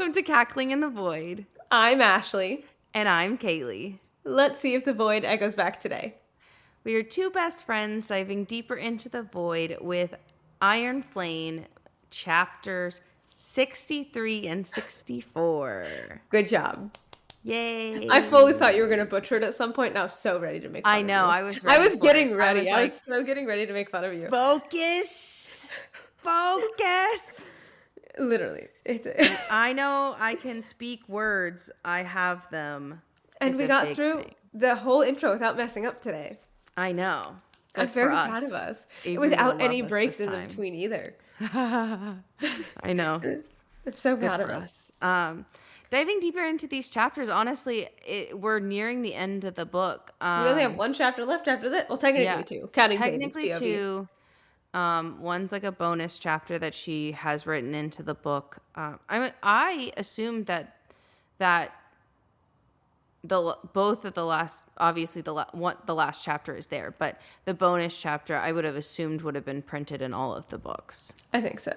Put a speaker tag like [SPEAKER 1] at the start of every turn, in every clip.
[SPEAKER 1] Welcome to Cackling in the Void.
[SPEAKER 2] I'm Ashley.
[SPEAKER 1] And I'm Kaylee.
[SPEAKER 2] Let's see if the void echoes back today.
[SPEAKER 1] We are two best friends diving deeper into the void with Iron Flame chapters 63 and 64.
[SPEAKER 2] Good job.
[SPEAKER 1] Yay.
[SPEAKER 2] I fully thought you were going to butcher it at some point, and I was so ready to make fun of you.
[SPEAKER 1] I know, I was
[SPEAKER 2] ready. I was getting
[SPEAKER 1] it.
[SPEAKER 2] ready. I was so getting ready to make fun of you.
[SPEAKER 1] Focus. Focus.
[SPEAKER 2] Literally.
[SPEAKER 1] I know I can speak words. I have them.
[SPEAKER 2] And we got through the whole intro without messing up today.
[SPEAKER 1] I know.
[SPEAKER 2] I'm very proud of us. Without any breaks in between either.
[SPEAKER 1] I know.
[SPEAKER 2] I'm so proud of us.
[SPEAKER 1] Diving deeper into these chapters, honestly, we're nearing the end of the book.
[SPEAKER 2] We only have one chapter left after that. Well, technically two. Counting
[SPEAKER 1] technically two. One's like a bonus chapter that she has written into the book. I assumed that both of the last, obviously the last chapter is there, but the bonus chapter I would have assumed would have been printed in all of the books.
[SPEAKER 2] I think so.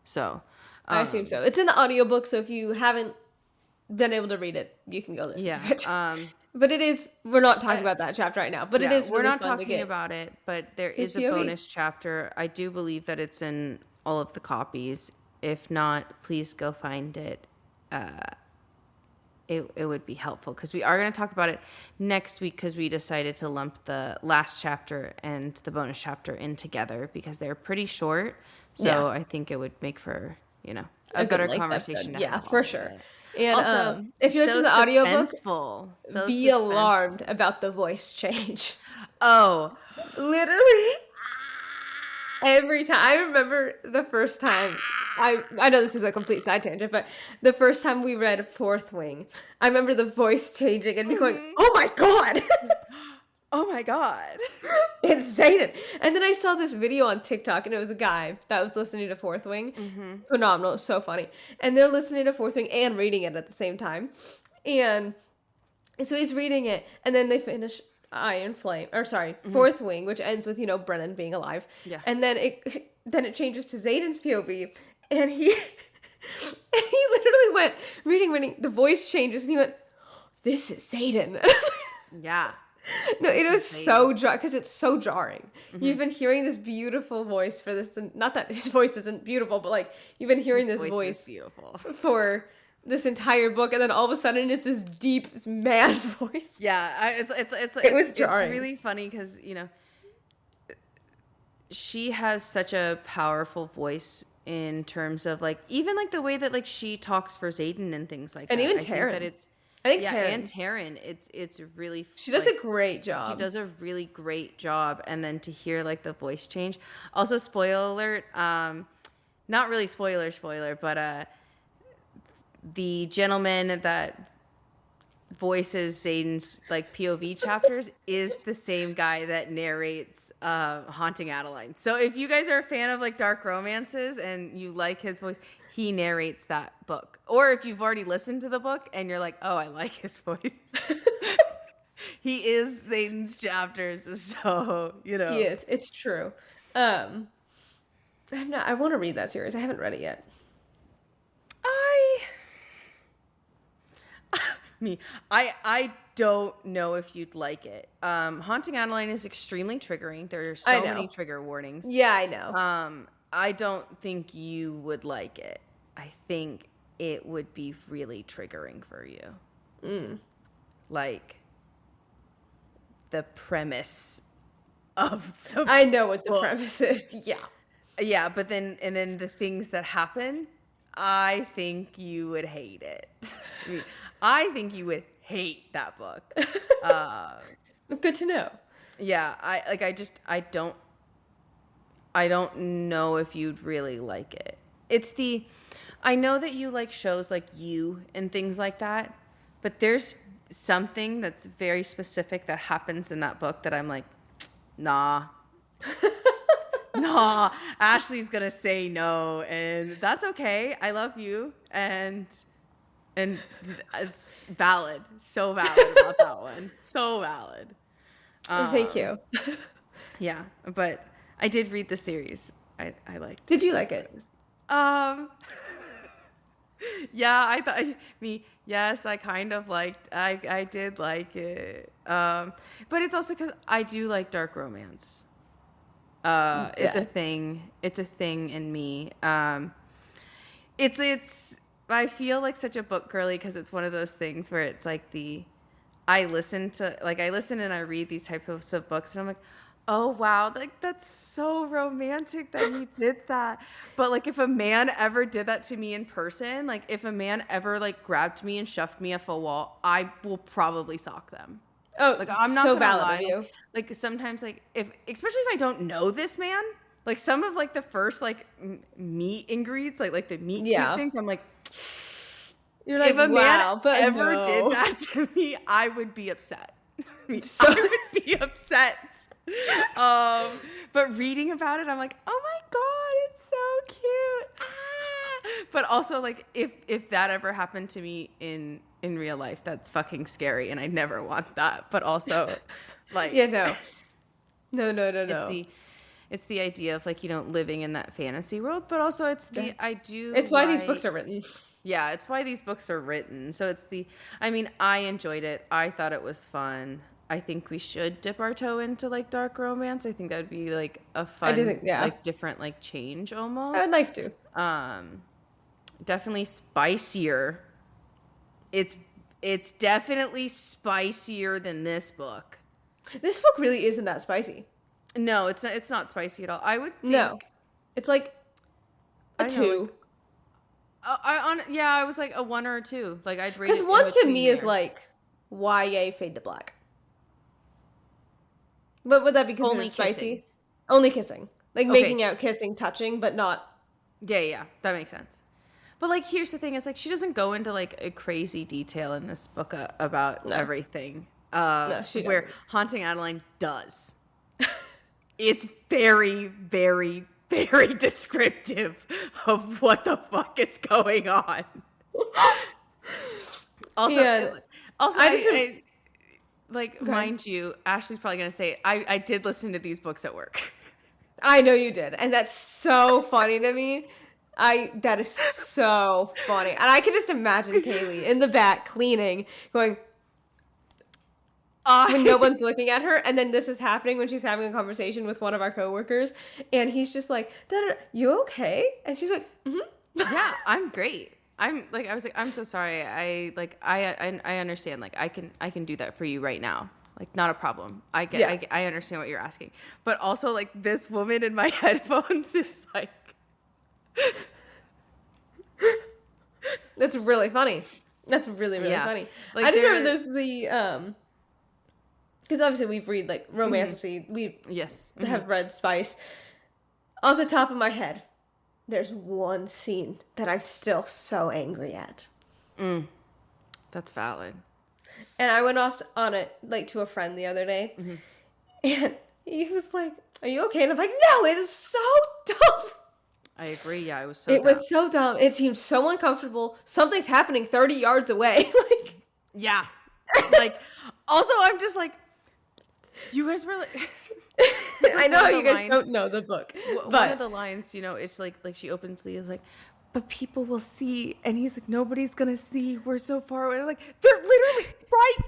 [SPEAKER 1] So
[SPEAKER 2] I assume so. It's in the audiobook, so if you haven't been able to read it, you can go listen to it. But it is, we're not talking about that chapter right now, but it is really
[SPEAKER 1] we're not
[SPEAKER 2] fun
[SPEAKER 1] talking about it, but there is a bonus chapter. I do believe that it's in all of the copies. If not, please go find it. It would be helpful because we are going to talk about it next week because we decided to lump the last chapter and the bonus chapter in together because they're pretty short. So I think it would make for, a better conversation.
[SPEAKER 2] Yeah, for sure. And also, if you listen to the audiobook, be alarmed about the voice change.
[SPEAKER 1] Oh.
[SPEAKER 2] Literally. Every time. I remember the first time, I know this is a complete side tangent, but the first time we read Fourth Wing, I remember the voice changing and me going, oh my God.
[SPEAKER 1] Oh my God.
[SPEAKER 2] It's Zayden. And then I saw this video on TikTok and it was a guy that was listening to Fourth Wing. Mm-hmm. Phenomenal. It was so funny. And they're listening to Fourth Wing and reading it at the same time. And so he's reading it and then they finish Fourth Wing, which ends with, Brennan being alive. Yeah. And then it changes to Zayden's POV and he literally went reading, the voice changes and he went, this is Zayden.
[SPEAKER 1] Yeah.
[SPEAKER 2] No, it was so jarring because it's so jarring. Mm-hmm. You've been hearing this beautiful voice for this, and not that his voice isn't beautiful, but you've been hearing this voice for this entire book, and then all of a sudden it's this deep man voice.
[SPEAKER 1] Yeah, it was jarring. It's really funny because she has such a powerful voice in terms of even the way that she talks for Zayden and things like
[SPEAKER 2] and
[SPEAKER 1] that.
[SPEAKER 2] And even Taryn.
[SPEAKER 1] And Taryn, it's really...
[SPEAKER 2] She does a great job.
[SPEAKER 1] She does a really great job. And then to hear, the voice change. Also, spoiler alert, not really spoiler, but the gentleman that voices Zayden's, POV chapters is the same guy that narrates Haunting Adeline. So if you guys are a fan of, dark romances and you like his voice... He narrates that book. Or if you've already listened to the book and you're like, oh, I like his voice. He is Zayden's chapters, so, He
[SPEAKER 2] is. It's true. I want to read that series. I haven't read it yet.
[SPEAKER 1] I don't know if you'd like it. Haunting Adeline is extremely triggering. There are so many trigger warnings.
[SPEAKER 2] Yeah, I know.
[SPEAKER 1] I don't think you would like it. I think it would be really triggering for you. The premise of the
[SPEAKER 2] I know what the premise is. Yeah.
[SPEAKER 1] Yeah, but then the things that happen, I think you would hate it. I think you would hate that book.
[SPEAKER 2] Good to know.
[SPEAKER 1] Yeah, I don't know if you'd really like it. I know that you like shows like You and things like that, but there's something that's very specific that happens in that book that I'm like, nah. Nah, Ashley's gonna say no, and that's okay. I love you, and it's valid. So valid about that one. So valid.
[SPEAKER 2] Thank you.
[SPEAKER 1] Yeah, but I did read the series. I liked it.
[SPEAKER 2] Did you like it?
[SPEAKER 1] Yeah, I thought yes, I kind of liked I did like it. But it's also cuz I do like dark romance. It's
[SPEAKER 2] Yeah.
[SPEAKER 1] a thing. It's a thing in me. It's I feel like such a book girly because it's one of those things where it's like I listen and I read these types of books and I'm like, oh wow, like that's so romantic that he did that. But like if a man ever did that to me in person, like if a man ever like grabbed me and shoved me off a wall, I will probably sock them.
[SPEAKER 2] Oh,
[SPEAKER 1] Like I'm not
[SPEAKER 2] so
[SPEAKER 1] gonna
[SPEAKER 2] valid of
[SPEAKER 1] lie.
[SPEAKER 2] you.
[SPEAKER 1] Like sometimes, like if especially if I don't know this man, like some of like the first like meet and greets, like the meet cute
[SPEAKER 2] Yeah.
[SPEAKER 1] things, I'm like,
[SPEAKER 2] You're
[SPEAKER 1] if
[SPEAKER 2] like,
[SPEAKER 1] a man
[SPEAKER 2] wow, but
[SPEAKER 1] ever did
[SPEAKER 2] no.
[SPEAKER 1] that to me, I would be upset.
[SPEAKER 2] So
[SPEAKER 1] I would be upset. But reading about it, I'm like, oh my god, it's so cute. Ah! But also, like, if that ever happened to me in real life, that's fucking scary, and I never want that. But also, like,
[SPEAKER 2] yeah, no. No, no, no,
[SPEAKER 1] it's
[SPEAKER 2] no.
[SPEAKER 1] the idea of like living in that fantasy world, but also it's
[SPEAKER 2] Yeah.
[SPEAKER 1] I do
[SPEAKER 2] It's why these books
[SPEAKER 1] like.
[SPEAKER 2] are written.
[SPEAKER 1] Yeah, it's why these books are written. So I mean, I enjoyed it. I thought it was fun. I think we should dip our toe into like dark romance. I think that would be like a
[SPEAKER 2] I do
[SPEAKER 1] fun,
[SPEAKER 2] think, yeah.
[SPEAKER 1] like different, like change
[SPEAKER 2] I would
[SPEAKER 1] almost.
[SPEAKER 2] like to.
[SPEAKER 1] Definitely spicier. It's definitely spicier than this book.
[SPEAKER 2] This book really isn't that spicy.
[SPEAKER 1] No, it's not. It's not spicy at all. I would think.
[SPEAKER 2] No. It's like a
[SPEAKER 1] I know,
[SPEAKER 2] 2.
[SPEAKER 1] I was like a 1 or a 2. Like I'd rate it
[SPEAKER 2] Because
[SPEAKER 1] in
[SPEAKER 2] 1 to
[SPEAKER 1] between
[SPEAKER 2] me is
[SPEAKER 1] there.
[SPEAKER 2] like YA Fade to Black. But would that be considered
[SPEAKER 1] Only
[SPEAKER 2] spicy?
[SPEAKER 1] kissing.
[SPEAKER 2] Only kissing. Like
[SPEAKER 1] Okay.
[SPEAKER 2] making out, kissing, touching, but not.
[SPEAKER 1] Yeah, that makes sense. But like, here's the thing: is like she doesn't go into like a crazy detail in this book about everything.
[SPEAKER 2] No, she
[SPEAKER 1] Where
[SPEAKER 2] doesn't.
[SPEAKER 1] Haunting Adeline does. It's very, very, very descriptive of what the fuck is going on. Also,
[SPEAKER 2] Yeah.
[SPEAKER 1] I like, mind you, Ashley's probably gonna say I did listen to these books at work.
[SPEAKER 2] I know you did. And that's so funny to me. That is so funny. And I can just imagine Kaylee in the back cleaning, going, when no one's looking at her, and then this is happening when she's having a conversation with one of our coworkers, and he's just like, "You okay?" And she's like, "Mm-hmm."
[SPEAKER 1] Yeah, I'm great. I was like, I'm so sorry. I understand. Like I can do that for you right now. Like not a problem. I understand what you're asking. But also like this woman in my headphones is like.
[SPEAKER 2] That's really funny. That's really, really funny.
[SPEAKER 1] Like
[SPEAKER 2] I just remember there's the because obviously we've read like romantasy. We
[SPEAKER 1] yes
[SPEAKER 2] have read Spice. Off the top of my head, there's one scene that I'm still so angry at.
[SPEAKER 1] That's valid.
[SPEAKER 2] And I went off on it like to a friend the other day, and he was like, "Are you okay?" And I'm like, "No, it is so dumb."
[SPEAKER 1] I agree. Yeah, it was so.
[SPEAKER 2] It was so dumb. It seemed so uncomfortable. Something's happening 30 yards away. Like,
[SPEAKER 1] yeah. Like, also, I'm just like, you guys were like.
[SPEAKER 2] I know how you guys don't know the book, but
[SPEAKER 1] one of the lines, it's like she opens is like, but people will see, and he's like, nobody's gonna see. We're so far away. I'm like, they're literally right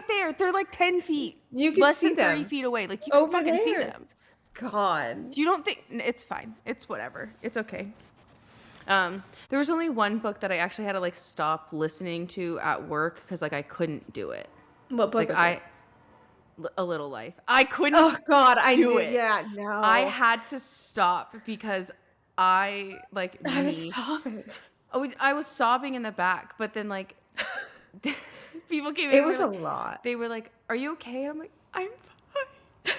[SPEAKER 1] there. They're like 10 feet.
[SPEAKER 2] You can
[SPEAKER 1] less
[SPEAKER 2] see
[SPEAKER 1] than 30
[SPEAKER 2] them.
[SPEAKER 1] feet away. Like you
[SPEAKER 2] Over
[SPEAKER 1] can fucking see
[SPEAKER 2] there.
[SPEAKER 1] them.
[SPEAKER 2] God,
[SPEAKER 1] You don't think it's fine? It's whatever. It's okay. There was only one book that I actually had to like stop listening to at work because like I couldn't do it.
[SPEAKER 2] what book?
[SPEAKER 1] Like
[SPEAKER 2] is it?
[SPEAKER 1] A Little Life. I couldn't.
[SPEAKER 2] Oh God, I
[SPEAKER 1] do
[SPEAKER 2] knew
[SPEAKER 1] it.
[SPEAKER 2] Yeah, no.
[SPEAKER 1] I had to stop because I
[SPEAKER 2] was sobbing.
[SPEAKER 1] I was sobbing in the back, but then like people came in.
[SPEAKER 2] It
[SPEAKER 1] and
[SPEAKER 2] was
[SPEAKER 1] were
[SPEAKER 2] a
[SPEAKER 1] like-
[SPEAKER 2] lot.
[SPEAKER 1] They were like, "Are you okay?" And I'm like, "I'm fine."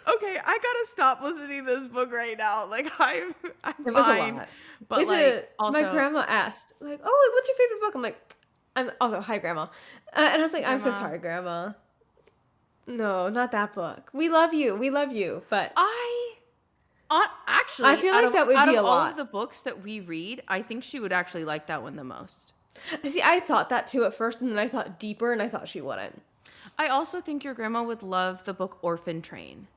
[SPEAKER 1] Okay, I gotta stop listening to this book right now. Like I'm
[SPEAKER 2] It was
[SPEAKER 1] fine.
[SPEAKER 2] a lot.
[SPEAKER 1] But also,
[SPEAKER 2] my grandma asked, like, "Oh, what's your favorite book?" I'm like, "I'm also hi, grandma," and I was like, "I'm so
[SPEAKER 1] Grandma.
[SPEAKER 2] sorry, grandma. No, not that book. We love you, but
[SPEAKER 1] actually,
[SPEAKER 2] I feel like that would
[SPEAKER 1] out
[SPEAKER 2] be
[SPEAKER 1] of
[SPEAKER 2] a
[SPEAKER 1] all
[SPEAKER 2] lot.
[SPEAKER 1] of the books that we read, I think she would actually like that one the most.
[SPEAKER 2] see, I thought that too at first, and then I thought deeper, and I thought she wouldn't.
[SPEAKER 1] I also think your grandma would love the book Orphan Train.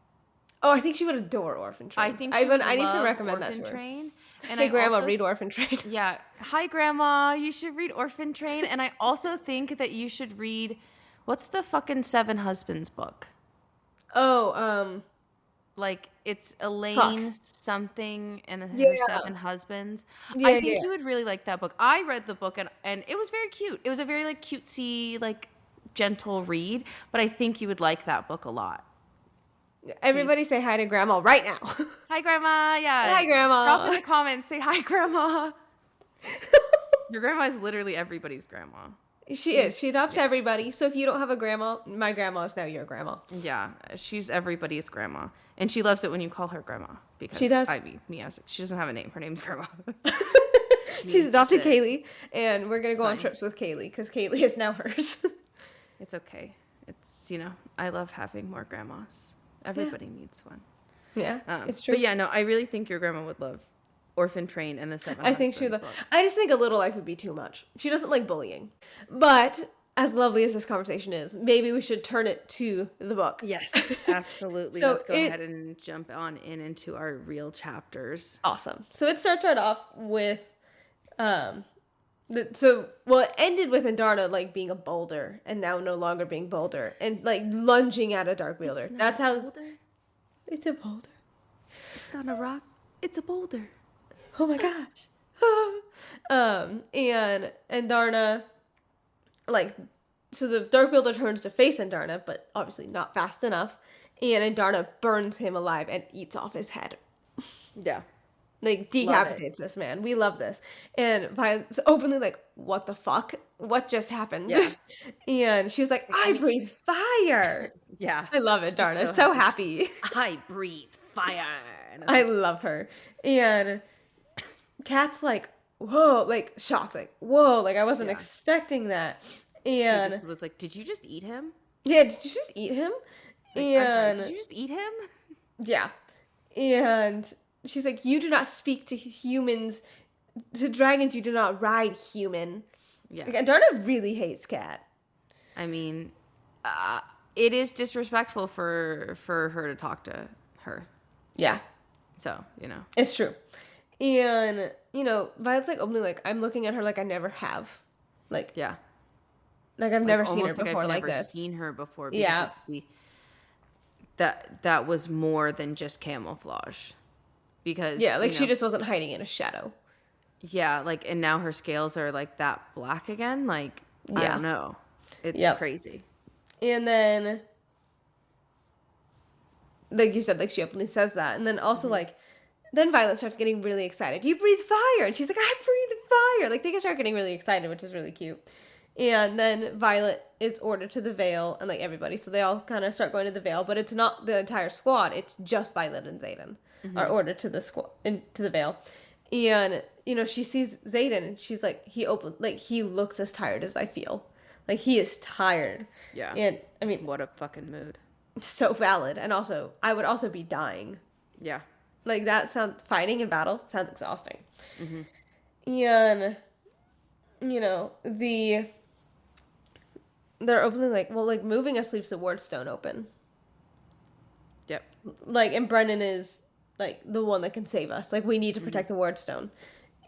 [SPEAKER 2] Oh, I think she would adore Orphan Train.
[SPEAKER 1] I think she would
[SPEAKER 2] I need to
[SPEAKER 1] love
[SPEAKER 2] recommend that
[SPEAKER 1] Orphan
[SPEAKER 2] to her.
[SPEAKER 1] Train. And
[SPEAKER 2] Hey,
[SPEAKER 1] I
[SPEAKER 2] Grandma,
[SPEAKER 1] also,
[SPEAKER 2] read Orphan Train.
[SPEAKER 1] yeah. Hi, Grandma. You should read Orphan Train. And I also think that you should read, what's the fucking Seven Husbands book?
[SPEAKER 2] Oh,
[SPEAKER 1] Like, it's
[SPEAKER 2] fuck.
[SPEAKER 1] Elaine something and
[SPEAKER 2] Yeah.
[SPEAKER 1] her seven husbands.
[SPEAKER 2] Yeah,
[SPEAKER 1] I think
[SPEAKER 2] yeah.
[SPEAKER 1] you would really like that book. I read the book and it was very cute. It was a very like cutesy, like gentle read, but I think you would like that book a lot.
[SPEAKER 2] Everybody say hi to Grandma right now.
[SPEAKER 1] Hi, Grandma. Yeah.
[SPEAKER 2] Hi, Grandma.
[SPEAKER 1] Drop in the comments. Say hi, Grandma. Your grandma is literally everybody's grandma.
[SPEAKER 2] She is. She adopts everybody. So if you don't have a grandma, my grandma is now your grandma.
[SPEAKER 1] Yeah, she's everybody's grandma, and she loves it when you call her grandma because
[SPEAKER 2] She does.
[SPEAKER 1] I mean, she doesn't have a name. Her name's Grandma.
[SPEAKER 2] She's adopted
[SPEAKER 1] That's it.
[SPEAKER 2] Kaylee, and we're gonna go on
[SPEAKER 1] fine.
[SPEAKER 2] trips with Kaylee because Kaylee is now hers.
[SPEAKER 1] It's okay. It's I love having more grandmas. Everybody needs one.
[SPEAKER 2] Yeah, it's true.
[SPEAKER 1] But yeah, no, I really think your grandma would love Orphan Train and the Seven
[SPEAKER 2] I think she would.
[SPEAKER 1] Husbands book.
[SPEAKER 2] I just think A Little Life would be too much. She doesn't like bullying. But as lovely as this conversation is, maybe we should turn it to the book.
[SPEAKER 1] Yes, absolutely.
[SPEAKER 2] So
[SPEAKER 1] Let's go ahead and jump on into our real chapters.
[SPEAKER 2] Awesome. So it starts right off with, it ended with Andarna like being a boulder and now no longer being boulder and like lunging at a dark wielder. That's how.
[SPEAKER 1] Boulder.
[SPEAKER 2] It's a boulder.
[SPEAKER 1] It's not a rock. It's a boulder.
[SPEAKER 2] Oh my gosh. And Andarna, like, so the dark wielder turns to face Andarna, but obviously not fast enough. And Andarna burns him alive and eats off his head.
[SPEAKER 1] Yeah.
[SPEAKER 2] Like, decapitates this man. We love this. And Violet's openly like, what the fuck? What just happened?
[SPEAKER 1] Yeah.
[SPEAKER 2] And she was like, I breathe fire.
[SPEAKER 1] Yeah.
[SPEAKER 2] I love it, Darna. So happy.
[SPEAKER 1] I breathe fire.
[SPEAKER 2] I love her. And Kat's like, whoa, like shocked, like, whoa, like I wasn't expecting that. And
[SPEAKER 1] she just was like, did you just eat him?
[SPEAKER 2] yeah, did you just eat him?
[SPEAKER 1] Like,
[SPEAKER 2] And
[SPEAKER 1] did you just eat him?
[SPEAKER 2] yeah. And she's like, you do not speak to humans, to dragons you do not ride, human.
[SPEAKER 1] Yeah.
[SPEAKER 2] Like, Darna really hates Kat.
[SPEAKER 1] I mean, it is disrespectful for her to talk to her.
[SPEAKER 2] Yeah.
[SPEAKER 1] So,
[SPEAKER 2] It's true. And, Violet's like openly like, I'm looking at her like I never have. Like,
[SPEAKER 1] yeah.
[SPEAKER 2] like I've never seen her
[SPEAKER 1] Almost
[SPEAKER 2] before
[SPEAKER 1] I've
[SPEAKER 2] like
[SPEAKER 1] never
[SPEAKER 2] this.
[SPEAKER 1] seen her before because
[SPEAKER 2] Yeah.
[SPEAKER 1] it's that was more than just camouflage. Because
[SPEAKER 2] Yeah, like she just wasn't hiding in a shadow.
[SPEAKER 1] yeah, like, and now her scales are like that black again. Like, I
[SPEAKER 2] Yeah.
[SPEAKER 1] don't know. It's crazy.
[SPEAKER 2] And then, like you said, like she openly says that. And then also like, then Violet starts getting really excited. You breathe fire. And she's like, I breathe fire. Like they can start getting really excited, which is really cute. And then Violet is ordered to the Vale and like everybody. So they all kind of start going to the Vale, but it's not the entire squad. It's just Violet and Xaden are ordered to the into the Vale. And, she sees Xaden and she's like, he looks as tired as I feel. Like he is tired.
[SPEAKER 1] Yeah.
[SPEAKER 2] And I mean,
[SPEAKER 1] What a fucking mood.
[SPEAKER 2] so valid. And also, I would also be dying.
[SPEAKER 1] Yeah.
[SPEAKER 2] Like that fighting in battle sounds exhausting. And, they're opening like moving us leaves the wardstone open.
[SPEAKER 1] Yep.
[SPEAKER 2] Like, and Brennan is like the one that can save us. Like we need to protect the wardstone.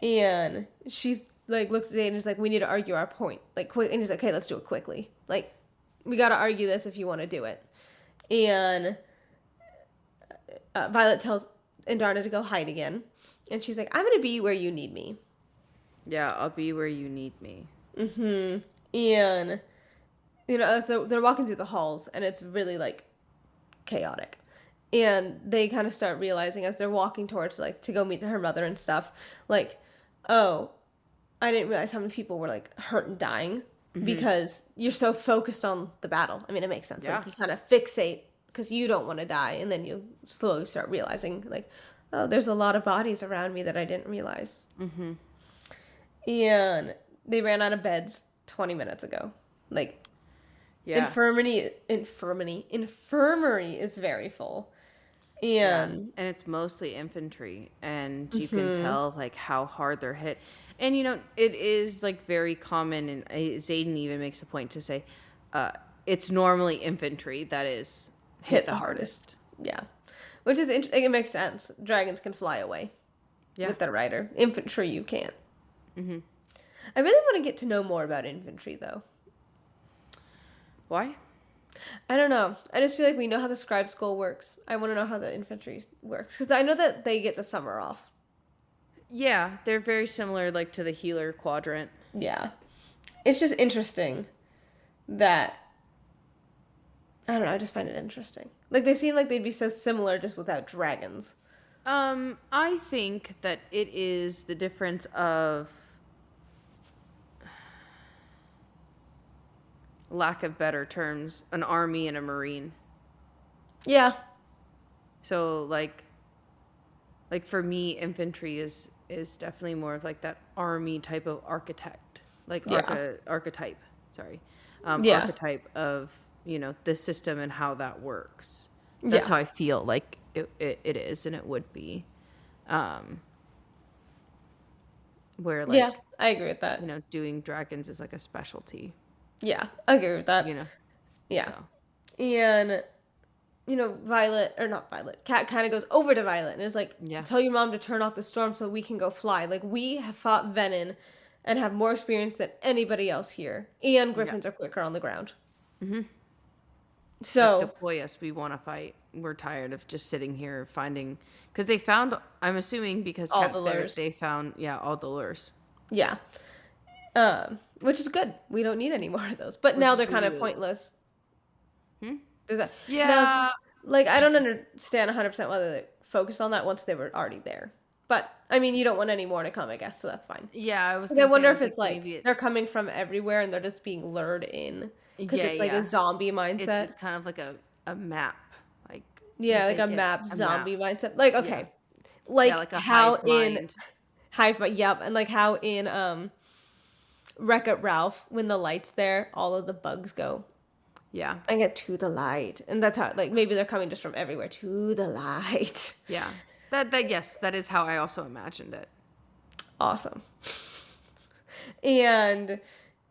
[SPEAKER 2] And she's like, looks at Zane and is like, we need to argue our point. Like quick. And he's like, okay, let's do it quickly. Like we got to argue this if you want to do it. And Violet tells Andarna to go hide again. And she's like, I'm going to be where you need me.
[SPEAKER 1] Yeah, I'll be where you need me.
[SPEAKER 2] And, so they're walking through the halls and it's really like chaotic. And they kind of start realizing as they're walking towards like to go meet her mother and stuff, like, oh, I didn't realize how many people were like hurt and dying because you're so focused on the battle. I mean, it makes sense.
[SPEAKER 1] Yeah.
[SPEAKER 2] Like you kind of fixate because you don't want to die. And then you slowly start realizing like, oh, there's a lot of bodies around me that I didn't realize. And they ran out of beds 20 minutes ago. Like,
[SPEAKER 1] Yeah.
[SPEAKER 2] infirmary is very full. And
[SPEAKER 1] it's mostly infantry, and you can tell like how hard they're hit. And it is like very common, and Xaden even makes a point to say it's normally infantry that is hit the hardest.
[SPEAKER 2] yeah, Which is interesting. It makes sense. Dragons can fly away with their rider. Infantry, you can't.
[SPEAKER 1] Mm-hmm.
[SPEAKER 2] I really want to get to know more about infantry, though.
[SPEAKER 1] Why?
[SPEAKER 2] I don't know. I just feel like we know how the scribe school works. I want to know how the infantry works. Because I know that they get the summer off.
[SPEAKER 1] Yeah, they're very similar, like, to the healer quadrant.
[SPEAKER 2] Yeah. It's just interesting that... I don't know, I just find it interesting. Like, they seem like they'd be so similar just without dragons.
[SPEAKER 1] I think that it is the difference of... lack of better terms, an army and a marine.
[SPEAKER 2] Yeah.
[SPEAKER 1] So, like for me, infantry is definitely more of, like, that army type of architect. Like, archetype. Sorry. Archetype of, you know, the system and how that works. That's how I feel like it is, and it would be. Where, like...
[SPEAKER 2] Yeah, I agree with that.
[SPEAKER 1] You know, doing dragons is, like, a specialty.
[SPEAKER 2] Yeah, I agree with that.
[SPEAKER 1] You know?
[SPEAKER 2] Yeah.
[SPEAKER 1] So.
[SPEAKER 2] And, you know, Cat kind of goes over to Violet and is like, tell your mom to turn off the storm so we can go fly. Like, we have fought Venom and have more experience than anybody else here. And Griffins are quicker on the ground.
[SPEAKER 1] Mm-hmm.
[SPEAKER 2] So.
[SPEAKER 1] Like, deploy us. We want to fight. We're tired of just sitting here finding... Because they found... I'm assuming because
[SPEAKER 2] all the lures.
[SPEAKER 1] They found, all the lures.
[SPEAKER 2] Yeah. Which is good. We don't need any more of those. But now they're kind of pointless. Is that?
[SPEAKER 1] Yeah.
[SPEAKER 2] Now, like, I don't understand 100% whether they focused on that once they were already there. But, I mean, you don't want any more to come, I guess, so that's fine.
[SPEAKER 1] Yeah,
[SPEAKER 2] I wonder if it's like they're coming from everywhere and they're just being lured in. Because it's like a zombie mindset.
[SPEAKER 1] It's kind of like a map. Like,
[SPEAKER 2] like a map zombie mindset. Like, okay. Like
[SPEAKER 1] a
[SPEAKER 2] how
[SPEAKER 1] in
[SPEAKER 2] Hive Mind, and like how in Wreck-It Ralph, when the light's there, all of the bugs go.
[SPEAKER 1] Yeah.
[SPEAKER 2] I get to the light. And that's how, like, maybe they're coming just from everywhere. To the light.
[SPEAKER 1] Yeah. That is how I also imagined it.
[SPEAKER 2] Awesome. And,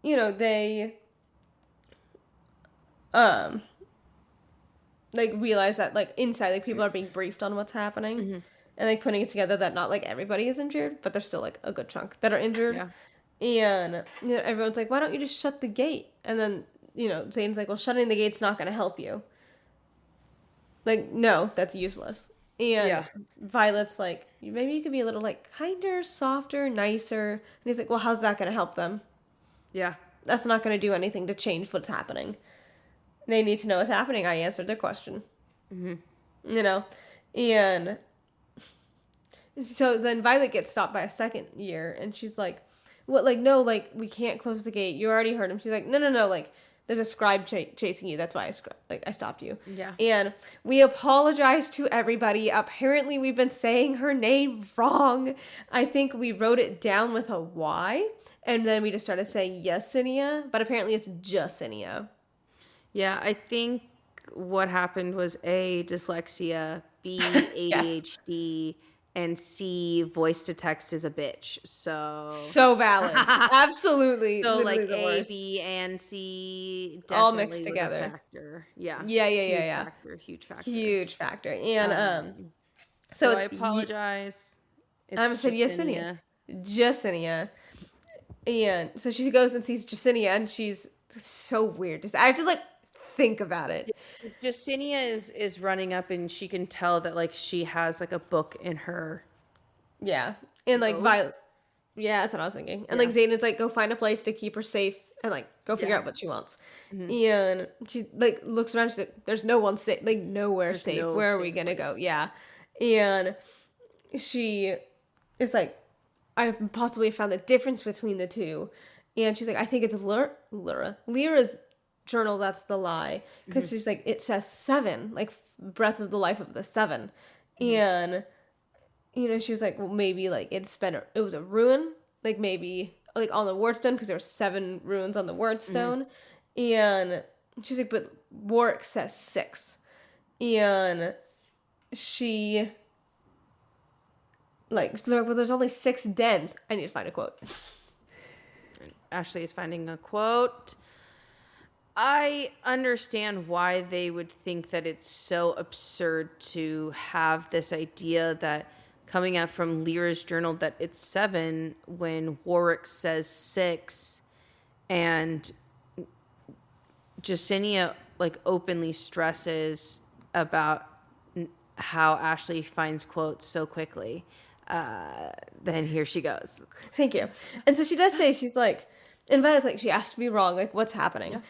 [SPEAKER 2] you know, they, like, realize that, like, inside, like, people are being briefed on what's happening. Mm-hmm. And, like, putting it together that not, like, everybody is injured, but there's still, like, a good chunk that are injured. Yeah. And, you know, everyone's like, why don't you just shut the gate? And then, you know, Zane's like, well, shutting the gate's not going to help you. Like, no, that's useless. And Violet's like, maybe you could be a little, like, kinder, softer, nicer. And he's like, well, how's that going to help them?
[SPEAKER 1] Yeah.
[SPEAKER 2] That's not going to do anything to change what's happening. They need to know what's happening. I answered their question. Mm-hmm. You know? And so then Violet gets stopped by a second year, and she's like, what, like, no, like, we can't close the gate. You already heard him. She's like, no, like, there's a scribe chasing you. That's why I stopped you. Yeah. And we apologize to everybody. Apparently, we've been saying her name wrong. I think we wrote it down with a Y, and then we just started saying Yesenia, but apparently it's Justinia.
[SPEAKER 1] Yeah, I think what happened was A, dyslexia, B, ADHD, and C, voice to text is a bitch. So
[SPEAKER 2] valid. Absolutely.
[SPEAKER 1] So like A, B, and C definitely
[SPEAKER 2] all mixed together.
[SPEAKER 1] Was a factor. Yeah.
[SPEAKER 2] Yeah. Huge factor. And so
[SPEAKER 1] I apologize.
[SPEAKER 2] I'm gonna say Justinia. And so she goes and sees Justinia, and she's so weird. I have to like think about it.
[SPEAKER 1] Justinia is running up, and she can tell that like she has like a book in her.
[SPEAKER 2] Yeah, and like Violet. Yeah, that's what I was thinking. And like Zayden's like, go find a place to keep her safe, and like go figure out what she wants. Mm-hmm. And she like looks around. She's like, "There's no one safe. Like nowhere safe. Where are we gonna go?" Yeah, and she is like, I possibly found the difference between the two. And she's like, I think it's Lyra's journal, that's the lie. Because she's like, it says 7, like breath of the life of the 7. And, you know, she was like, well, maybe like it was a ruin. Like maybe like on the wardstone, because there were 7 runes on the wardstone. And she's like, but Warwick says 6. And she... like, well, there's only 6 dens. I need to find a quote.
[SPEAKER 1] Ashley is finding a quote. I understand why they would think that it's so absurd to have this idea that coming out from Lyra's journal that it's 7 when Warwick says 6 and Jacinia like openly stresses about how Ashley finds quotes so quickly. Then here she goes.
[SPEAKER 2] Thank you. And so she does say, she's like, and Violet's like, she asked to be wrong, like, what's happening?
[SPEAKER 1] Yeah.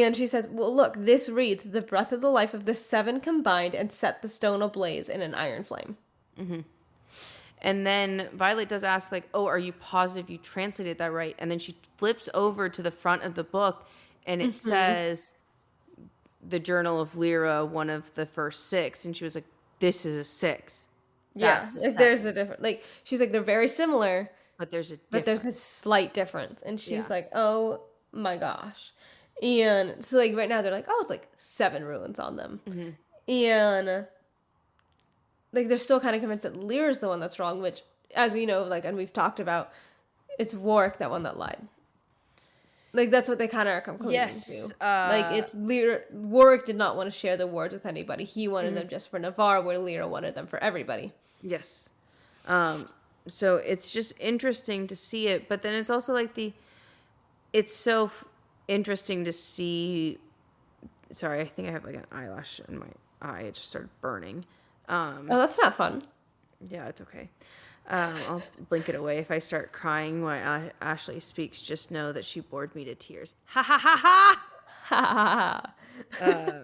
[SPEAKER 2] And she says, well, look, this reads, the breath of the life of the 7 combined and set the stone ablaze in an iron flame.
[SPEAKER 1] Mm-hmm. And then Violet does ask, like, oh, are you positive you translated that right? And then she flips over to the front of the book, and it says, the Journal of Lyra, one of the first 6. And she was like, this is a 6. That's
[SPEAKER 2] like, there's a different, like, she's like, they're very similar.
[SPEAKER 1] But there's a difference.
[SPEAKER 2] But there's a slight difference. And she's like, oh my gosh. And so, like, right now they're like, oh, it's like 7 ruins on them. And, like, they're still kind of convinced that Lyra's the one that's wrong, which, as we know, like, and we've talked about, it's Warwick that one that lied. Like, that's what they kind of are concluding to. Like, it's Lyra. Warwick did not want to share the wards with anybody. He wanted them just for Navarre, where Lyra wanted them for everybody.
[SPEAKER 1] Yes. So it's just interesting to see it, but then it's also like it's so interesting to see. Sorry, I think I have like an eyelash in my eye. It just started burning.
[SPEAKER 2] Oh, that's not fun.
[SPEAKER 1] Yeah, it's okay. I'll blink it away. If I start crying while Ashley speaks, just know that she bored me to tears. Ha ha ha ha!
[SPEAKER 2] Ha ha ha.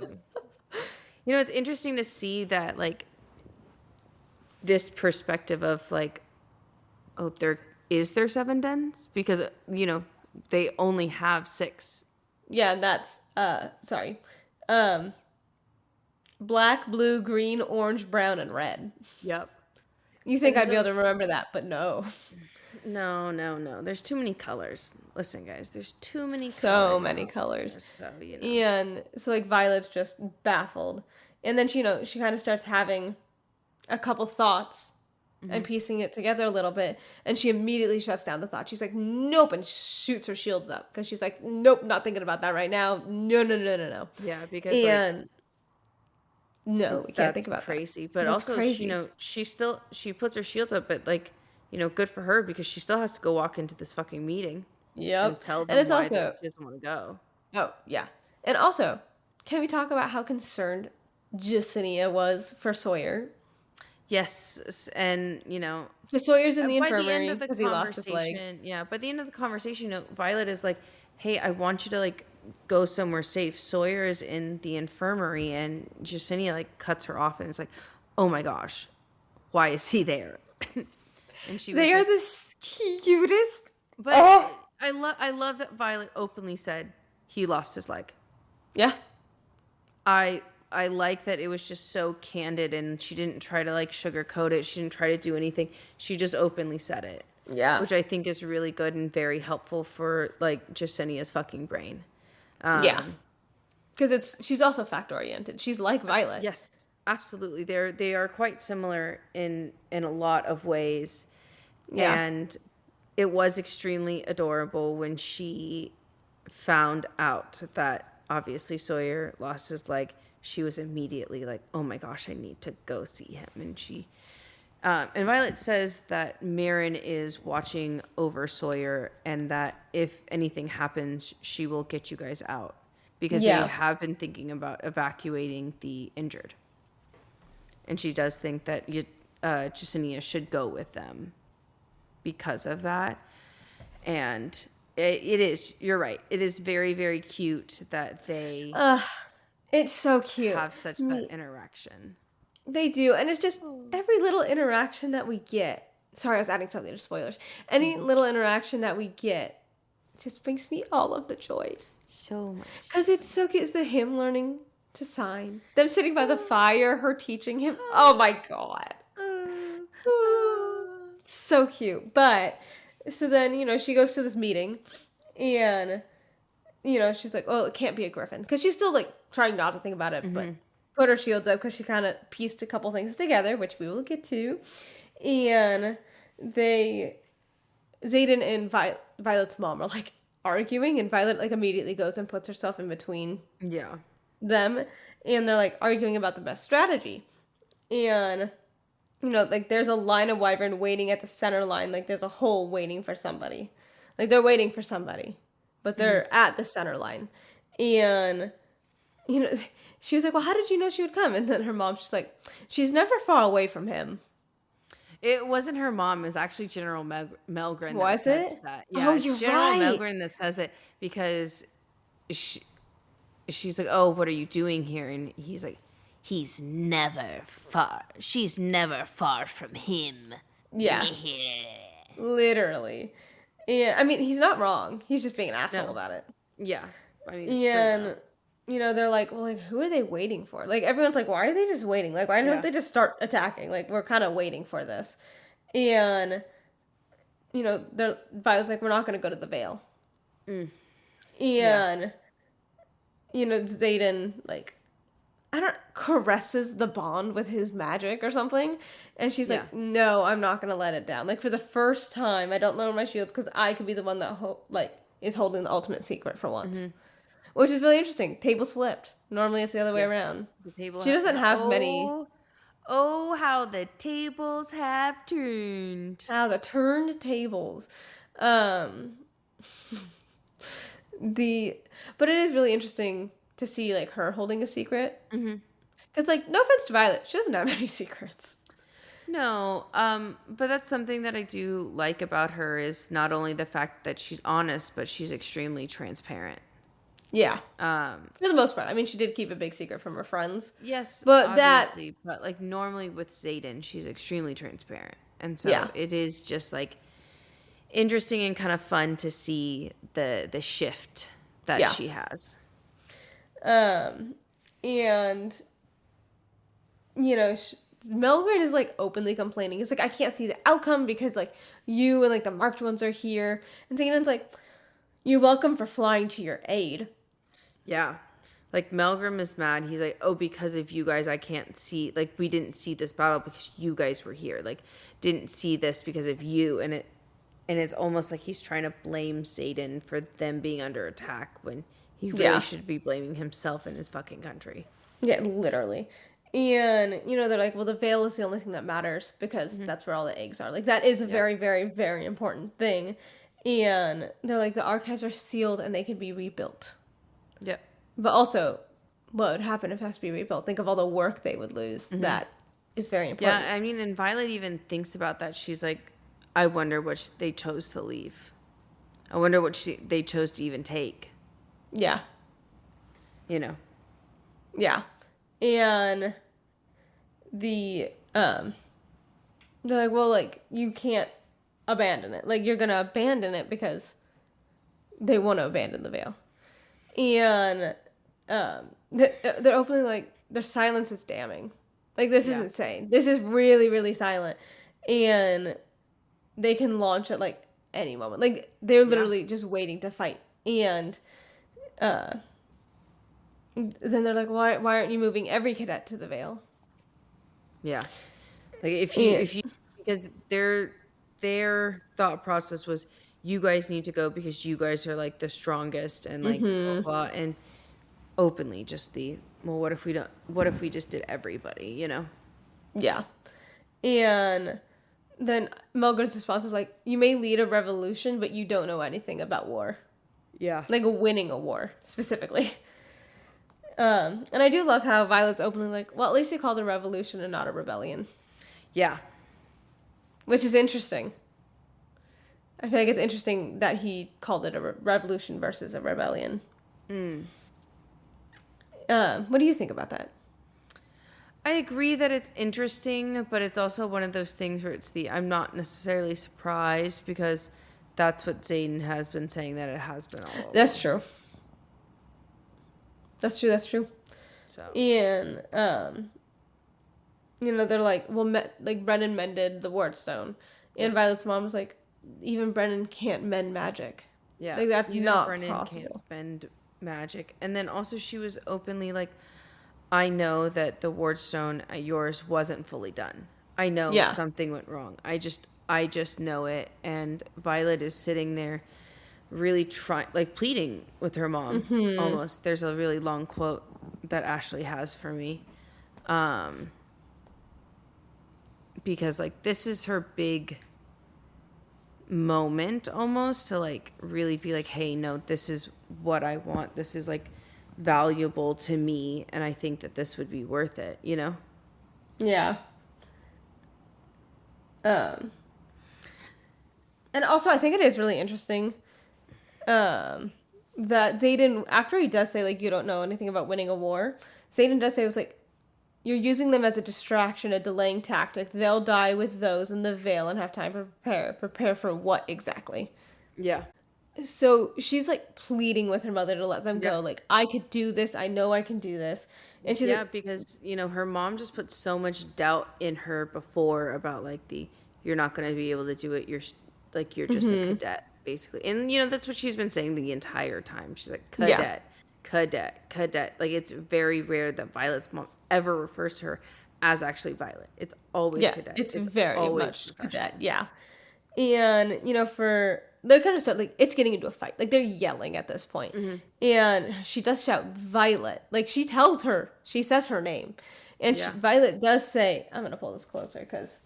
[SPEAKER 1] It's interesting to see that, like, this perspective of, like, oh, there 7 dens? Because, they only have 6.
[SPEAKER 2] Yeah, and that's, black, blue, green, orange, brown, and red.
[SPEAKER 1] Yep.
[SPEAKER 2] You think I'd be able to remember that, but no.
[SPEAKER 1] No. There's too many colors. Listen, guys, there's too many colors.
[SPEAKER 2] So many colors.
[SPEAKER 1] So,
[SPEAKER 2] And so, like, Violet's just baffled. And then, she kind of starts having a couple thoughts and piecing it together a little bit. And she immediately shuts down the thought. She's like, nope, and shoots her shields up. Because she's like, nope, not thinking about that right now. No.
[SPEAKER 1] Yeah, because,
[SPEAKER 2] no, we can't think about
[SPEAKER 1] crazy.
[SPEAKER 2] That.
[SPEAKER 1] But
[SPEAKER 2] that's
[SPEAKER 1] also,
[SPEAKER 2] crazy.
[SPEAKER 1] she puts her shields up, but, like, good for her because she still has to go walk into this fucking meeting.
[SPEAKER 2] Yep.
[SPEAKER 1] And tell them
[SPEAKER 2] and it's
[SPEAKER 1] why
[SPEAKER 2] also,
[SPEAKER 1] she doesn't want to go.
[SPEAKER 2] Oh, yeah. And also, can we talk about how concerned Jacinia was for Sawyer?
[SPEAKER 1] Yes, and,
[SPEAKER 2] The Sawyer's in the
[SPEAKER 1] by
[SPEAKER 2] infirmary
[SPEAKER 1] the end of the
[SPEAKER 2] because he lost his leg.
[SPEAKER 1] Yeah, by the end of the conversation, Violet is like, hey, I want you to, like, go somewhere safe. Sawyer is in the infirmary, and Jacinia, like, cuts her off and is like, oh my gosh, why is he there? And she was
[SPEAKER 2] They are
[SPEAKER 1] like,
[SPEAKER 2] the cutest.
[SPEAKER 1] But I love that Violet openly said he lost his leg.
[SPEAKER 2] Yeah.
[SPEAKER 1] I like that it was just so candid, and she didn't try to, like, sugarcoat it. She didn't try to do anything. She just openly said it.
[SPEAKER 2] Yeah.
[SPEAKER 1] Which I think is really good and very helpful for, like, Jasinia's fucking brain.
[SPEAKER 2] Yeah. Because she's also fact-oriented. She's like Violet.
[SPEAKER 1] Yes, absolutely. They are quite similar in a lot of ways. Yeah. And it was extremely adorable when she found out that obviously Sawyer lost his leg. She was immediately like, oh my gosh, I need to go see him. And she, and Violet says that Marin is watching over Sawyer and that if anything happens, she will get you guys out. Because they have been thinking about evacuating the injured. And she does think that Jacinia should go with them because of that. And it is, you're right, it is very, very cute that they...
[SPEAKER 2] It's so cute.
[SPEAKER 1] Have such that interaction.
[SPEAKER 2] They do. And it's just every little interaction that we get. Sorry, I was adding something to spoilers. Any little interaction that we get just brings me all of the joy.
[SPEAKER 1] So much.
[SPEAKER 2] Because it's so cute. It's him learning to sign. Them sitting by the fire. Her teaching him. Oh my God. So cute. But, so then, she goes to this meeting. And, she's like, oh, it can't be a griffin. Because she's still, like, trying not to think about it, but put her shields up because she kind of pieced a couple things together, which we will get to. And Xaden and Violet's mom are like, arguing, and Violet like immediately goes and puts herself in between
[SPEAKER 1] Yeah.
[SPEAKER 2] them, and they're like arguing about the best strategy. And like there's a line of wyvern waiting at the center line, like there's a hole waiting for somebody. Like they're waiting for somebody, but they're at the center line. And you know, she was like, "Well, how did you know she would come?" And then her mom's just like, "She's never far away from him."
[SPEAKER 1] It wasn't her mom. It was actually General Melgren that
[SPEAKER 2] Was
[SPEAKER 1] says
[SPEAKER 2] it?
[SPEAKER 1] that.
[SPEAKER 2] Oh,
[SPEAKER 1] Yeah,
[SPEAKER 2] you're
[SPEAKER 1] it's General
[SPEAKER 2] right.
[SPEAKER 1] Melgren that says it because she's like, "Oh, what are you doing here?" And he's like, "He's never far. She's never far from him."
[SPEAKER 2] Yeah, literally. And I mean, he's not wrong. He's just being an asshole
[SPEAKER 1] No.
[SPEAKER 2] about it.
[SPEAKER 1] Yeah. I mean, it's
[SPEAKER 2] And
[SPEAKER 1] true, though.
[SPEAKER 2] they're like, well, like, who are they waiting for? Like, everyone's like, why are they just waiting? Like, why don't
[SPEAKER 1] Yeah.
[SPEAKER 2] they just start attacking? Like, we're kind of waiting for this. And Violet's like, we're not going to go to the Vale.
[SPEAKER 1] Mm.
[SPEAKER 2] And Xaden like, caresses the bond with his magic or something, and she's like, no, I'm not going to let it down. Like, for the first time, I don't lower my shields because I could be the one that is holding the ultimate secret for once.
[SPEAKER 1] Mm-hmm.
[SPEAKER 2] Which is really interesting. Tables flipped. Normally it's the other way around.
[SPEAKER 1] The table
[SPEAKER 2] She doesn't have many.
[SPEAKER 1] Oh, how the tables have turned.
[SPEAKER 2] The turned tables. But it is really interesting to see like her holding a secret. Because like, no offense to Violet, she doesn't have many secrets.
[SPEAKER 1] No, but that's something that I do like about her is not only the fact that she's honest, but she's extremely transparent.
[SPEAKER 2] Yeah. For the most part. I mean, she did keep a big secret from her friends.
[SPEAKER 1] Yes,
[SPEAKER 2] but
[SPEAKER 1] obviously, but like normally with Xaden, she's extremely transparent. And so it is just like interesting and kind of fun to see the shift that she has.
[SPEAKER 2] And Melgren is like openly complaining. It's like, I can't see the outcome because like you and like the marked ones are here. And Xaden's like, you're welcome for flying to your aid.
[SPEAKER 1] Yeah. Like, Melgrim is mad. He's like, oh, because of you guys, I can't see. Like, we didn't see this battle because you guys were here. Like, didn't see this because of you. And it's almost like he's trying to blame Xaden for them being under attack when he really should be blaming himself and his fucking country.
[SPEAKER 2] Yeah, literally. And, they're like, well, the veil is the only thing that matters because that's where all the eggs are. Like, that is a very, very, very important thing. And they're like, the archives are sealed and they can be rebuilt. Yep. But also, what would happen if it has to be rebuilt? Think of all the work they would lose. That is very important.
[SPEAKER 1] Yeah, I mean, and Violet even thinks about that. She's like, I wonder what they chose to leave. I wonder what they chose to even take.
[SPEAKER 2] Yeah.
[SPEAKER 1] Yeah.
[SPEAKER 2] And they're like, well, like, you can't abandon it. Like, you're going to abandon it because they want to abandon the veil. And they're openly like, their silence is damning. Like, this is insane. This is really, really silent. And they can launch at like any moment. Like, they're literally just waiting to fight. And then they're like, why aren't you moving every cadet to the veil? Yeah.
[SPEAKER 1] Like, if you because their thought process was, you guys need to go because you guys are like the strongest and like blah, blah, and openly just what if we just did everybody,
[SPEAKER 2] Yeah. And then Melgren's response is like, you may lead a revolution, but you don't know anything about war. Yeah. Like winning a war, specifically. And I do love how Violet's openly like, well, at least he called it a revolution and not a rebellion. Yeah. Which is interesting. I feel like it's interesting that he called it a revolution versus a rebellion. What do you think about that?
[SPEAKER 1] I agree that it's interesting, but it's also one of those things where I'm not necessarily surprised because that's what Xaden has been saying that it has been all over.
[SPEAKER 2] That's true. That's true. So. And, they're like, well, like Brennan mended the Wardstone. And Violet's mom was like, even Brennan can't mend magic. Yeah. Like, that's even not Brennan possible.
[SPEAKER 1] Can't mend magic. And then also she was openly like, I know that the Wardstone at yours wasn't fully done. I know something went wrong. I just know it. And Violet is sitting there really pleading with her mom. Almost. There's a really long quote that Ashley has for me. Because like this is her big moment almost to like really be like, hey, no, this is what I want. This is like valuable to me, and I think that this would be worth it, you know?
[SPEAKER 2] Yeah. And also I think it is really interesting that Xaden, after he does say like you don't know anything about winning a war, Xaden does say it was like you're using them as a distraction, a delaying tactic. They'll die with those in the Vale and have time to prepare. Prepare for what exactly?
[SPEAKER 1] Yeah.
[SPEAKER 2] So she's like pleading with her mother to let them
[SPEAKER 1] Yeah.
[SPEAKER 2] go. Like, I could do this. I know I can do this. And she's like,
[SPEAKER 1] because, you know, her mom just put so much doubt in her before about like you're not going to be able to do it. You're just a cadet, basically. And, you know, that's what she's been saying the entire time. She's like, cadet. Like, it's very rare that Violet's mom ever refers to her as actually Violet. It's always cadet.
[SPEAKER 2] It's very much cadet. Yeah. And, you know, they're kind of start like it's getting into a fight. Like they're yelling at this point. And she does shout Violet. Like she says her name. And Violet does say, I'm going to pull this closer because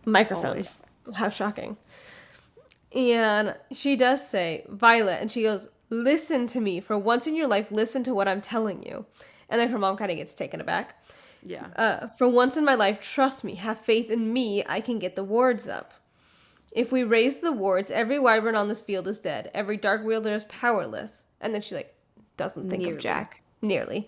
[SPEAKER 2] microphones. How shocking. And she does say Violet, and she goes, listen to me. For once in your life, listen to what I'm telling you. And then her mom kind of gets taken aback.
[SPEAKER 1] Yeah.
[SPEAKER 2] For once in my life, trust me. Have faith in me. I can get the wards up. If we raise the wards, every wyvern on this field is dead. Every dark wielder is powerless. And then she like doesn't think of Jack. Nearly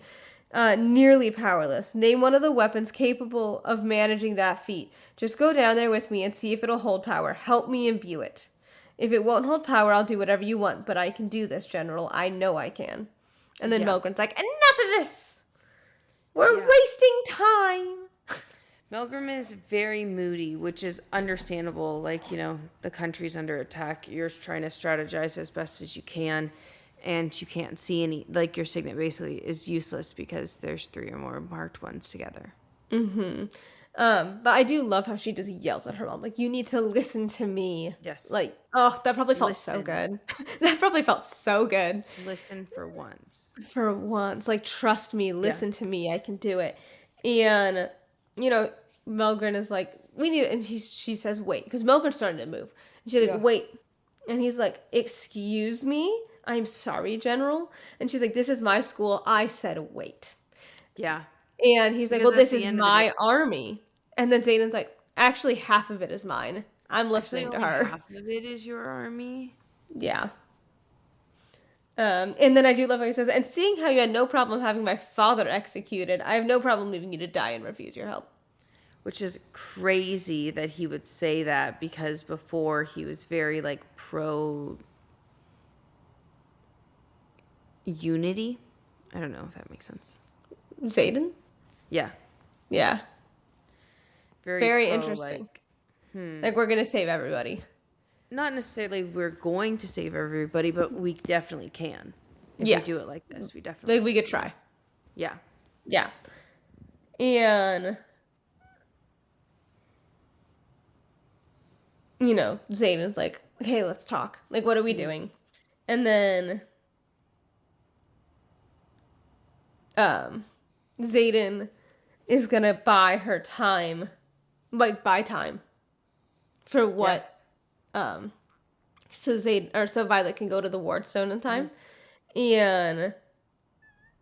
[SPEAKER 2] powerless. Name one of the weapons capable of managing that feat. Just go down there with me and see if it'll hold power. Help me imbue it. If it won't hold power, I'll do whatever you want. But I can do this, General. I know I can. And then Melgren's like, enough of this! We're wasting time!
[SPEAKER 1] Melgrim is very moody, which is understandable. Like, you know, the country's under attack. You're trying to strategize as best as you can, and you can't see any. Like, your signet basically is useless because there's 3 or more marked ones together.
[SPEAKER 2] But I do love how she just yells at her mom, like, you need to listen to me.
[SPEAKER 1] Yes.
[SPEAKER 2] Like, oh, that probably felt so good. That probably felt so good.
[SPEAKER 1] Listen for once. For
[SPEAKER 2] once. Like, trust me, listen to me, I can do it. And, you know, Melgren is like, we need it. And she says, wait, because Melgren's starting to move. And she's like, wait. And he's like, excuse me? I'm sorry, General. And she's like, this is my school. I said, wait.
[SPEAKER 1] Yeah.
[SPEAKER 2] And he's like, well, this is my army. And then Xaden's like, actually, half of it is mine. I'm listening to her.
[SPEAKER 1] Half of it is your army?
[SPEAKER 2] Yeah. And then I do love how he says, and seeing how you had no problem having my father executed, I have no problem leaving you to die and refuse your help.
[SPEAKER 1] Which is crazy that he would say that, because before he was very, like, pro-unity. I don't know if that makes sense.
[SPEAKER 2] Xaden?
[SPEAKER 1] Yeah.
[SPEAKER 2] Yeah. Very
[SPEAKER 1] pro,
[SPEAKER 2] interesting. Like, we're going to save everybody.
[SPEAKER 1] Not necessarily we're going to save everybody, but we definitely can. If we do it like this, we definitely
[SPEAKER 2] Like, we could try.
[SPEAKER 1] Yeah.
[SPEAKER 2] Yeah. And, you know, Xaden's like, okay, let's talk. Like, what are we doing? And then, Xaden is gonna buy her time, like, buy time for what, so Violet can go to the Wardstone in time. And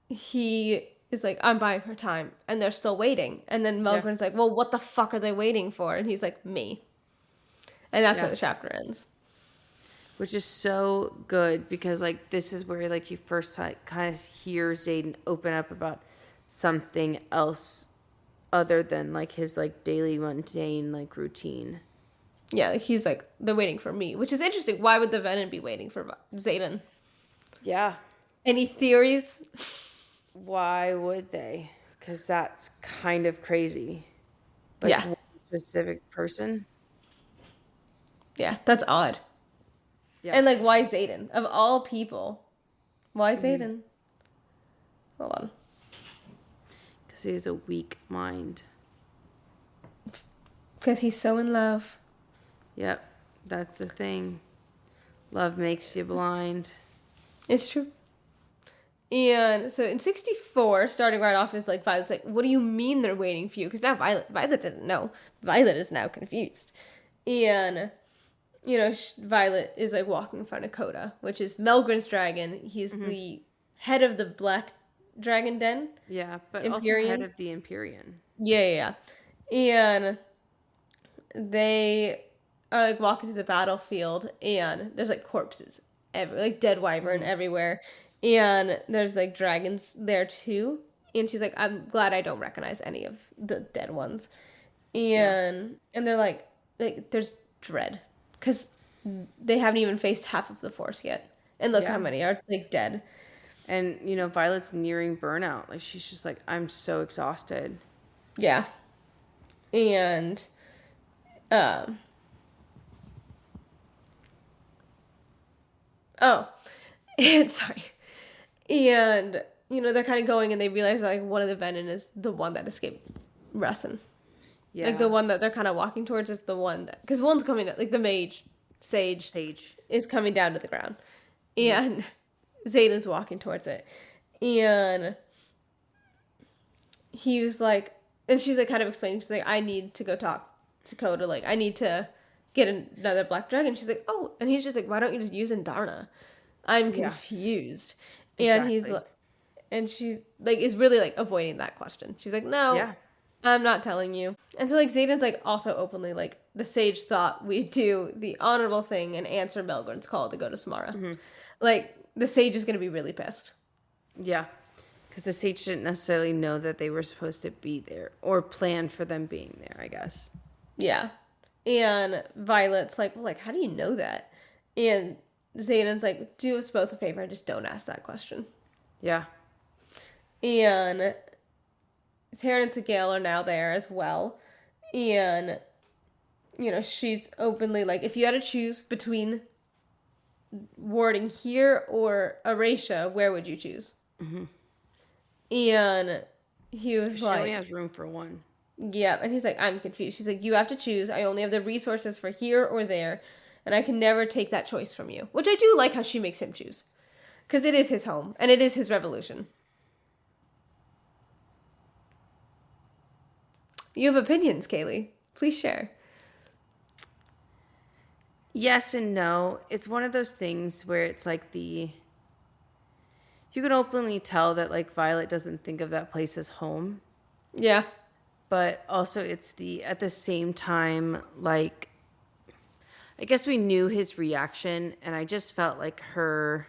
[SPEAKER 2] he is like, I'm buying her time, and they're still waiting. And then Melgren's like, well, what the fuck are they waiting for? And he's like, me. And that's where the chapter ends.
[SPEAKER 1] Which is so good, because, like, this is where, like, you first kind of hear Xaden open up about something else other than, like, his, like, daily mundane, like, routine.
[SPEAKER 2] Yeah, like, he's like, they're waiting for me, which is interesting. Why would the Venom be waiting for Xaden?
[SPEAKER 1] Yeah.
[SPEAKER 2] Any theories?
[SPEAKER 1] Why would they? Because that's kind of crazy. Like, one specific person?
[SPEAKER 2] Yeah, that's odd. Yeah. And, like, why Xaden? Of all people, why Xaden? Hold on.
[SPEAKER 1] Because he has a weak mind.
[SPEAKER 2] Because he's so in love.
[SPEAKER 1] Yep, that's the thing. Love makes you blind.
[SPEAKER 2] It's true. And so in 64, starting right off, is like Violet's like, what do you mean they're waiting for you? Because now Violet didn't know. Violet is now confused. And, Violet is like walking in front of Coda, which is Melgren's dragon. He's the head of the Black Dragon Den.
[SPEAKER 1] Yeah, but
[SPEAKER 2] Empyrean.
[SPEAKER 1] also head of the Empyrean.
[SPEAKER 2] Yeah. And they are like walking through the battlefield, and there's like corpses like dead wyvern everywhere, and there's like dragons there too. And she's like, I'm glad I don't recognize any of the dead ones. And they're like there's dread because they haven't even faced half of the force yet, and look how many are like dead.
[SPEAKER 1] And Violet's nearing burnout. Like, she's just like, I'm so exhausted.
[SPEAKER 2] Yeah. And and sorry. And, they're kind of going, and they realize that, like, one of the Venom is the one that escaped Russin. Yeah. Like, the one that they're kind of walking towards is the one that... Because one's coming... Like, the mage, Sage, is coming down to the ground. And Xaden's walking towards it. And he was like... And she's, like, kind of explaining. She's like, I need to go talk to Coda. Like, I need to get another black dragon. She's like, oh. And he's just like, why don't you just use Indarna? I'm confused. Yeah. And he's like... And she, like, is really, like, avoiding that question. She's like, no, I'm not telling you. And so, like, Xaden's, like, also openly, like, the sage thought we'd do the honorable thing and answer Melgren's call to go to Samara. Mm-hmm. Like, the sage is going to be really pissed.
[SPEAKER 1] Yeah. Because the sage didn't necessarily know that they were supposed to be there. Or plan for them being there, I guess.
[SPEAKER 2] Yeah. And Violet's like, well, like, how do you know that? And Xaden's like, do us both a favor and just don't ask that question.
[SPEAKER 1] Yeah.
[SPEAKER 2] And Taryn and Sigale are now there as well. And, she's openly like, if you had to choose between warding here or Erasia, where would you choose? Mm-hmm. And he was
[SPEAKER 1] she only has room for one.
[SPEAKER 2] Yeah, and he's like, I'm confused. She's like, you have to choose. I only have the resources for here or there, and I can never take that choice from you. Which I do like how she makes him choose. Because it is his home, and it is his revolution. You have opinions, Kaylee. Please share.
[SPEAKER 1] Yes and no. It's one of those things where it's like you can openly tell that, like, Violet doesn't think of that place as home.
[SPEAKER 2] Yeah.
[SPEAKER 1] But also it's at the same time, like, I guess we knew his reaction, and I just felt like her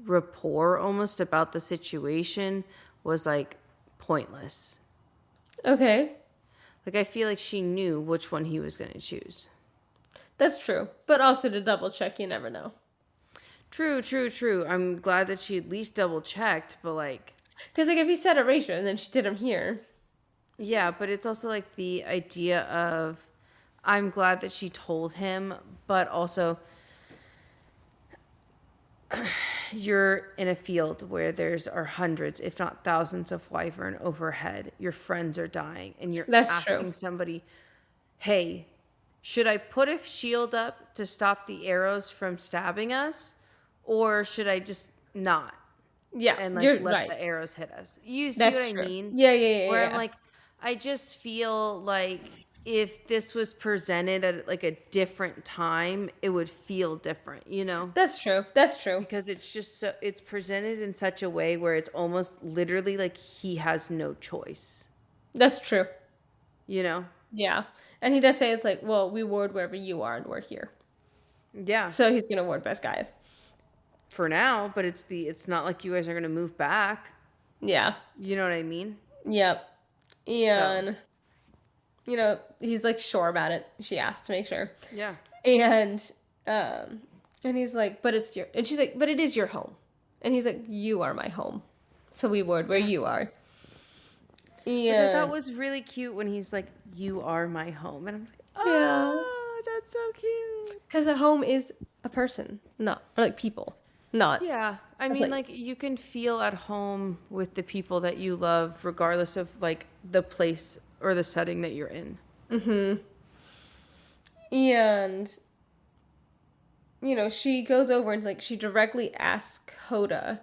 [SPEAKER 1] rapport almost about the situation was, like, pointless. Okay. Like, I feel like she knew which one he was going to choose.
[SPEAKER 2] That's true. But also to double check, you never know.
[SPEAKER 1] True. I'm glad that she at least double checked, but, like...
[SPEAKER 2] Because, like, if he said Erasia and then she did him here.
[SPEAKER 1] Yeah, but it's also, like, the idea of... I'm glad that she told him, but also... You're in a field where are hundreds, if not thousands, of wyvern overhead. Your friends are dying, and you're asking somebody, hey, should I put a shield up to stop the arrows from stabbing us, or should I just not?
[SPEAKER 2] Yeah,
[SPEAKER 1] and like let the arrows hit us. You see what I mean?
[SPEAKER 2] Yeah.
[SPEAKER 1] Where I'm like, I just feel like if this was presented at like a different time, it would feel different,
[SPEAKER 2] That's true.
[SPEAKER 1] Because it's just it's presented in such a way where it's almost literally like he has no choice.
[SPEAKER 2] That's true.
[SPEAKER 1] Yeah.
[SPEAKER 2] And he does say it's like, well, we ward wherever you are and we're here.
[SPEAKER 1] Yeah.
[SPEAKER 2] So he's going to ward Basgiath.
[SPEAKER 1] For now, but it's not like you guys are going to move back.
[SPEAKER 2] Yeah.
[SPEAKER 1] You know what I mean?
[SPEAKER 2] Yep. And... he's like sure about it. She asked to make sure.
[SPEAKER 1] Yeah.
[SPEAKER 2] And he's like, but she's like, but it is your home. And he's like, you are my home. So we ward where you are.
[SPEAKER 1] Which I thought was really cute when he's like, you are my home. And I'm like, oh, that's so cute.
[SPEAKER 2] Because a home is a person, or like people, not.
[SPEAKER 1] Yeah. I mean, like, you can feel at home with the people that you love, regardless of, like, the place or the setting that you're in.
[SPEAKER 2] Mm-hmm. And she goes over and like she directly asks Hoda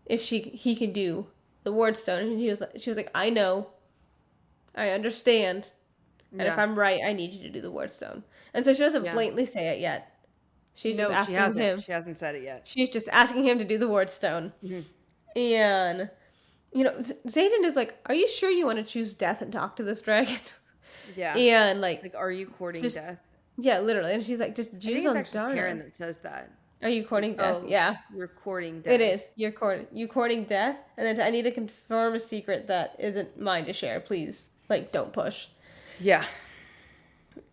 [SPEAKER 2] if he can do the ward stone, and she was like, I know, I understand, and if
[SPEAKER 1] Yeah.
[SPEAKER 2] I'm right, I need you to do the ward stone. And so she doesn't
[SPEAKER 1] Yeah.
[SPEAKER 2] blatantly say it yet. She's just
[SPEAKER 1] No, she
[SPEAKER 2] asking
[SPEAKER 1] hasn't.
[SPEAKER 2] him.
[SPEAKER 1] She hasn't said it yet.
[SPEAKER 2] She's just asking him to do the ward stone.
[SPEAKER 1] Mm-hmm.
[SPEAKER 2] And Zayden is like, "Are you sure you want to choose death and talk to this dragon?"
[SPEAKER 1] Yeah.
[SPEAKER 2] And like,
[SPEAKER 1] are you courting death?
[SPEAKER 2] Yeah, literally. And she's like, "Just
[SPEAKER 1] I think
[SPEAKER 2] Jews
[SPEAKER 1] it's
[SPEAKER 2] on
[SPEAKER 1] actually Karen
[SPEAKER 2] Darna."
[SPEAKER 1] that says that.
[SPEAKER 2] Are you courting death?
[SPEAKER 1] Oh,
[SPEAKER 2] Yeah.
[SPEAKER 1] you're courting death.
[SPEAKER 2] It is. You're courting death, and then I need to confirm a secret that isn't mine to share. Please, like, don't push.
[SPEAKER 1] Yeah.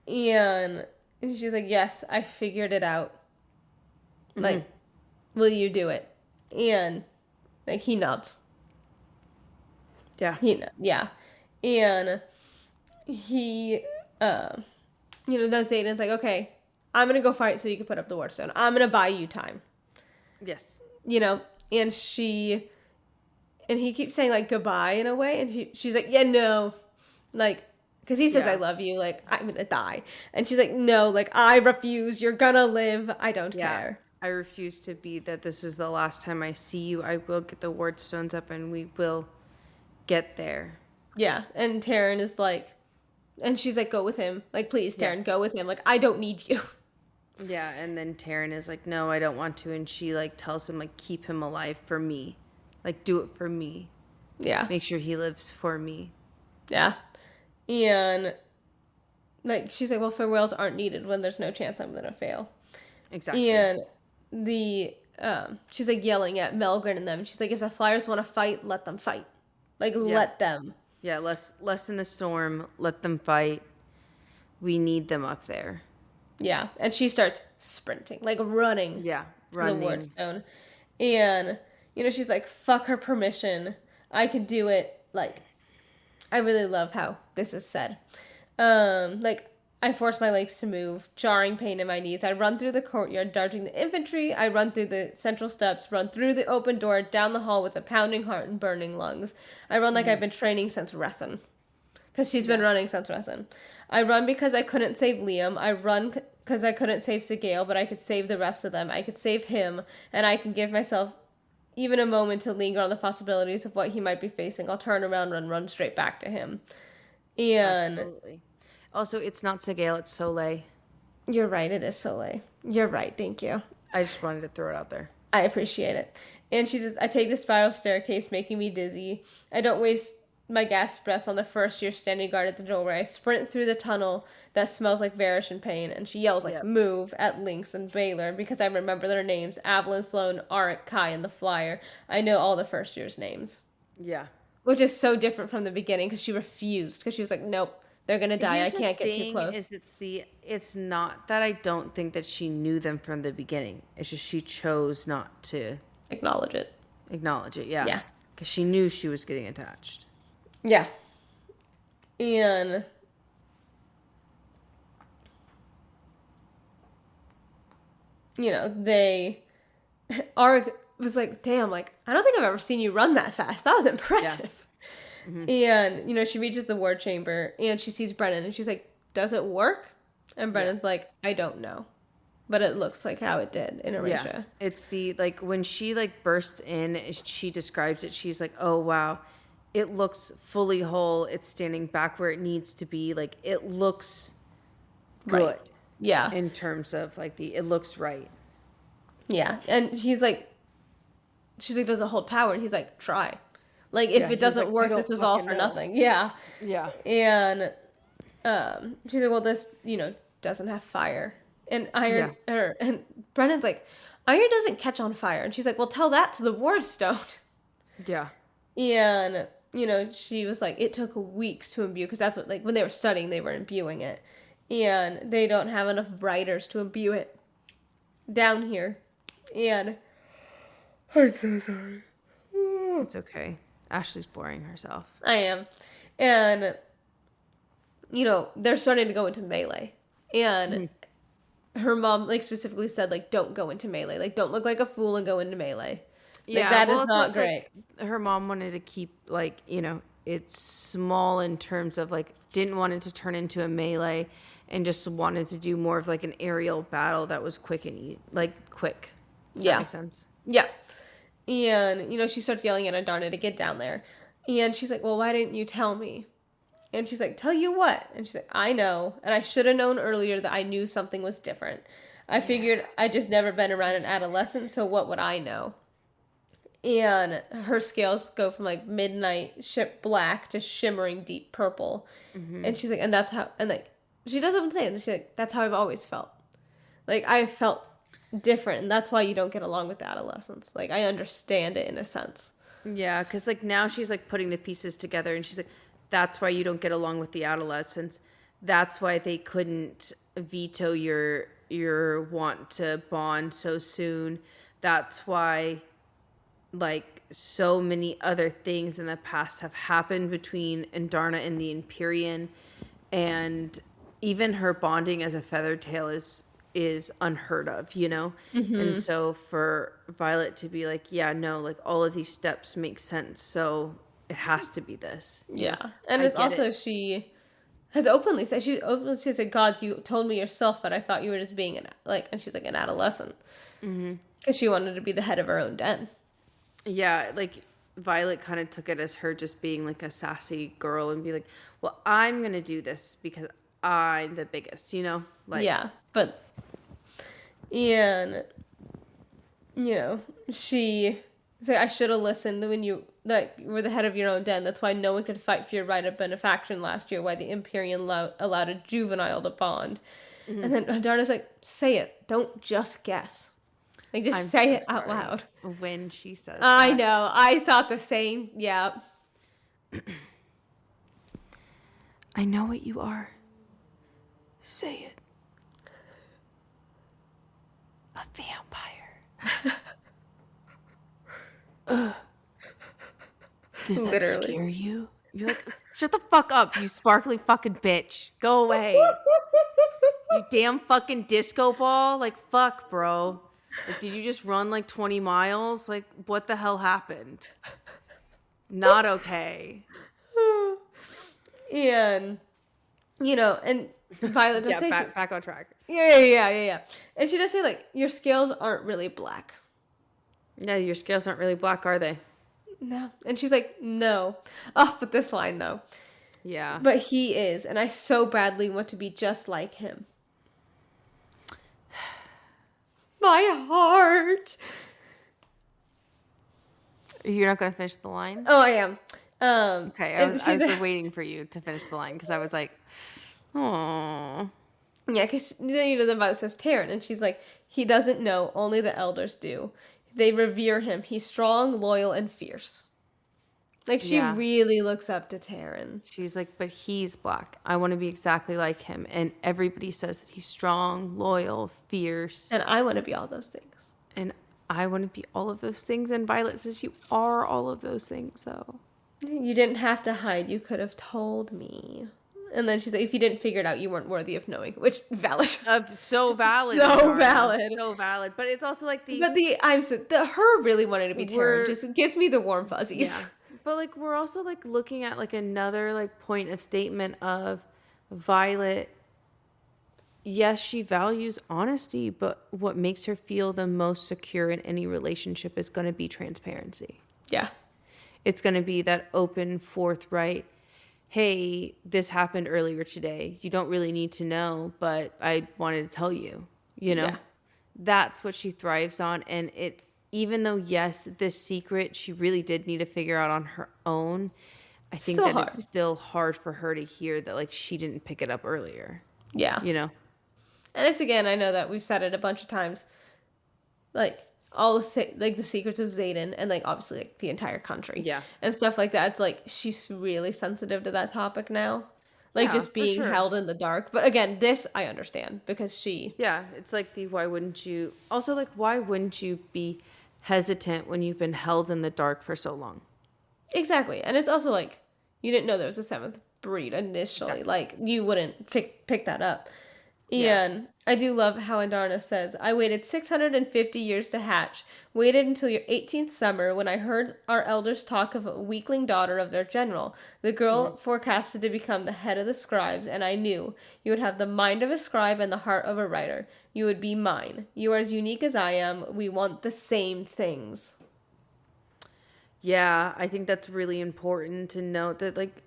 [SPEAKER 2] And she's like, "Yes, I figured it out. Like, will you do it?" And like he nods.
[SPEAKER 1] Yeah.
[SPEAKER 2] Yeah. And he then Zayden's like, "Okay, I'm gonna go fight so you can put up the ward stone. I'm gonna buy you time."
[SPEAKER 1] Yes.
[SPEAKER 2] And he keeps saying like goodbye in a way, and she's like, "Yeah, no," like, because he says, "I love you," like, "I'm gonna die," and she's like, "No, like, I refuse. You're gonna live. I don't care.
[SPEAKER 1] I refuse to be that. This is the last time I see you. I will get the ward stones up, and we will get there."
[SPEAKER 2] Yeah, and Taryn is like, and she's like, "Go with him, like, please, Taryn, go with him. Like, I don't need you."
[SPEAKER 1] Yeah, and then Taryn is like, "No, I don't want to," and she like tells him like, "Keep him alive for me, like, do it for me.
[SPEAKER 2] Yeah,
[SPEAKER 1] make sure he lives for me."
[SPEAKER 2] Yeah, and like she's like, "Well, farewells aren't needed when there's no chance I'm gonna fail."
[SPEAKER 1] Exactly.
[SPEAKER 2] And she's like yelling at Melgren and them. She's like, "If the Flyers want to fight, let them fight. Like, let them."
[SPEAKER 1] Yeah, less in the storm. Let them fight. We need them up there.
[SPEAKER 2] Yeah, and she starts sprinting, like running.
[SPEAKER 1] Yeah,
[SPEAKER 2] running to the ward stone, and she's like, "Fuck her permission. I can do it." Like, I really love how this is said. Like, I force my legs to move, jarring pain in my knees. I run through the courtyard, dodging the infantry. I run through the central steps, run through the open door, down the hall with a pounding heart and burning lungs. I run like I've been training since Resin. Because she's been running since Resin. I run because I couldn't save Liam. I run because I couldn't save Sigale, but I could save the rest of them. I could save him, and I can give myself even a moment to linger on the possibilities of what he might be facing. I'll turn around and run straight back to him. And
[SPEAKER 1] absolutely. Also, it's not Sigale, it's Soleil.
[SPEAKER 2] You're right, it is Soleil. You're right, thank you.
[SPEAKER 1] I just wanted to throw it out there.
[SPEAKER 2] I appreciate it. And I take the spiral staircase, making me dizzy. I don't waste my gasp breaths on the first year standing guard at the doorway. I sprint through the tunnel that smells like Varish and pain, and she yells like, "Move," at Lynx and Baylor, because I remember their names: Avalon, Sloan, Arik, Kai, and the Flyer. I know all the first year's names.
[SPEAKER 1] Yeah.
[SPEAKER 2] Which is so different from the beginning, because she refused, because she was like, "Nope, they're gonna die. I can't get too close."
[SPEAKER 1] It's not that I don't think that she knew them from the beginning. It's just she chose not to
[SPEAKER 2] acknowledge it.
[SPEAKER 1] Yeah. Yeah. Because she knew she was getting attached.
[SPEAKER 2] Yeah. And Arik was like, "Damn, like, I don't think I've ever seen you run that fast. That was impressive." Yeah. Mm-hmm. And, she reaches the ward chamber, and she sees Brennan, and she's like, "Does it work?" And Brennan's like, "I don't know. But it looks like how it did in Erasure."
[SPEAKER 1] Yeah. It's when she, bursts in, she describes it, she's like, "Oh, wow. It looks fully whole. It's standing back where it needs to be. Like, it looks good."
[SPEAKER 2] Right. Yeah.
[SPEAKER 1] In terms of, it looks right.
[SPEAKER 2] Yeah. And she's like, "Does it hold power?" And he's like, "Try. Like, if it doesn't work, this was all for nothing." Yeah.
[SPEAKER 1] Yeah.
[SPEAKER 2] And she's like, "Well, this, doesn't have fire." And and Brennan's like, "Iron doesn't catch on fire." And she's like, "Well, tell that to the ward stone."
[SPEAKER 1] Yeah.
[SPEAKER 2] And, she was like, "It took weeks to imbue," because that's what, when they were studying, they were imbuing it. And they don't have enough writers to imbue it down here. And I'm so sorry.
[SPEAKER 1] It's okay. Ashley's boring herself.
[SPEAKER 2] I am. And, they're starting to go into melee. And her mom, specifically said, don't go into melee. Don't look like a fool and go into melee. That is not great.
[SPEAKER 1] Her mom wanted to keep, it's small in terms of, didn't want it to turn into a melee and just wanted to do more of like an aerial battle that was quick and quick. Does that make sense?
[SPEAKER 2] Yeah. And, she starts yelling at Adarna to get down there. And she's like, well, why didn't you tell me? And she's like, tell you what? And she's like, I know. And I should have known earlier that I knew something was different. I figured I'd just never been around an adolescent, so what would I know? And her scales go from like midnight black to shimmering deep purple. Mm-hmm. And she's like, and that's how, and like, she doesn't say it. She's like, that's how I've always felt. Like, I felt different, and that's why you don't get along with the adolescents. Like, I understand it in a sense.
[SPEAKER 1] Yeah, because like now she's like putting the pieces together, and she's like, that's why you don't get along with the adolescents. That's why they couldn't veto your want to bond so soon. That's why like so many other things in the past have happened between Andarna and the Empyrean, and even her bonding as a Feathertail is unheard of, you know? Mm-hmm. And so for Violet to be like, yeah, no, like all of these steps make sense, so it has to be this.
[SPEAKER 2] Yeah. And it's also she has openly said, God, you told me yourself that I thought you were just being and she's like an adolescent. Mm-hmm. Because she wanted to be the head of her own den.
[SPEAKER 1] Yeah, like Violet kind of took it as her just being like a sassy girl and be like, well, I'm going to do this because I'm the biggest, you know? Like,
[SPEAKER 2] yeah, but, and, she said, I should have listened when you were the head of your own den. That's why no one could fight for your right of benefaction last year, why the Empyrean allowed a juvenile to bond. Mm-hmm. And then Adarna's like, say it. Don't just guess. Like, just say it out loud.
[SPEAKER 1] When she says
[SPEAKER 2] I
[SPEAKER 1] that.
[SPEAKER 2] know. I thought the same. Yeah.
[SPEAKER 1] I know what you are. Say it. A vampire. Does that scare you? You're like, shut the fuck up, you sparkly fucking bitch. Go away. You damn fucking disco ball. Like, fuck, bro. Like, did you just run like 20 miles? Like, what the hell happened? Not okay.
[SPEAKER 2] And, and Violet does say...
[SPEAKER 1] back on track.
[SPEAKER 2] Yeah. And she does say, like, your scales aren't really black.
[SPEAKER 1] No, your scales aren't really black, are they?
[SPEAKER 2] No. And she's like, no. Oh, but this line, though.
[SPEAKER 1] Yeah.
[SPEAKER 2] But he is, and I so badly want to be just like him. My heart.
[SPEAKER 1] You're not going to finish the line?
[SPEAKER 2] Oh, I am.
[SPEAKER 1] Okay, I was waiting for you to finish the line because I was like, oh.
[SPEAKER 2] Yeah, because the Violet says Taryn, and she's like, he doesn't know, only the elders do. They revere him. He's strong, loyal, and fierce. Like, she really looks up to Taryn.
[SPEAKER 1] She's like, but he's black. I want to be exactly like him. And everybody says that he's strong, loyal, fierce.
[SPEAKER 2] And I want to be all those things.
[SPEAKER 1] And I want to be all of those things. And Violet says, you are all of those things, though.
[SPEAKER 2] You didn't have to hide. You could have told me. And then she's like, if you didn't figure it out, you weren't worthy of knowing. Which, valid.
[SPEAKER 1] So valid.
[SPEAKER 2] So valid.
[SPEAKER 1] So valid. But it's also like
[SPEAKER 2] her really wanting to be Taryn just gives me the warm fuzzies.
[SPEAKER 1] Yeah. But, like, we're also, like, looking at, like, another, like, point of statement of Violet. Yes, she values honesty, but what makes her feel the most secure in any relationship is going to be transparency.
[SPEAKER 2] Yeah.
[SPEAKER 1] It's going to be that open, forthright, hey, this happened earlier today. You don't really need to know, but I wanted to tell you, Yeah. That's what she thrives on, and even though, yes, this secret she really did need to figure out on her own, I think it's still hard for her to hear that, like, she didn't pick it up earlier.
[SPEAKER 2] Yeah.
[SPEAKER 1] And
[SPEAKER 2] it's, again, I know that we've said it a bunch of times, like, all the, like, the secrets of Xaden and, like, obviously, like, the entire country.
[SPEAKER 1] Yeah.
[SPEAKER 2] And stuff like that. It's, like, she's really sensitive to that topic now. Like, just being held in the dark. But, again, this I understand because she...
[SPEAKER 1] Yeah, it's like why wouldn't you... Also, like, why wouldn't you be hesitant when you've been held in the dark for so long?
[SPEAKER 2] Exactly. And it's also like, you didn't know there was a seventh breed initially. Exactly. Like, you wouldn't pick that up.
[SPEAKER 1] Yeah.
[SPEAKER 2] And I do love how Andarna says, I waited 650 years to hatch, waited until your 18th summer when I heard our elders talk of a weakling daughter of their general. The girl forecasted to become the head of the scribes, and I knew you would have the mind of a scribe and the heart of a writer. You would be mine. You are as unique as I am. We want the same things.
[SPEAKER 1] Yeah, I think that's really important to note that like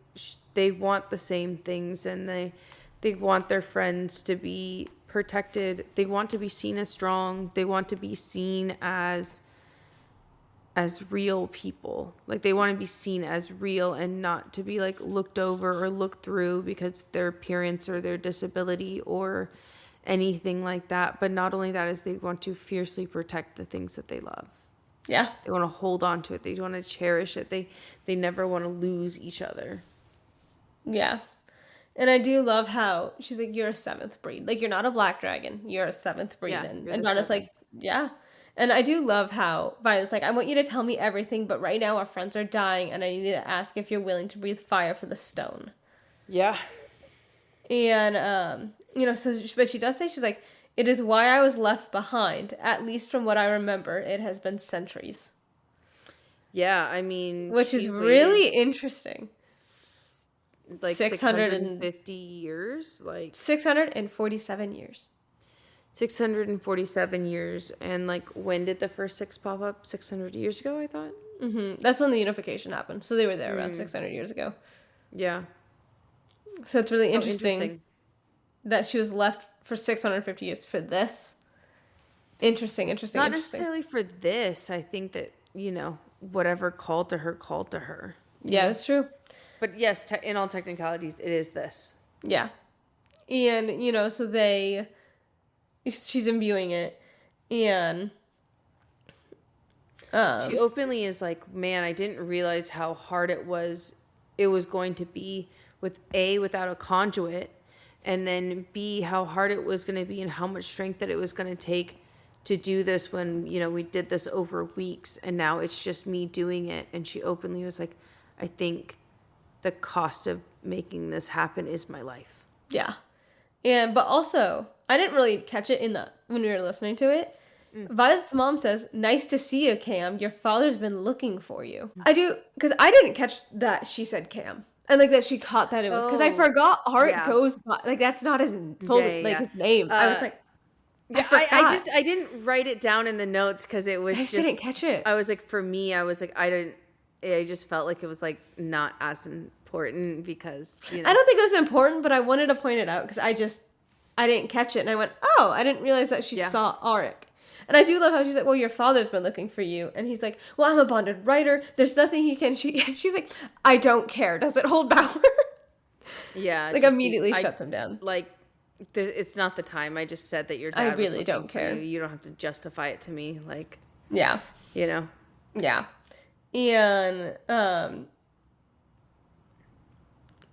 [SPEAKER 1] they want the same things, and they want their friends to be protected. They want to be seen as strong. They want to be seen as real people. Like they want to be seen as real and not to be like looked over or looked through because their appearance or their disability or anything like that. But not only that, is they want to fiercely protect the things that they love.
[SPEAKER 2] Yeah.
[SPEAKER 1] They want to hold on to it. They want to cherish it. They never want to lose each other.
[SPEAKER 2] Yeah. And I do love how she's like, you're a seventh breed. Like, you're not a black dragon. You're a seventh breed.
[SPEAKER 1] Yeah,
[SPEAKER 2] And Donna's like, yeah. And I do love how Violet's like, I want you to tell me everything, but right now our friends are dying, and I need to ask if you're willing to breathe fire for the stone.
[SPEAKER 1] Yeah.
[SPEAKER 2] And, but she does say, she's like, it is why I was left behind. At least from what I remember, it has been centuries.
[SPEAKER 1] Yeah, I mean...
[SPEAKER 2] Which is really interesting.
[SPEAKER 1] Like 650 years? Like
[SPEAKER 2] 647 years.
[SPEAKER 1] 647 years. And, like, when did the first six pop up? 600 years ago, I thought?
[SPEAKER 2] Mm-hmm. That's when the unification happened. So they were there around 600 years ago.
[SPEAKER 1] Yeah.
[SPEAKER 2] So it's really interesting that she was left for 650 years for this. Interesting.
[SPEAKER 1] Not necessarily for this. I think that, whatever called to her.
[SPEAKER 2] Yeah, that's true.
[SPEAKER 1] But yes, in all technicalities, it is this.
[SPEAKER 2] Yeah. And, so she's imbuing it. And
[SPEAKER 1] she openly is like, man, I didn't realize how hard it was going to be with A, without a conduit, and then B, how hard it was going to be and how much strength that it was going to take to do this when, we did this over weeks, and now it's just me doing it. And she openly was like, I think the cost of making this happen is my life.
[SPEAKER 2] Yeah. But also, I didn't really catch it when we were listening to it. Violet's mom says, nice to see you, Cam. Your father's been looking for you. I do, because I didn't catch that she said Cam. And, like, that she caught that it was, because I forgot Art goes by, like, that's not his full, his name. I was like,
[SPEAKER 1] I didn't write it down in the notes because it was
[SPEAKER 2] I didn't catch it.
[SPEAKER 1] I was like, for me, I was like, I just felt like it was, like, not as important because,
[SPEAKER 2] I don't think it was important, but I wanted to point it out because I didn't catch it. And I went, oh, I didn't realize that she saw Arik. And I do love how she's like, well, your father's been looking for you. And he's like, well, I'm a bonded writer. There's nothing he can... She's like, I don't care. Does it hold power?
[SPEAKER 1] Yeah.
[SPEAKER 2] Like, immediately shuts him down.
[SPEAKER 1] Like, it's not the time. I just said that your dad
[SPEAKER 2] I really don't care.
[SPEAKER 1] You don't have to justify it to me. Like...
[SPEAKER 2] Yeah.
[SPEAKER 1] Yeah.
[SPEAKER 2] And,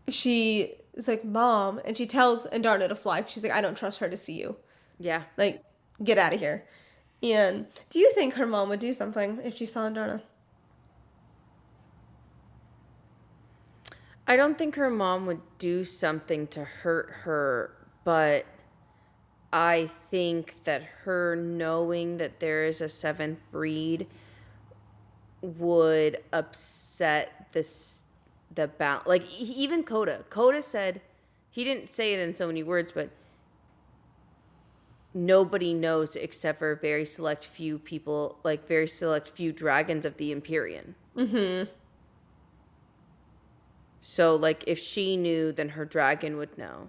[SPEAKER 2] she is like, Mom, and she tells Andarna to fly. She's like, I don't trust her to see you.
[SPEAKER 1] Yeah.
[SPEAKER 2] Like, get out of here. And do you think her mom would do something if she saw Andarna?
[SPEAKER 1] I don't think her mom would do something to hurt her, but I think that her knowing that there is a seventh breed would upset the balance. Like, even Coda said, he didn't say it in so many words, but nobody knows except for very select few people, like very select few dragons of the Empyrean.
[SPEAKER 2] Mm-hmm.
[SPEAKER 1] So, like, if she knew, then her dragon would know.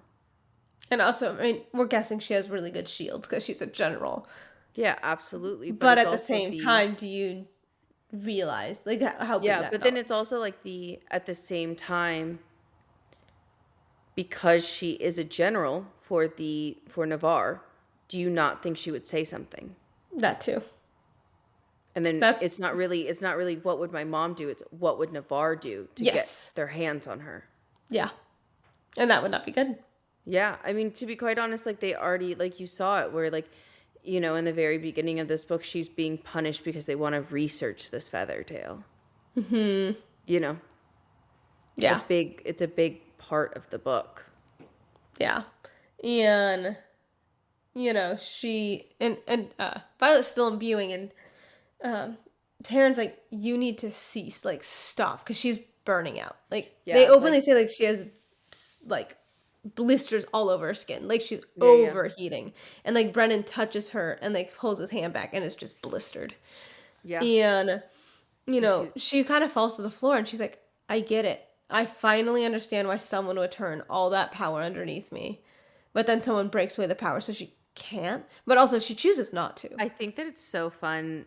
[SPEAKER 2] And also, I mean, we're guessing she has really good shields because she's a general.
[SPEAKER 1] Yeah, absolutely.
[SPEAKER 2] But at the same time, do you realize, like, how big that
[SPEAKER 1] but then it's also, like, at the same time, because she is a general for Navarre, do you not think she would say something?
[SPEAKER 2] That too.
[SPEAKER 1] And then it's not really what would my mom do, it's what would Navarre do to get their hands on her.
[SPEAKER 2] Yeah. And that would not be good.
[SPEAKER 1] Yeah. I mean, to be quite honest, like, they already, like, you saw it where, like, in the very beginning of this book, she's being punished because they want to research this feather tail.
[SPEAKER 2] Mm-hmm.
[SPEAKER 1] Yeah. It's a big part of the book.
[SPEAKER 2] Yeah. And she and Violet's still imbuing, and Taryn's like, you need to cease, like, stop, because she's burning out. Like, they
[SPEAKER 1] Yeah,
[SPEAKER 2] openly
[SPEAKER 1] like
[SPEAKER 2] say, like, she has, like, blisters all over her skin. Like, she's
[SPEAKER 1] yeah.
[SPEAKER 2] overheating. And, like, Brennan touches her and, like, pulls his hand back, and it's just blistered.
[SPEAKER 1] Yeah.
[SPEAKER 2] And,
[SPEAKER 1] And she
[SPEAKER 2] she kind of falls to the floor, and she's like, I get it. I finally understand why someone would turn all that power underneath me. But then someone breaks away the power, so she can't. But also, she chooses not to.
[SPEAKER 1] I think that it's so funny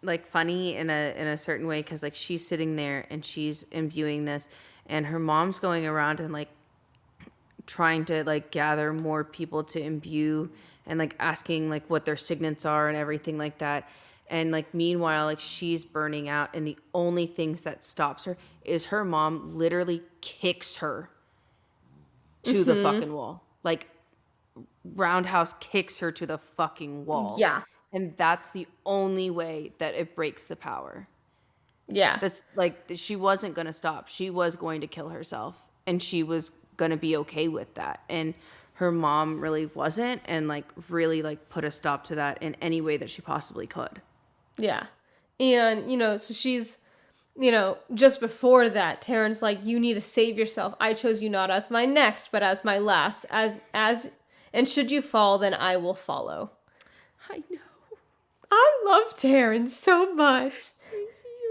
[SPEAKER 1] in a certain way, because like she's sitting there and she's imbuing this, and her mom's going around and like trying to like gather more people to imbue, and like asking like what their signets are and everything like that. And like meanwhile, like she's burning out, and the only things that stops her is her mom literally kicks her to the fucking wall. Like roundhouse kicks her to the fucking wall.
[SPEAKER 2] Yeah.
[SPEAKER 1] And that's the only way that it breaks the power.
[SPEAKER 2] Yeah.
[SPEAKER 1] That's like, she wasn't going to stop. She was going to kill herself, and she was going to be okay with that. And her mom really wasn't, and like really like put a stop to that in any way that she possibly could.
[SPEAKER 2] Yeah. And, so she's, just before that, Taryn's like, you need to save yourself. I chose you not as my next, but as my last. And should you fall, then I will follow.
[SPEAKER 1] I know.
[SPEAKER 2] I love Taryn so much.
[SPEAKER 1] Makes me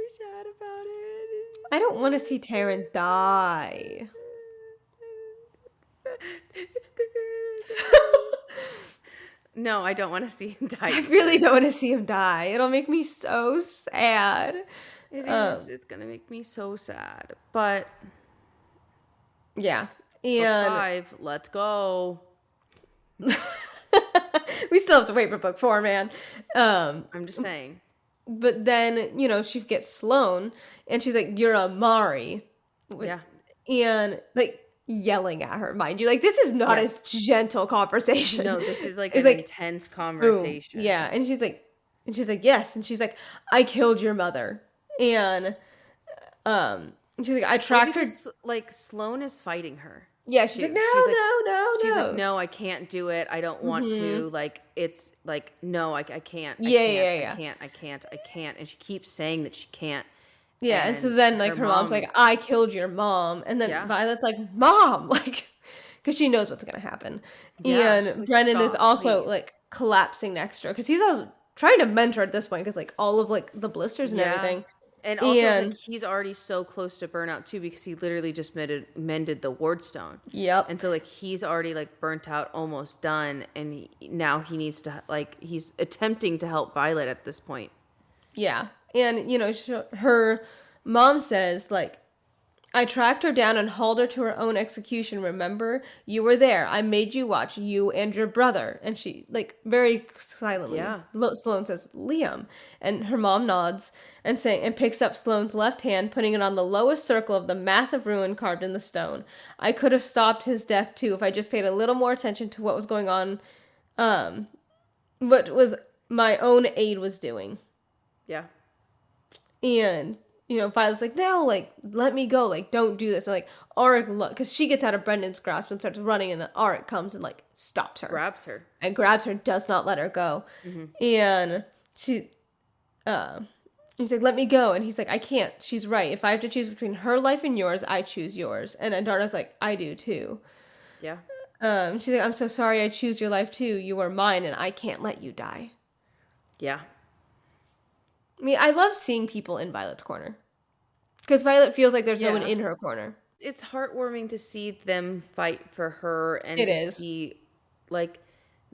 [SPEAKER 1] so sad about it.
[SPEAKER 2] I don't want to see Taryn die.
[SPEAKER 1] No, I don't want to see him die.
[SPEAKER 2] I really don't want to see him die. It'll make me so sad.
[SPEAKER 1] It is. It's going to make me so sad. But
[SPEAKER 2] yeah.
[SPEAKER 1] And book 5, let's go.
[SPEAKER 2] We still have to wait for book 4, man.
[SPEAKER 1] I'm just saying.
[SPEAKER 2] But then, she gets Sloane, and she's like, you're a Mari.
[SPEAKER 1] Yeah.
[SPEAKER 2] And, like, yelling at her, mind you. Like, this is not a gentle conversation.
[SPEAKER 1] No, this is, like, an intense conversation.
[SPEAKER 2] Boom. Yeah, and she's like, yes. And she's like, I killed your mother. And, she's like, I tracked her.
[SPEAKER 1] Like, Sloane is fighting her.
[SPEAKER 2] Yeah, she's like, no.
[SPEAKER 1] She's like, no, I can't do it. I don't want to. Like, it's like, no, I can't. I can't. And she keeps saying that she can't.
[SPEAKER 2] Yeah, and so then, like, her mom's like, I killed your mom. And then Violet's like, Mom! Like, because she knows what's going to happen. Yeah, and like, Brennan is also, like, collapsing next to her. Because he's also trying to mend her at this point. Because, like, all of, like, the blisters and everything.
[SPEAKER 1] And also, like, he's already so close to burnout, too, because he literally just mended the ward stone.
[SPEAKER 2] Yep.
[SPEAKER 1] And so, like, he's already, like, burnt out, almost done. And now he needs to, like, he's attempting to help Violet at this point.
[SPEAKER 2] Yeah. And, her mom says, like, I tracked her down and hauled her to her own execution, remember? You were there. I made you watch, you and your brother. And she, like, very silently, Sloane says, Liam. And her mom nods and picks up Sloane's left hand, putting it on the lowest circle of the massive ruin carved in the stone. I could have stopped his death, too, if I just paid a little more attention to what was going on, what was my own aid was doing.
[SPEAKER 1] Yeah.
[SPEAKER 2] And, Violet's like, no, like, let me go. Like, don't do this. And, like, Auric, because she gets out of Brendan's grasp and starts running, and then Auric comes and, like, stops her.
[SPEAKER 1] Grabs her.
[SPEAKER 2] And grabs her, does not let her go. Mm-hmm. And he's like, let me go. And he's like, I can't. She's right. If I have to choose between her life and yours, I choose yours. And Darna's like, I do, too.
[SPEAKER 1] Yeah.
[SPEAKER 2] She's like, I'm so sorry I choose your life, too. You are mine, and I can't let you die.
[SPEAKER 1] Yeah.
[SPEAKER 2] I mean, I love seeing people in Violet's corner. Because Violet feels like there's no one in her corner.
[SPEAKER 1] It's heartwarming to see them fight for her, and see, like,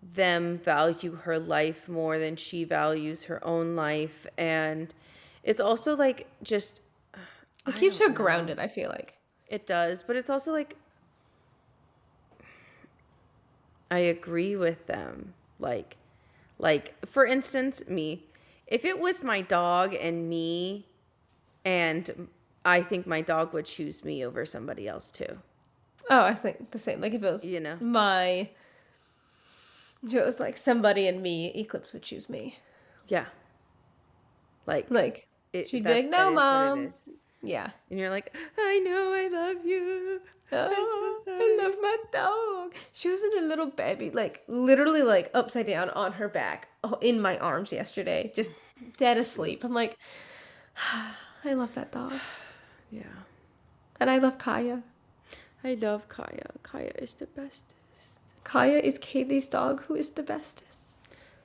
[SPEAKER 1] them value her life more than she values her own life. And it's also, like, just...
[SPEAKER 2] It keeps her grounded, I feel like.
[SPEAKER 1] It does, but it's also, like... I agree with them. Like, for instance, me... If it was my dog and me, and I think my dog would choose me over somebody else too.
[SPEAKER 2] Oh, I think the same. Like if it was if it was like somebody and me, Eclipse would choose me.
[SPEAKER 1] Yeah. Like
[SPEAKER 2] she'd be like, no, Mom. Yeah.
[SPEAKER 1] And you're like, I know, I love you.
[SPEAKER 2] Oh, I love my dog. She was in a little baby, like literally like upside down on her back in my arms yesterday, just dead asleep. I'm like, I love that dog.
[SPEAKER 1] Yeah.
[SPEAKER 2] And I love Kaya.
[SPEAKER 1] I love Kaya. Kaya is the bestest.
[SPEAKER 2] Kaya is Kaylee's dog, who is the bestest.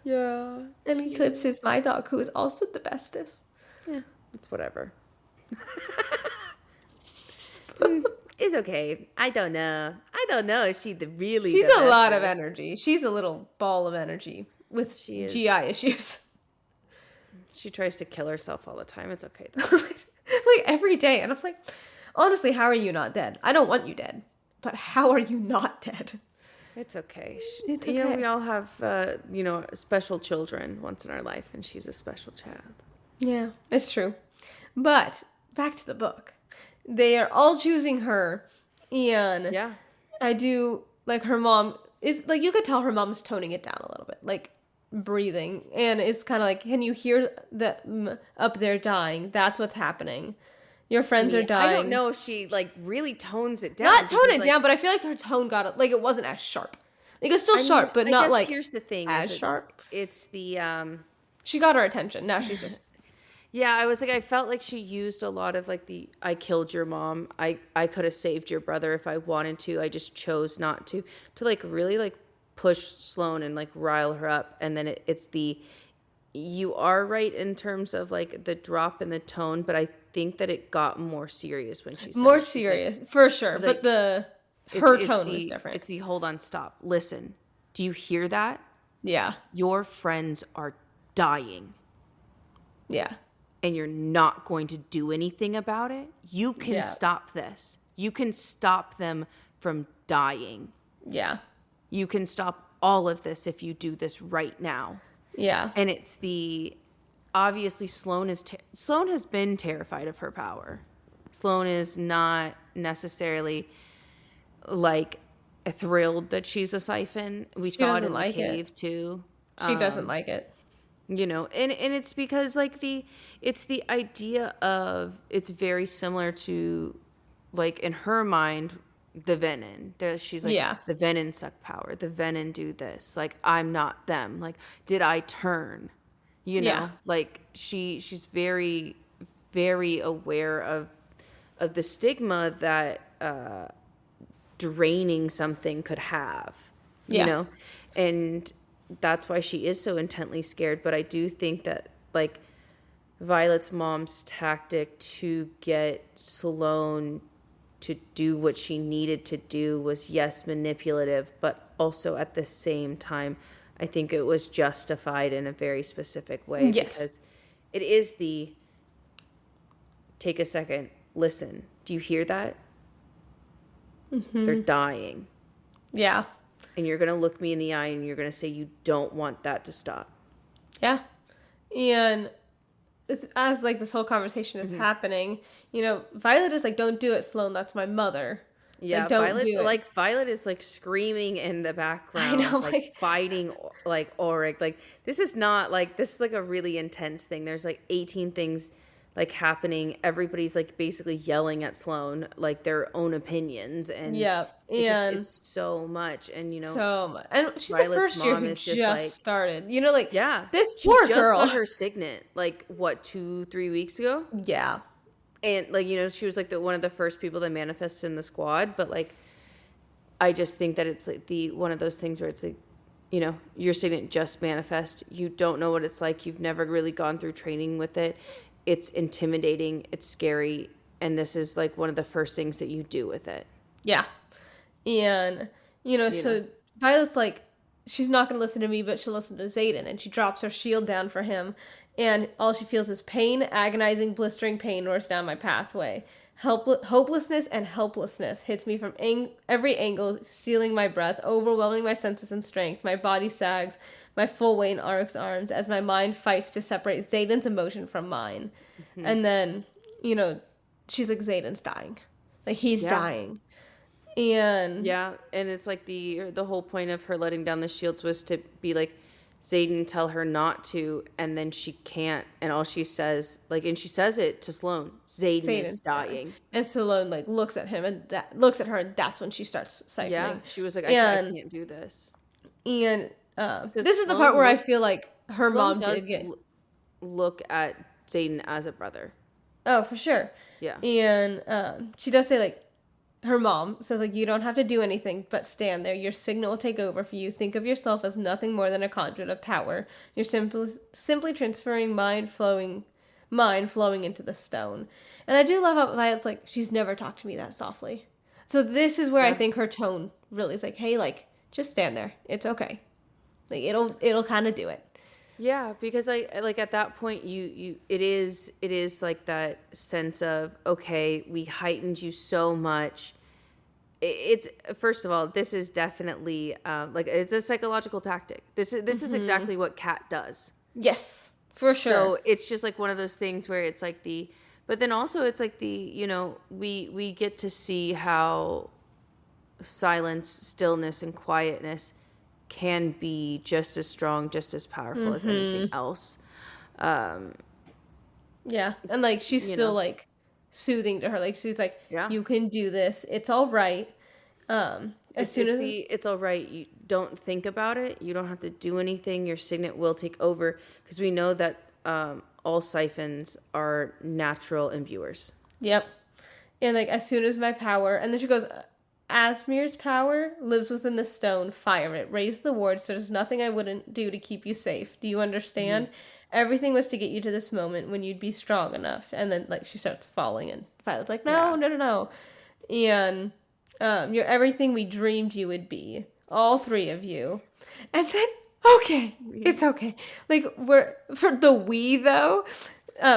[SPEAKER 1] Yeah.
[SPEAKER 2] And Eclipse is my dog, who is also the bestest.
[SPEAKER 1] Yeah, it's whatever. It's okay. I don't know if she's really
[SPEAKER 2] She's a lot of energy. She's a little ball of energy with GI issues.
[SPEAKER 1] She tries to kill herself all the time. It's okay though.
[SPEAKER 2] Like every day. And I'm like, honestly, how are you not dead? I don't want you dead. But how are you not dead?
[SPEAKER 1] It's okay.
[SPEAKER 2] It's okay.
[SPEAKER 1] You know, we all have, special children once in our life, and she's a special child.
[SPEAKER 2] Yeah, it's true. But back to the book. They are all choosing her, and
[SPEAKER 1] yeah,
[SPEAKER 2] I do, like, her mom is, like, you could tell her mom is toning it down a little bit, like, breathing, and it's kind of like, can you hear them up there dying? That's what's happening. Your friends are dying.
[SPEAKER 1] I don't know if she, like, really tones it down.
[SPEAKER 2] Not tone it down, but I feel like her tone got, like, it wasn't as sharp. Like, it's still sharp, but not, like,
[SPEAKER 1] here's the thing,
[SPEAKER 2] as sharp.
[SPEAKER 1] It's the,
[SPEAKER 2] She got our attention. Now she's just...
[SPEAKER 1] Yeah, I felt like she used a lot of, like, I killed your mom. I could have saved your brother if I wanted to. I just chose not to, like, really, like, push Sloane and, like, rile her up. And then it's you are right in terms of, like, the drop in the tone, but I think that it got more serious when she said
[SPEAKER 2] more serious, like, for sure. But like, her tone was different.
[SPEAKER 1] It's the hold on, stop, listen. Do you hear that?
[SPEAKER 2] Yeah.
[SPEAKER 1] Your friends are dying.
[SPEAKER 2] Yeah.
[SPEAKER 1] And you're not going to do anything about it. You can stop this. You can stop them from dying.
[SPEAKER 2] Yeah.
[SPEAKER 1] You can stop all of this if you do this right now.
[SPEAKER 2] Yeah.
[SPEAKER 1] And it's obviously Sloane has been terrified of her power. Sloane is not necessarily, like, thrilled that she's a siphon. We saw it in the cave too.
[SPEAKER 2] She doesn't like it.
[SPEAKER 1] You know, and it's because, like, it's the idea of, it's very similar to, like, in her mind, the Venom. She's like, the Venom suck power. The Venom do this. Like, I'm not them. Like, did I turn? You know, like, she's very, very aware of the stigma that draining something could have. You know, and that's why she is so intently scared. But I do think that, like, Violet's mom's tactic to get Sloane to do what she needed to do was, yes, manipulative, but also at the same time, I think it was justified in a very specific way.
[SPEAKER 2] Yes.
[SPEAKER 1] Because it is take a second, listen, do you hear that? Mm-hmm. They're dying.
[SPEAKER 2] Yeah.
[SPEAKER 1] And you're going to look me in the eye and you're going to say you don't want that to stop.
[SPEAKER 2] Yeah. And as, like, this whole conversation is happening, you know, Violet is like, don't do it, Sloane. That's my mother.
[SPEAKER 1] Yeah,
[SPEAKER 2] like, don't do it.
[SPEAKER 1] Violet is, like, screaming in the background, I know, like, fighting, like, Auric. Like, this is not, like, this is, like, a really intense thing. There's, like, 18 things, like, happening. Everybody's, like, basically yelling at Sloane, like, their own opinions. And it's so much. And, you know,
[SPEAKER 2] so much. And she's
[SPEAKER 1] Violet's
[SPEAKER 2] the first year who just like, started. You know, like, this poor girl. She just
[SPEAKER 1] got her signet, like, what, 2-3 weeks ago?
[SPEAKER 2] Yeah.
[SPEAKER 1] And, like, you know, she was, like, one of the first people that manifested in the squad. But, like, I just think that it's, like, one of those things where it's, like, you know, your signet just manifest. You don't know what it's like. You've never really gone through training with it. It's intimidating. It's scary. And this is, like, one of the first things that you do with it.
[SPEAKER 2] Yeah. And, you know, Violet's like, she's not going to listen to me, but she'll listen to Xaden. And she drops her shield down for him. And all she feels is pain, agonizing, blistering pain roars down my pathway. Hopelessness and helplessness hits me from every angle, stealing my breath, overwhelming my senses and strength. My body sags, my full weight in Aric's arms as my mind fights to separate Xaden's emotion from mine. Mm-hmm. And then, you know, she's like, Xaden's dying. Like, he's dying. And
[SPEAKER 1] and it's like the whole point of her letting down the shields was to be like, Xaden tell her not to, and then she can't, and all she says, like, and she says it to Sloane, Xaden is
[SPEAKER 2] Satan's dying.
[SPEAKER 1] dying.
[SPEAKER 2] And Stallone like looks at him and that looks at her, and that's when she starts
[SPEAKER 1] Yeah,
[SPEAKER 2] siphoning.
[SPEAKER 1] she was like, I
[SPEAKER 2] And
[SPEAKER 1] can't do this.
[SPEAKER 2] and
[SPEAKER 1] Because
[SPEAKER 2] this is the part where I feel like her
[SPEAKER 1] Sloane
[SPEAKER 2] mom did get
[SPEAKER 1] look at Xaden as a brother.
[SPEAKER 2] oh for sure.
[SPEAKER 1] Yeah.
[SPEAKER 2] And she does say like her mom says like you don't have to do anything but stand there. Your signal will take over for you. Think of yourself as nothing more than a conduit of power. You're simply transferring mind flowing into the stone. And I do love how Violet's like she's never talked to me that softly. So this is where I think her tone really is like, hey, like just stand there. It's okay. Like it'll kind of do it.
[SPEAKER 1] Yeah, because like at that point it is like that sense of, okay, we heightened you so much. It's first of all, this is definitely like it's a psychological tactic. This is exactly what Kat does.
[SPEAKER 2] Yes, for sure.
[SPEAKER 1] So it's just like one of those things where it's like but then also it's like we get to see how silence, stillness, and quietness can be just as strong, just as powerful as anything else.
[SPEAKER 2] Yeah, and like she's still like soothing to her, like she's like, you can do this, it's all right.
[SPEAKER 1] It's all right, you don't think about it, you don't have to do anything, your signet will take over, because we know that all siphons are natural imbuers.
[SPEAKER 2] Yep. And like as soon as my power, and then she goes, Asmir's power lives within the stone. Fire it. Raise the ward so there's nothing I wouldn't do to keep you safe. Do you understand? Mm-hmm. Everything was to get you to this moment when you'd be strong enough. And then like she starts falling and Violet's like, no. And you're everything we dreamed you would be. All three of you. And then, okay, it's okay. Like we're, for the we though.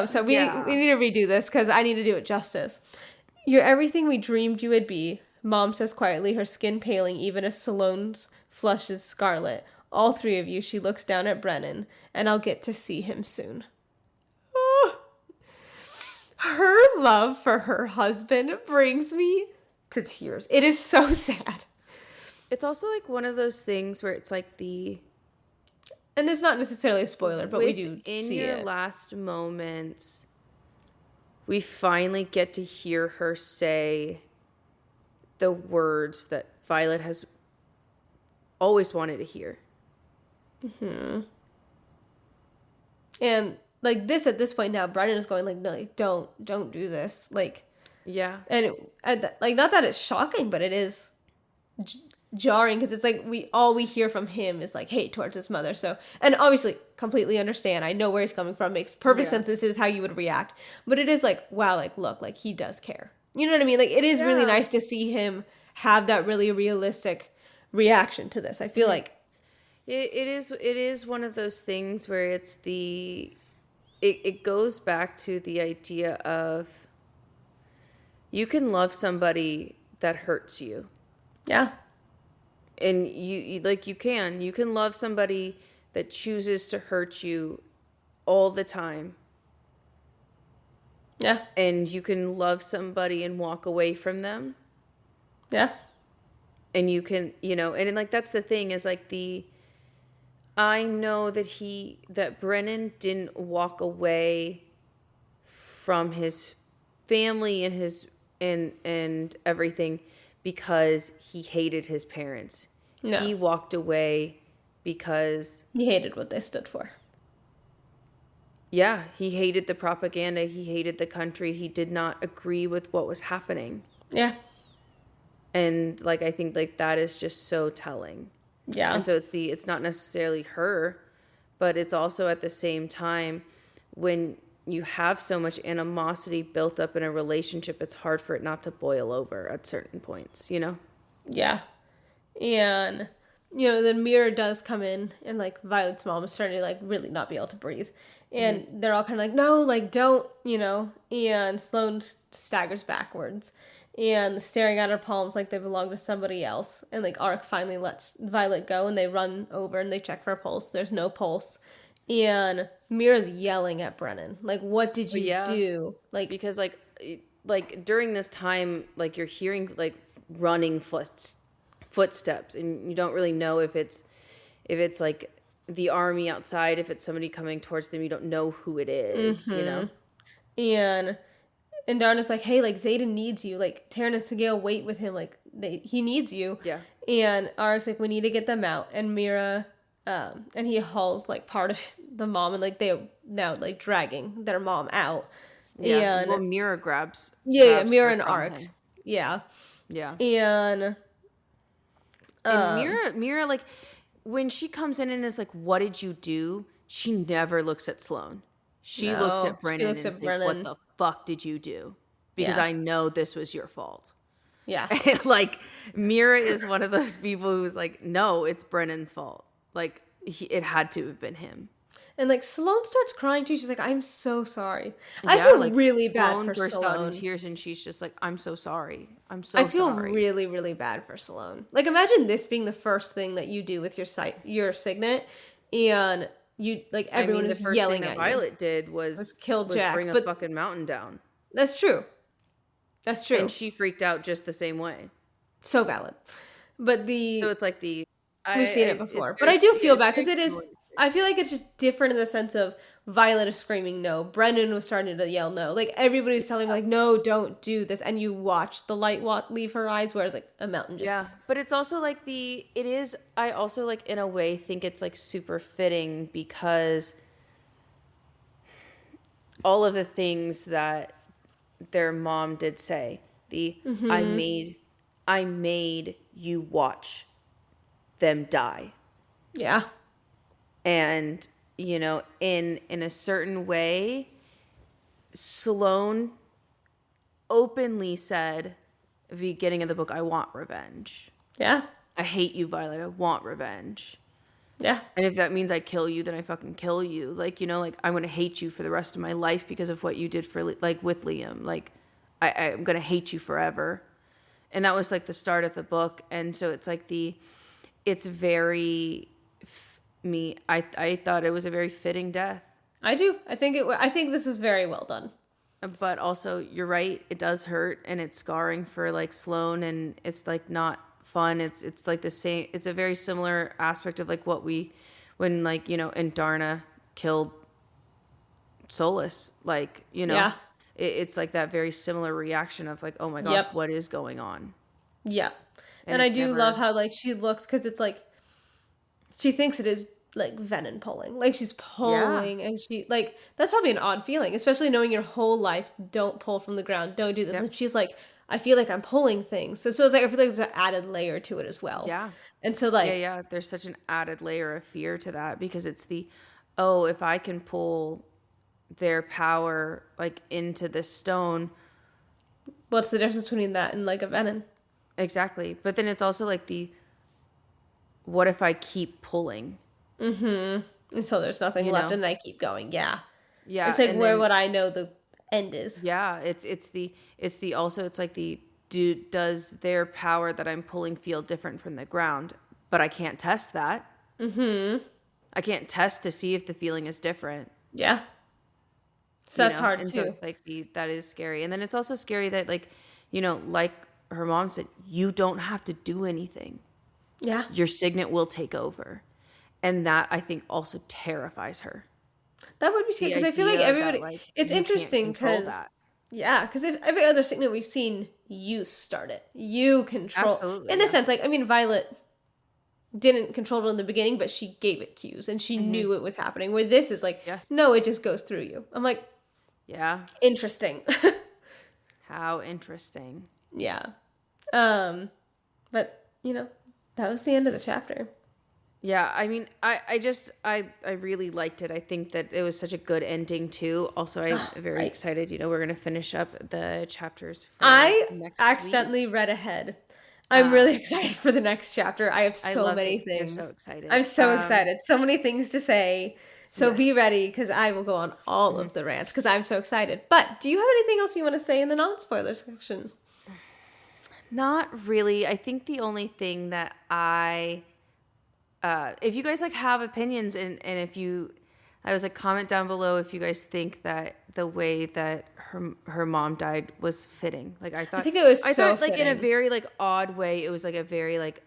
[SPEAKER 2] So we need to redo this because I need to do it justice. You're everything we dreamed you would be. Mom says quietly, her skin paling even as Salone's flushes scarlet. All three of you, she looks down at Brennan, and I'll get to see him soon. Oh. Her love for her husband brings me to tears. It is so sad.
[SPEAKER 1] It's also like one of those things where it's like and
[SPEAKER 2] it's not necessarily a spoiler, but we do see it.
[SPEAKER 1] In your last moments, we finally get to hear her say the words that Violet has always wanted to hear.
[SPEAKER 2] Mm-hmm. And like this at this point now, Brennan is going like, no, like, don't do this. Like,
[SPEAKER 1] yeah.
[SPEAKER 2] And like, not that it's shocking, but it is jarring because it's like all we hear from him is like hate towards his mother. So, and obviously completely understand. I know where he's coming from. Makes perfect sense. This is how you would react. But it is like, wow, like look, like he does care. You know what I mean? Like, it is really nice to see him have that really realistic reaction to this. I feel like
[SPEAKER 1] it is one of those things where it's it goes back to the idea of you can love somebody that hurts you.
[SPEAKER 2] Yeah.
[SPEAKER 1] And you can love somebody that chooses to hurt you all the time.
[SPEAKER 2] Yeah.
[SPEAKER 1] And you can love somebody and walk away from them.
[SPEAKER 2] Yeah.
[SPEAKER 1] And you can, and like that's the thing is like I know that Brennan didn't walk away from his family and his and everything because he hated his parents. No. He walked away because
[SPEAKER 2] he hated what they stood for.
[SPEAKER 1] Yeah, he hated the propaganda. He hated the country. He did not agree with what was happening.
[SPEAKER 2] Yeah.
[SPEAKER 1] And like I think like that is just so telling.
[SPEAKER 2] Yeah.
[SPEAKER 1] And so it's not necessarily her, but it's also at the same time when you have so much animosity built up in a relationship, it's hard for it not to boil over at certain points,
[SPEAKER 2] Yeah. And then Mira does come in and like Violet's mom is starting to like really not be able to breathe. And they're all kind of like, no, like don't, and Sloane staggers backwards and staring at her palms like they belong to somebody else. And like Arik finally lets Violet go and they run over and they check for a pulse. There's no pulse. And Mira's yelling at Brennan. Like, what did you do? Like,
[SPEAKER 1] because like during this time, like you're hearing like running footsteps and you don't really know if it's like the army outside, if it's somebody coming towards them, you don't know who it is, you know?
[SPEAKER 2] And Darna's like, hey, like, Zayden needs you. Like, Taryn and Sigale wait with him. Like, he needs you.
[SPEAKER 1] Yeah.
[SPEAKER 2] And Arak's like, we need to get them out. And Mira, and he hauls, like, part of the mom. And, like, they're now, like, dragging their mom out.
[SPEAKER 1] Yeah.
[SPEAKER 2] And,
[SPEAKER 1] Well, Mira grabs
[SPEAKER 2] Mira
[SPEAKER 1] her
[SPEAKER 2] and
[SPEAKER 1] from
[SPEAKER 2] Arak.
[SPEAKER 1] him.
[SPEAKER 2] Yeah.
[SPEAKER 1] Yeah.
[SPEAKER 2] And
[SPEAKER 1] Mira, like, when she comes in and is like, what did you do? She never looks at Sloane. She looks at Brennan and says, what the fuck did you do? Because I know this was your fault.
[SPEAKER 2] Yeah.
[SPEAKER 1] And, like, Mira is one of those people who's like, no, it's Brennan's fault. Like, it had to have been him.
[SPEAKER 2] And, like, Sloane starts crying, too. She's like, I'm so sorry. I feel
[SPEAKER 1] like,
[SPEAKER 2] really bad
[SPEAKER 1] Sloane
[SPEAKER 2] for
[SPEAKER 1] bursts out in
[SPEAKER 2] Sloane.
[SPEAKER 1] tears, and she's just like, I'm so sorry. I'm so
[SPEAKER 2] I feel
[SPEAKER 1] sorry.
[SPEAKER 2] really, really bad for Sloane. Like, imagine this being the first thing that you do with your signet, and you, like, everyone is yelling at you.
[SPEAKER 1] The first thing that Violet did was
[SPEAKER 2] kill Jack,
[SPEAKER 1] bring a fucking mountain down.
[SPEAKER 2] That's true. That's true.
[SPEAKER 1] And she freaked out just the same way.
[SPEAKER 2] So valid. But
[SPEAKER 1] so it's like we've
[SPEAKER 2] seen it before. But I do feel bad because it is, I feel like it's just different in the sense of Violet is screaming no. Brendan was starting to yell no. Like, everybody's telling her, like, no, don't do this. And you watch the light leave her eyes, whereas, like, a mountain just...
[SPEAKER 1] Yeah, but it's also, like, I also, like, in a way think it's, like, super fitting because all of the things that their mom did say, I made you watch them die.
[SPEAKER 2] Yeah.
[SPEAKER 1] And, you know, in a certain way, Sloane openly said at the beginning of the book, I want revenge.
[SPEAKER 2] Yeah.
[SPEAKER 1] I hate you, Violet. I want revenge.
[SPEAKER 2] Yeah.
[SPEAKER 1] And if that means I kill you, then I fucking kill you. Like, you know, like, I'm going to hate you for the rest of my life because of what you did for, like, with Liam. Like, I'm going to hate you forever. And that was, like, the start of the book. And so it's, like, it's very... I thought it was a very fitting death.
[SPEAKER 2] I do. I think this was very well done.
[SPEAKER 1] But also, you're right. It does hurt, and it's scarring for, like, Sloane, and it's, like, not fun. It's like the same. It's a very similar aspect of, like, when, like, you know, and Darna killed Solus. Like, you know,
[SPEAKER 2] yeah.
[SPEAKER 1] It's like that very similar reaction of, like, oh my gosh, what is going on?
[SPEAKER 2] Yeah. And I do love how, like, she looks, because it's like, she thinks it is, like, venom pulling. Like, she's pulling, and she, like, that's probably an odd feeling, especially knowing your whole life, don't pull from the ground, don't do this. Yep. And she's like, I feel like I'm pulling things. So it's like, I feel like there's an added layer to it as well.
[SPEAKER 1] Yeah.
[SPEAKER 2] And so, like...
[SPEAKER 1] Yeah, there's such an added layer of fear to that, because it's if I can pull their power, like, into this stone...
[SPEAKER 2] What's the difference between that and, like, a venom?
[SPEAKER 1] Exactly. But then it's also, like, what if I keep pulling?
[SPEAKER 2] Mm-hmm. Until there's nothing left, and I keep going. Yeah.
[SPEAKER 1] Yeah.
[SPEAKER 2] It's like, where would I know the end is?
[SPEAKER 1] Yeah. It's like does their power that I'm pulling feel different from the ground? But I can't test that. Mm-hmm. I can't test to see if the feeling is different.
[SPEAKER 2] Yeah. So that's hard, too.
[SPEAKER 1] So it's like that is scary. And then it's also scary that, like, you know, like her mom said, you don't have to do anything.
[SPEAKER 2] Yeah.
[SPEAKER 1] Your signet will take over. And that, I think, also terrifies her.
[SPEAKER 2] That would be scary, because I feel like everybody... That, like, it's interesting, because... Yeah, because if every other signet we've seen, you start it. You control... Absolutely. In a sense, like, I mean, Violet didn't control it in the beginning, but she gave it cues, and she knew it was happening. Where this is like, no, it just goes through you. I'm like... Yeah. Interesting.
[SPEAKER 1] How interesting.
[SPEAKER 2] Yeah. But, you know, that was the end of the chapter.
[SPEAKER 1] Yeah, I mean, I really liked it. I think that it was such a good ending, too. Also, I'm very excited. You know, we're going to finish up the chapters for next
[SPEAKER 2] accidentally
[SPEAKER 1] week.
[SPEAKER 2] Read ahead. I'm really excited for the next chapter. I have so many things.
[SPEAKER 1] You're so excited.
[SPEAKER 2] I'm so excited. So many things to say. So be ready, because I will go on all of the rants, because I'm so excited. But do you have anything else you want to say in the non-spoiler section?
[SPEAKER 1] Not really. I think the only thing that if you guys, like, have opinions, and if you, I was like, comment down below if you guys think that the way that her mom died was fitting. Like, I think it was like, in a very, like, odd way, it was like a very, like,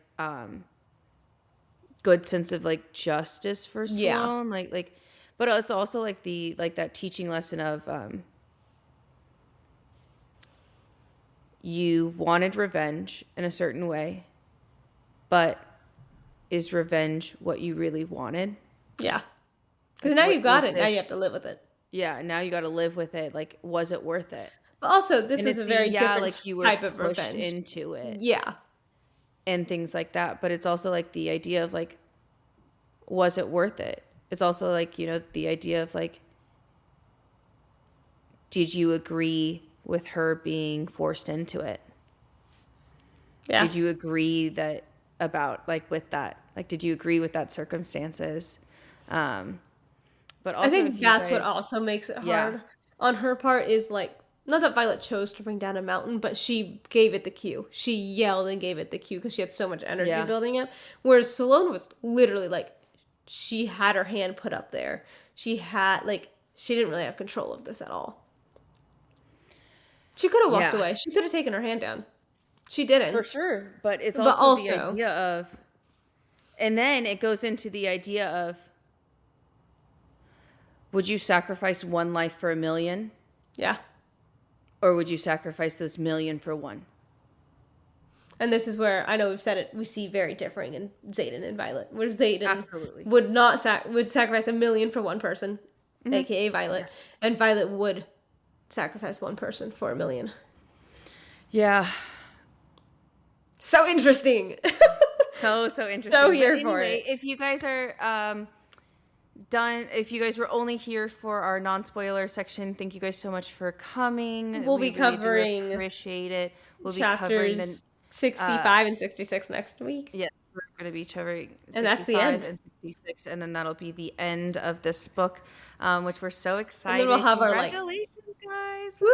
[SPEAKER 1] good sense of like justice for
[SPEAKER 2] Yeah.
[SPEAKER 1] Sloane, but it's also like that teaching lesson of you wanted revenge in a certain way, but is revenge what you really wanted?
[SPEAKER 2] Yeah. Because
[SPEAKER 1] Like,
[SPEAKER 2] now you
[SPEAKER 1] what
[SPEAKER 2] got
[SPEAKER 1] was
[SPEAKER 2] it. Now
[SPEAKER 1] this?
[SPEAKER 2] you have to live with it.
[SPEAKER 1] Yeah, now you got to live with it. Like, was it worth it?
[SPEAKER 2] But also, this
[SPEAKER 1] And
[SPEAKER 2] is
[SPEAKER 1] it's
[SPEAKER 2] a very different
[SPEAKER 1] like you were
[SPEAKER 2] type of
[SPEAKER 1] pushed
[SPEAKER 2] revenge.
[SPEAKER 1] into it
[SPEAKER 2] Yeah.
[SPEAKER 1] and things like that. But it's also like the idea of like, was it worth it? It's also like, the idea of like, did you agree with her being forced into it?
[SPEAKER 2] Yeah.
[SPEAKER 1] Did you agree that about like with that? Like, did you agree with that circumstances? But also,
[SPEAKER 2] I think
[SPEAKER 1] if you
[SPEAKER 2] that's what
[SPEAKER 1] guys,
[SPEAKER 2] also makes it
[SPEAKER 1] yeah,
[SPEAKER 2] hard on her part is like, not that Violet chose to bring down a mountain, but she gave it the cue. She yelled and gave it the cue because she had so much energy
[SPEAKER 1] yeah,
[SPEAKER 2] building up. Whereas Salome was literally like, she had her hand put up there. She had, like, she didn't really have control of this at all. She could have walked
[SPEAKER 1] yeah,
[SPEAKER 2] away. She could have taken her hand down. She
[SPEAKER 1] for
[SPEAKER 2] didn't.
[SPEAKER 1] sure. But it's
[SPEAKER 2] But
[SPEAKER 1] also the
[SPEAKER 2] also,
[SPEAKER 1] idea of, and then it goes into the idea of, would you sacrifice one life for a million?
[SPEAKER 2] yeah.
[SPEAKER 1] Or would you sacrifice those million for one?
[SPEAKER 2] And this is where I know we've said it. We see very differing in Xaden and Violet. Where Xaden
[SPEAKER 1] Absolutely.
[SPEAKER 2] would not would sacrifice a million for one person, aka Violet,
[SPEAKER 1] Yes.
[SPEAKER 2] and Violet would sacrifice one person for a million.
[SPEAKER 1] Yeah.
[SPEAKER 2] So interesting.
[SPEAKER 1] So interesting.
[SPEAKER 2] So
[SPEAKER 1] But
[SPEAKER 2] here for it.
[SPEAKER 1] if you guys are done, if you guys were only here for our non-spoiler section, thank you guys so much for coming.
[SPEAKER 2] We'll be
[SPEAKER 1] We really
[SPEAKER 2] covering
[SPEAKER 1] do appreciate it. We'll be
[SPEAKER 2] chapters
[SPEAKER 1] covering the
[SPEAKER 2] 65 and 66 next week.
[SPEAKER 1] yeah, we're going to be covering 65
[SPEAKER 2] And that's the end.
[SPEAKER 1] and 66, and then that'll be the end of this book, which we're so excited.
[SPEAKER 2] And then we'll have our, like,
[SPEAKER 1] congratulations, guys!
[SPEAKER 2] Woo!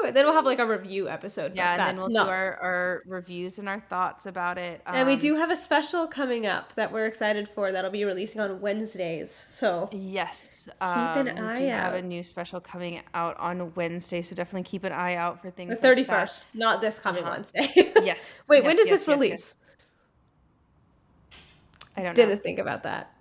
[SPEAKER 2] And then we'll have like a review episode.
[SPEAKER 1] Yeah, and then
[SPEAKER 2] that's
[SPEAKER 1] we'll
[SPEAKER 2] not.
[SPEAKER 1] do our reviews and our thoughts about it.
[SPEAKER 2] And we do have a special coming up that we're excited for that'll be releasing on Wednesdays. So
[SPEAKER 1] yes,
[SPEAKER 2] keep an
[SPEAKER 1] we
[SPEAKER 2] eye
[SPEAKER 1] do have
[SPEAKER 2] out.
[SPEAKER 1] a new special coming out on Wednesday, so definitely keep an eye out for things.
[SPEAKER 2] The
[SPEAKER 1] like
[SPEAKER 2] 31st, not this coming Wednesday.
[SPEAKER 1] Yes.
[SPEAKER 2] Wait,
[SPEAKER 1] yes,
[SPEAKER 2] when does
[SPEAKER 1] yes,
[SPEAKER 2] this
[SPEAKER 1] yes,
[SPEAKER 2] release?
[SPEAKER 1] yes. I don't know.
[SPEAKER 2] Didn't think about that.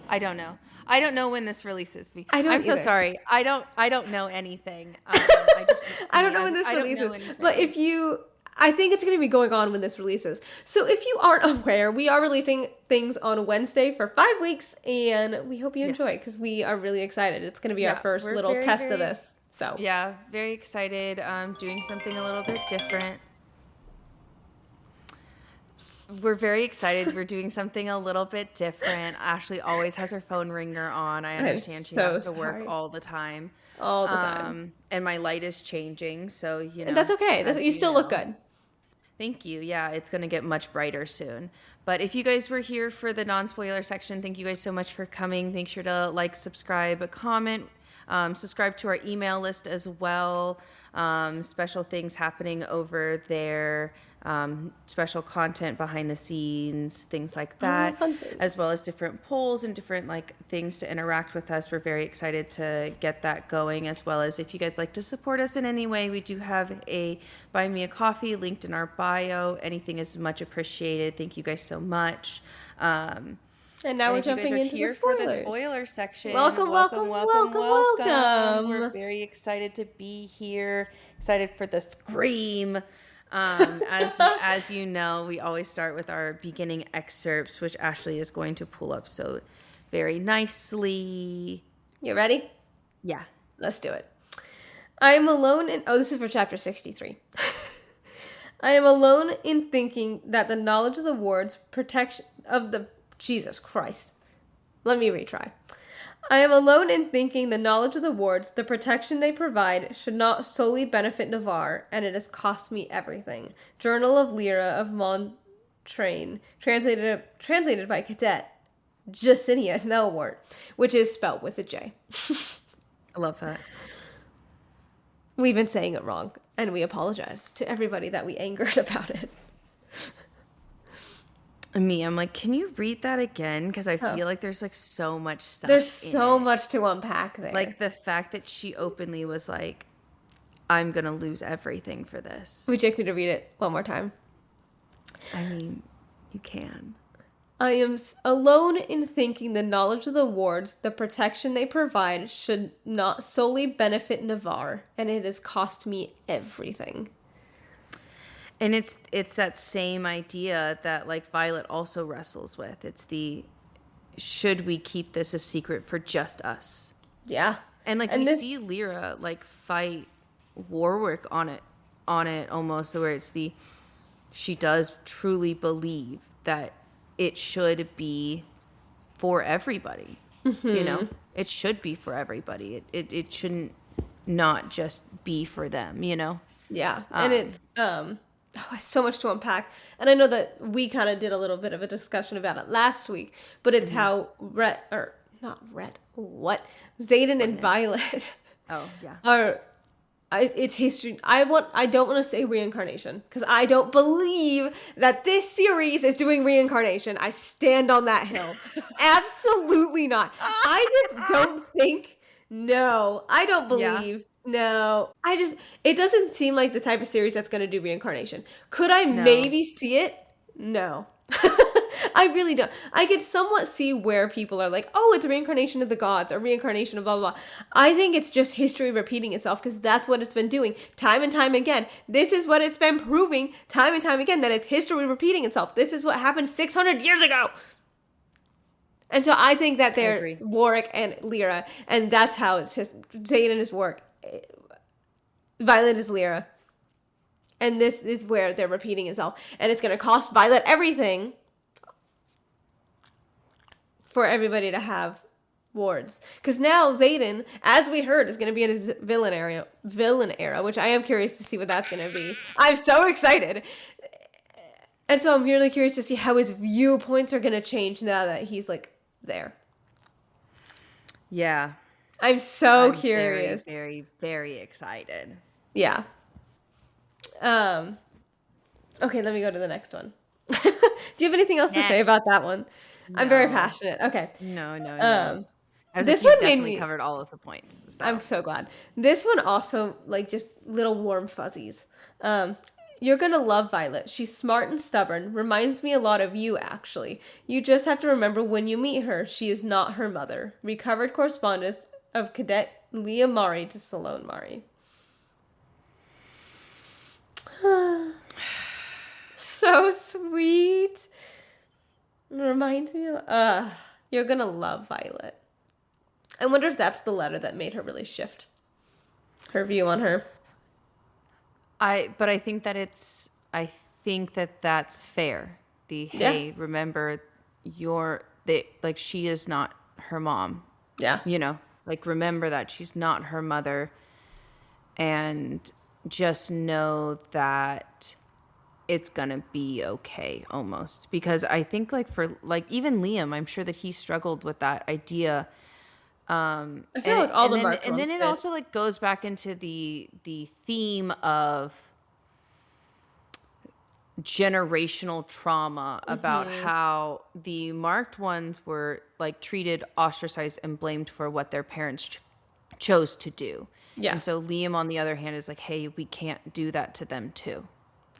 [SPEAKER 1] I don't know. I don't know when this releases. I'm so
[SPEAKER 2] either.
[SPEAKER 1] sorry. I don't know anything.
[SPEAKER 2] I don't know when this releases. But if you, I think it's going to be going on when this releases. So if you aren't aware, we are releasing things on Wednesday for 5 weeks, and we hope you enjoy it because we are really excited. It's going to be our first
[SPEAKER 1] we're
[SPEAKER 2] little
[SPEAKER 1] very,
[SPEAKER 2] test
[SPEAKER 1] very-
[SPEAKER 2] of this. So
[SPEAKER 1] yeah, very excited. Doing something a little bit different. We're very excited. We're doing something a little bit different. Ashley always has her phone ringer on. I understand she has to work
[SPEAKER 2] sorry.
[SPEAKER 1] all the time.
[SPEAKER 2] all the time.
[SPEAKER 1] And my light is changing, so
[SPEAKER 2] And that's okay.
[SPEAKER 1] as
[SPEAKER 2] You still look
[SPEAKER 1] know.
[SPEAKER 2] good.
[SPEAKER 1] Thank you. Yeah, it's going to get much brighter soon. But if you guys were here for the non-spoiler section, thank you guys so much for coming. Make sure to like, subscribe, comment, subscribe to our email list as well. Special things happening over there. Special content behind the scenes, things like that,
[SPEAKER 2] fun things.
[SPEAKER 1] as well as different polls and different like things to interact with us. We're very excited to get that going, as well as if you guys like to support us in any way, we do have a Buy Me a Coffee linked in our bio. Anything is much appreciated. Thank you guys so much.
[SPEAKER 2] And now we're
[SPEAKER 1] if you guys
[SPEAKER 2] jumping
[SPEAKER 1] are
[SPEAKER 2] into
[SPEAKER 1] here
[SPEAKER 2] the
[SPEAKER 1] for
[SPEAKER 2] spoilers.
[SPEAKER 1] the spoiler section.
[SPEAKER 2] Welcome.
[SPEAKER 1] We're very excited to be here. Excited for the scream. As you know, we always start with our beginning excerpts, which Ashley is going to pull up so very nicely.
[SPEAKER 2] You ready?
[SPEAKER 1] Yeah.
[SPEAKER 2] Let's do it. I am alone in... Oh, this is for chapter 63. I am alone in thinking that the knowledge of the ward's protection of the... Jesus Christ. Let me retry. I am alone in thinking the knowledge of the wards, the protection they provide, should not solely benefit Navarre, and it has cost me everything. Journal of Lyra of Montaigne, translated by Cadet Jacinia Nelwart, which is spelled with a J.
[SPEAKER 1] I love that.
[SPEAKER 2] We've been saying it wrong, and we apologize to everybody that we angered about it.
[SPEAKER 1] I'm like, can you read that again? Because I feel like there's like so much stuff.
[SPEAKER 2] There's so much to unpack there.
[SPEAKER 1] Like the fact that she openly was like, I'm going to lose everything for this.
[SPEAKER 2] Would you like me to read it one more time?
[SPEAKER 1] I mean, you can.
[SPEAKER 2] I am alone in thinking the knowledge of the wards, the protection they provide, should not solely benefit Navarre, and it has cost me everything.
[SPEAKER 1] And it's that same idea that like Violet also wrestles with. It's the, should we keep this a secret for just us?
[SPEAKER 2] Yeah.
[SPEAKER 1] And like we see Lyra like fight Warwick on it almost, where it's the, she does truly believe that it should be for everybody. You know, it should be for everybody. It shouldn't not just be for them, you know?
[SPEAKER 2] Yeah. And it's so much to unpack. And I know that we kind of did a little bit of a discussion about it last week, but it's how Xaden and Violet are, it's history. I don't want to say reincarnation, because I don't believe that this series is doing reincarnation. I stand on that hill. Absolutely not. I just don't think, no, I don't believe, no. It doesn't seem like the type of series that's going to do reincarnation. Could I maybe see it? No. I really don't. I could somewhat see where people are like, oh, it's a reincarnation of the gods or reincarnation of blah, blah, blah. I think it's just history repeating itself, because that's what it's been doing time and time again. This is what it's been proving time and time again, that it's history repeating itself. This is what happened 600 years ago. And so I think that they're Warwick and Lyra, and that's how it's just Xaden is Warwick. Violet is Lyra. And this is where they're repeating itself. And it's going to cost Violet everything for everybody to have wards. Because now Xaden, as we heard, is going to be in his villain era, which I am curious to see what that's going to be. I'm so excited. And so I'm really curious to see how his viewpoints are going to change now that he's like there.
[SPEAKER 1] Yeah.
[SPEAKER 2] I'm curious.
[SPEAKER 1] Very, very, very excited.
[SPEAKER 2] Yeah. Okay, let me go to the next one. Do you have anything else to say about that one? No. I'm very passionate. Okay.
[SPEAKER 1] No.
[SPEAKER 2] This one
[SPEAKER 1] definitely covered all of the points. So.
[SPEAKER 2] I'm so glad. This one also, like, just little warm fuzzies. You're gonna love Violet. She's smart and stubborn. Reminds me a lot of you, actually. You just have to remember when you meet her, she is not her mother. Recovered correspondence of Cadet Leah Mari to Salone Mari. So sweet. Reminds me of, you're gonna love Violet. I wonder if that's the letter that made her really shift her view on her.
[SPEAKER 1] But I think that that's fair. Remember like she is not her mom.
[SPEAKER 2] Yeah.
[SPEAKER 1] You know, like remember that she's not her mother, and just know that it's gonna be okay almost. Because I think like for like even Liam, I'm sure that he struggled with that idea.
[SPEAKER 2] I feel like all the marked
[SPEAKER 1] ones. And then it also like goes back into the theme of generational trauma about how the marked ones were like treated, ostracized, and blamed for what their parents chose to do. Yeah. And so Liam, on the other hand, is like, hey, we can't do that to them too.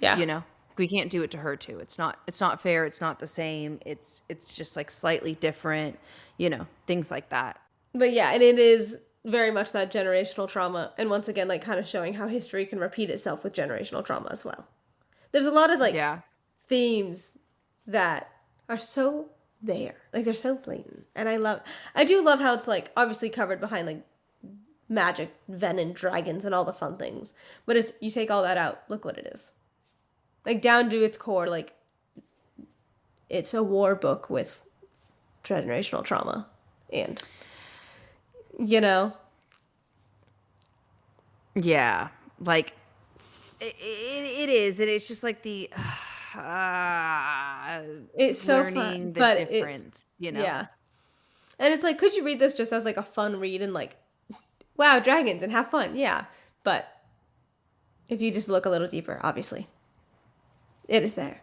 [SPEAKER 1] Yeah. You know, we can't do it to her too. It's not fair. It's not the same. It's just like slightly different, you know, things like that.
[SPEAKER 2] But yeah, and it is very much that generational trauma. And once again, like kind of showing how history can repeat itself with generational trauma as well. There's a lot of like themes that are so there. Like they're so blatant. And I do love how it's like obviously covered behind like magic, venom, dragons, and all the fun things. But it's, you take all that out, look what it is. Like down to its core, like it's a war book with generational trauma. And you know,
[SPEAKER 1] yeah, like it is. It is just like the
[SPEAKER 2] it's so fun, but difference, you know. Yeah, and it's like, could you read this just as like a fun read and like, wow, dragons and have fun? Yeah, but if you just look a little deeper, obviously, it is there.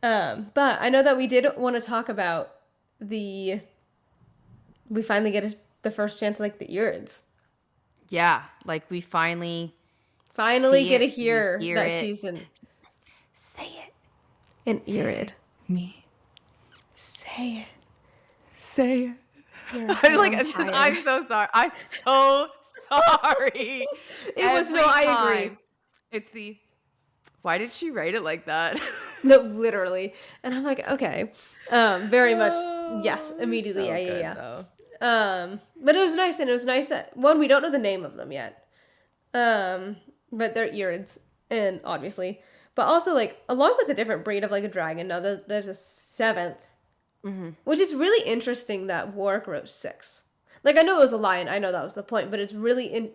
[SPEAKER 2] But I know that we did want to talk about we finally get the first chance, like the Urids.
[SPEAKER 1] Yeah, like we finally
[SPEAKER 2] get to hear that she's in.
[SPEAKER 1] Say it.
[SPEAKER 2] An Irid.
[SPEAKER 1] Me.
[SPEAKER 2] Say it.
[SPEAKER 1] Say it.
[SPEAKER 2] You're a
[SPEAKER 1] I'm like,
[SPEAKER 2] vampire.
[SPEAKER 1] I'm so sorry. I'm so sorry.
[SPEAKER 2] It was no, I agree.
[SPEAKER 1] It's the, why did she write it like that?
[SPEAKER 2] No, literally. And I'm like, okay. Very much, yes,
[SPEAKER 1] Oh,
[SPEAKER 2] immediately,
[SPEAKER 1] so
[SPEAKER 2] yeah,
[SPEAKER 1] good,
[SPEAKER 2] yeah,
[SPEAKER 1] though.
[SPEAKER 2] yeah. But it was nice, and it was nice that, one, we don't know the name of them yet. But they're Irids, and obviously. But also, like, along with a different breed of, like, a dragon, now there's a 7th.
[SPEAKER 1] Mm-hmm.
[SPEAKER 2] Which is really interesting that Warwick wrote 6. Like, I know it was a lion, I know that was the point, but it's really,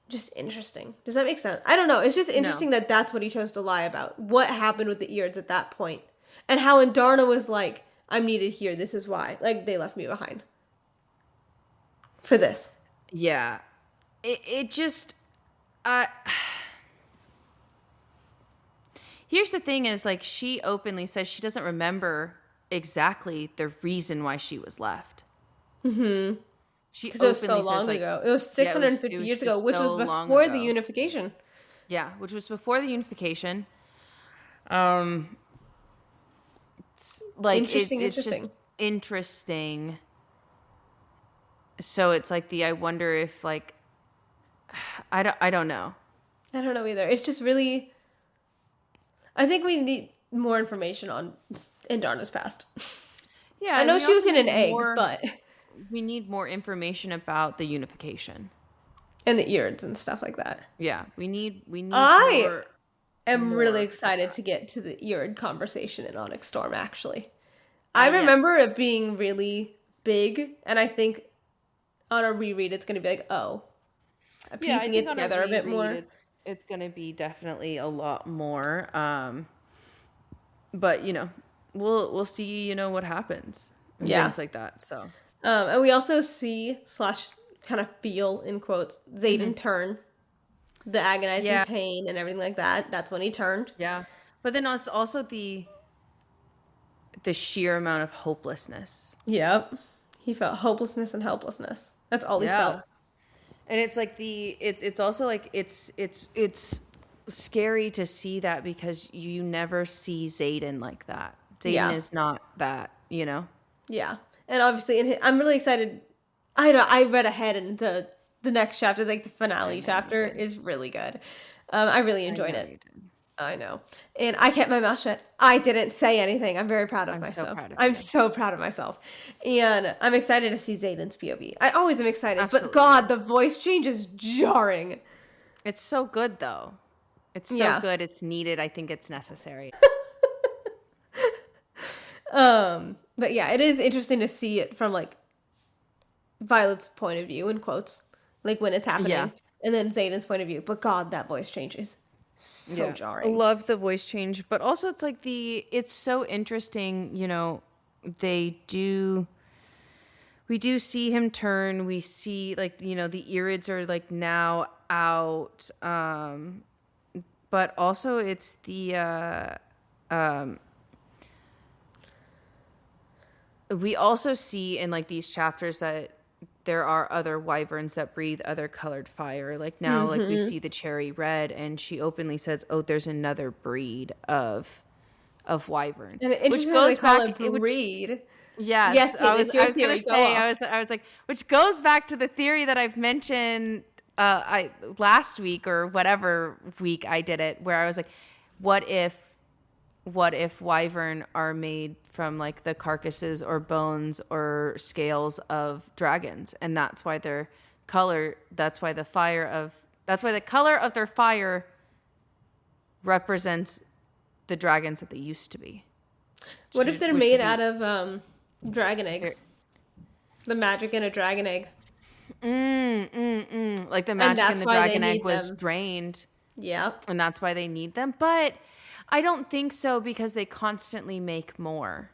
[SPEAKER 2] just interesting. Does that make sense? I don't know. It's just interesting that that's what he chose to lie about. What happened with the Eards at that point. And how Indarna was like, I'm needed here. This is why. Like, they left me behind. For this.
[SPEAKER 1] Yeah. It just... Here's the thing is, like, she openly says she doesn't remember exactly the reason why she was left.
[SPEAKER 2] Mm-hmm.
[SPEAKER 1] She
[SPEAKER 2] Because it was so long ago. It was 650 years ago, which was before the unification.
[SPEAKER 1] Yeah, which was before the unification. It's just interesting. So it's like I wonder if, like, I don't know.
[SPEAKER 2] I don't know either. It's just really, I think we need more information on Indarna's past.
[SPEAKER 1] Yeah,
[SPEAKER 2] I know she was in an egg, but
[SPEAKER 1] we need more information about the unification
[SPEAKER 2] and the Eards and stuff like that.
[SPEAKER 1] Yeah, we need
[SPEAKER 2] I am really excited to get to the Eard conversation in Onyx Storm, actually. I remember it being really big, and I think on a reread it's going to be like, piecing it together a bit more.
[SPEAKER 1] It's going to be definitely a lot more. But, we'll see, what happens. And things like that, so.
[SPEAKER 2] And we also see / kind of feel, in quotes, Xaden turn. The agonizing pain and everything like that. That's when he turned.
[SPEAKER 1] Yeah. But then it's also the sheer amount of hopelessness.
[SPEAKER 2] Yep. He felt hopelessness and helplessness. That's all he felt.
[SPEAKER 1] And it's like it's also like it's scary to see that because you never see Xaden like that. Xaden is not that, Yeah.
[SPEAKER 2] And obviously, I'm really excited. I read ahead, and the next chapter, like the finale chapter, is really good. I really enjoyed it. I know. And I kept my mouth shut. I didn't say anything. I'm very proud of myself. I'm so proud of myself. And I'm excited to see Xaden's POV. I always am excited. Absolutely. But God, the voice change is jarring.
[SPEAKER 1] It's so good, though. It's so good. It's needed. I think it's necessary.
[SPEAKER 2] But yeah, it is interesting to see it from, like, Violet's point of view, in quotes. Like, when it's happening. Yeah. And then Xaden's point of view. But God, that voice change is so jarring.
[SPEAKER 1] I love the voice change. But also it's like it's so interesting, we do see him turn. We see, like, the Irids are, like, now out. But also it's we also see in, like, these chapters that there are other wyverns that breathe other colored fire. Like, now, like, we see the cherry red, and she openly says, there's another breed of wyvern.
[SPEAKER 2] And which goes back to breed.
[SPEAKER 1] Yes, I was going to say, I was like, which goes back to the theory that I've mentioned last week or whatever week I did it, where I was like, what if wyvern are made from, like, the carcasses or bones or scales of dragons, and that's why the color of their fire represents the dragons that they used to be.
[SPEAKER 2] What if they're made out of dragon eggs? The magic in a dragon egg.
[SPEAKER 1] Like the magic in the dragon egg was drained.
[SPEAKER 2] Yep.
[SPEAKER 1] And that's why they need them. But I don't think so, because they constantly make more.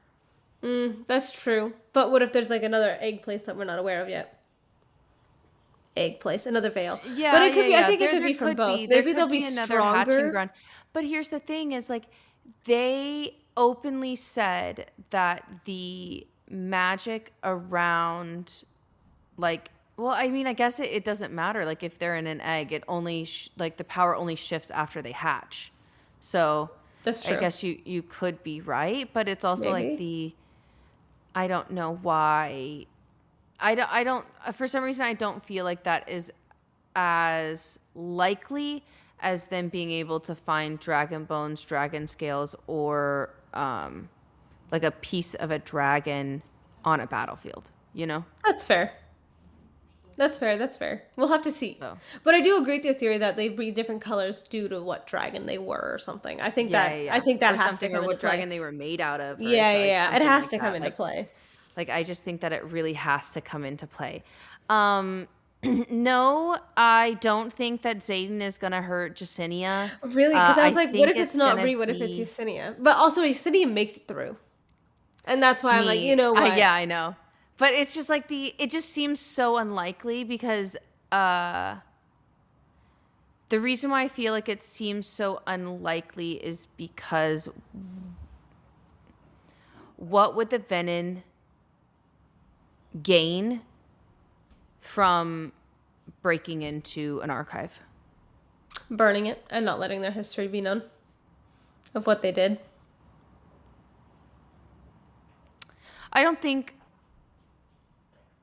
[SPEAKER 2] That's true. But what if there's, like, another egg place that we're not aware of yet? Egg place, another veil.
[SPEAKER 1] Yeah,
[SPEAKER 2] but it could be. I think it could be from both. Maybe there'll be another hatching ground.
[SPEAKER 1] But here's the thing: is, like, they openly said that the magic around, like, well, I mean, I guess it doesn't matter. Like, if they're in an egg, it only like the power only shifts after they hatch. So
[SPEAKER 2] That's true.
[SPEAKER 1] I guess you could be right, but it's also like
[SPEAKER 2] Maybe.
[SPEAKER 1] I don't know why. I don't for some reason I don't feel like that is as likely as them being able to find dragon bones, dragon scales, or like a piece of a dragon on a battlefield, you know?
[SPEAKER 2] That's fair. That's fair. That's fair. We'll have to see.
[SPEAKER 1] So
[SPEAKER 2] But I do agree with your theory that they breed different colors due to what dragon they were or something. I think
[SPEAKER 1] yeah.
[SPEAKER 2] I think that
[SPEAKER 1] Or
[SPEAKER 2] has
[SPEAKER 1] something,
[SPEAKER 2] to
[SPEAKER 1] or
[SPEAKER 2] come
[SPEAKER 1] what
[SPEAKER 2] into play.
[SPEAKER 1] dragon they were made out of. Or
[SPEAKER 2] Yeah. It
[SPEAKER 1] something
[SPEAKER 2] has
[SPEAKER 1] like
[SPEAKER 2] to come
[SPEAKER 1] that.
[SPEAKER 2] into play.
[SPEAKER 1] Like I just think that it really has to come into play. No, I don't think that Xaden is gonna hurt Jacinia.
[SPEAKER 2] Really? Because I was like, what
[SPEAKER 1] think
[SPEAKER 2] if it's
[SPEAKER 1] it's
[SPEAKER 2] not
[SPEAKER 1] gonna
[SPEAKER 2] Ree? What if it's
[SPEAKER 1] be
[SPEAKER 2] Yesenia? But also Yesenia makes it through. And that's why I'm like, you
[SPEAKER 1] me.
[SPEAKER 2] know what?
[SPEAKER 1] Yeah, I know. But it's just like it just seems so unlikely because the reason why I feel like it seems so unlikely is because what would the Venom gain from breaking into an archive?
[SPEAKER 2] Burning it and not letting their history be known of what they did.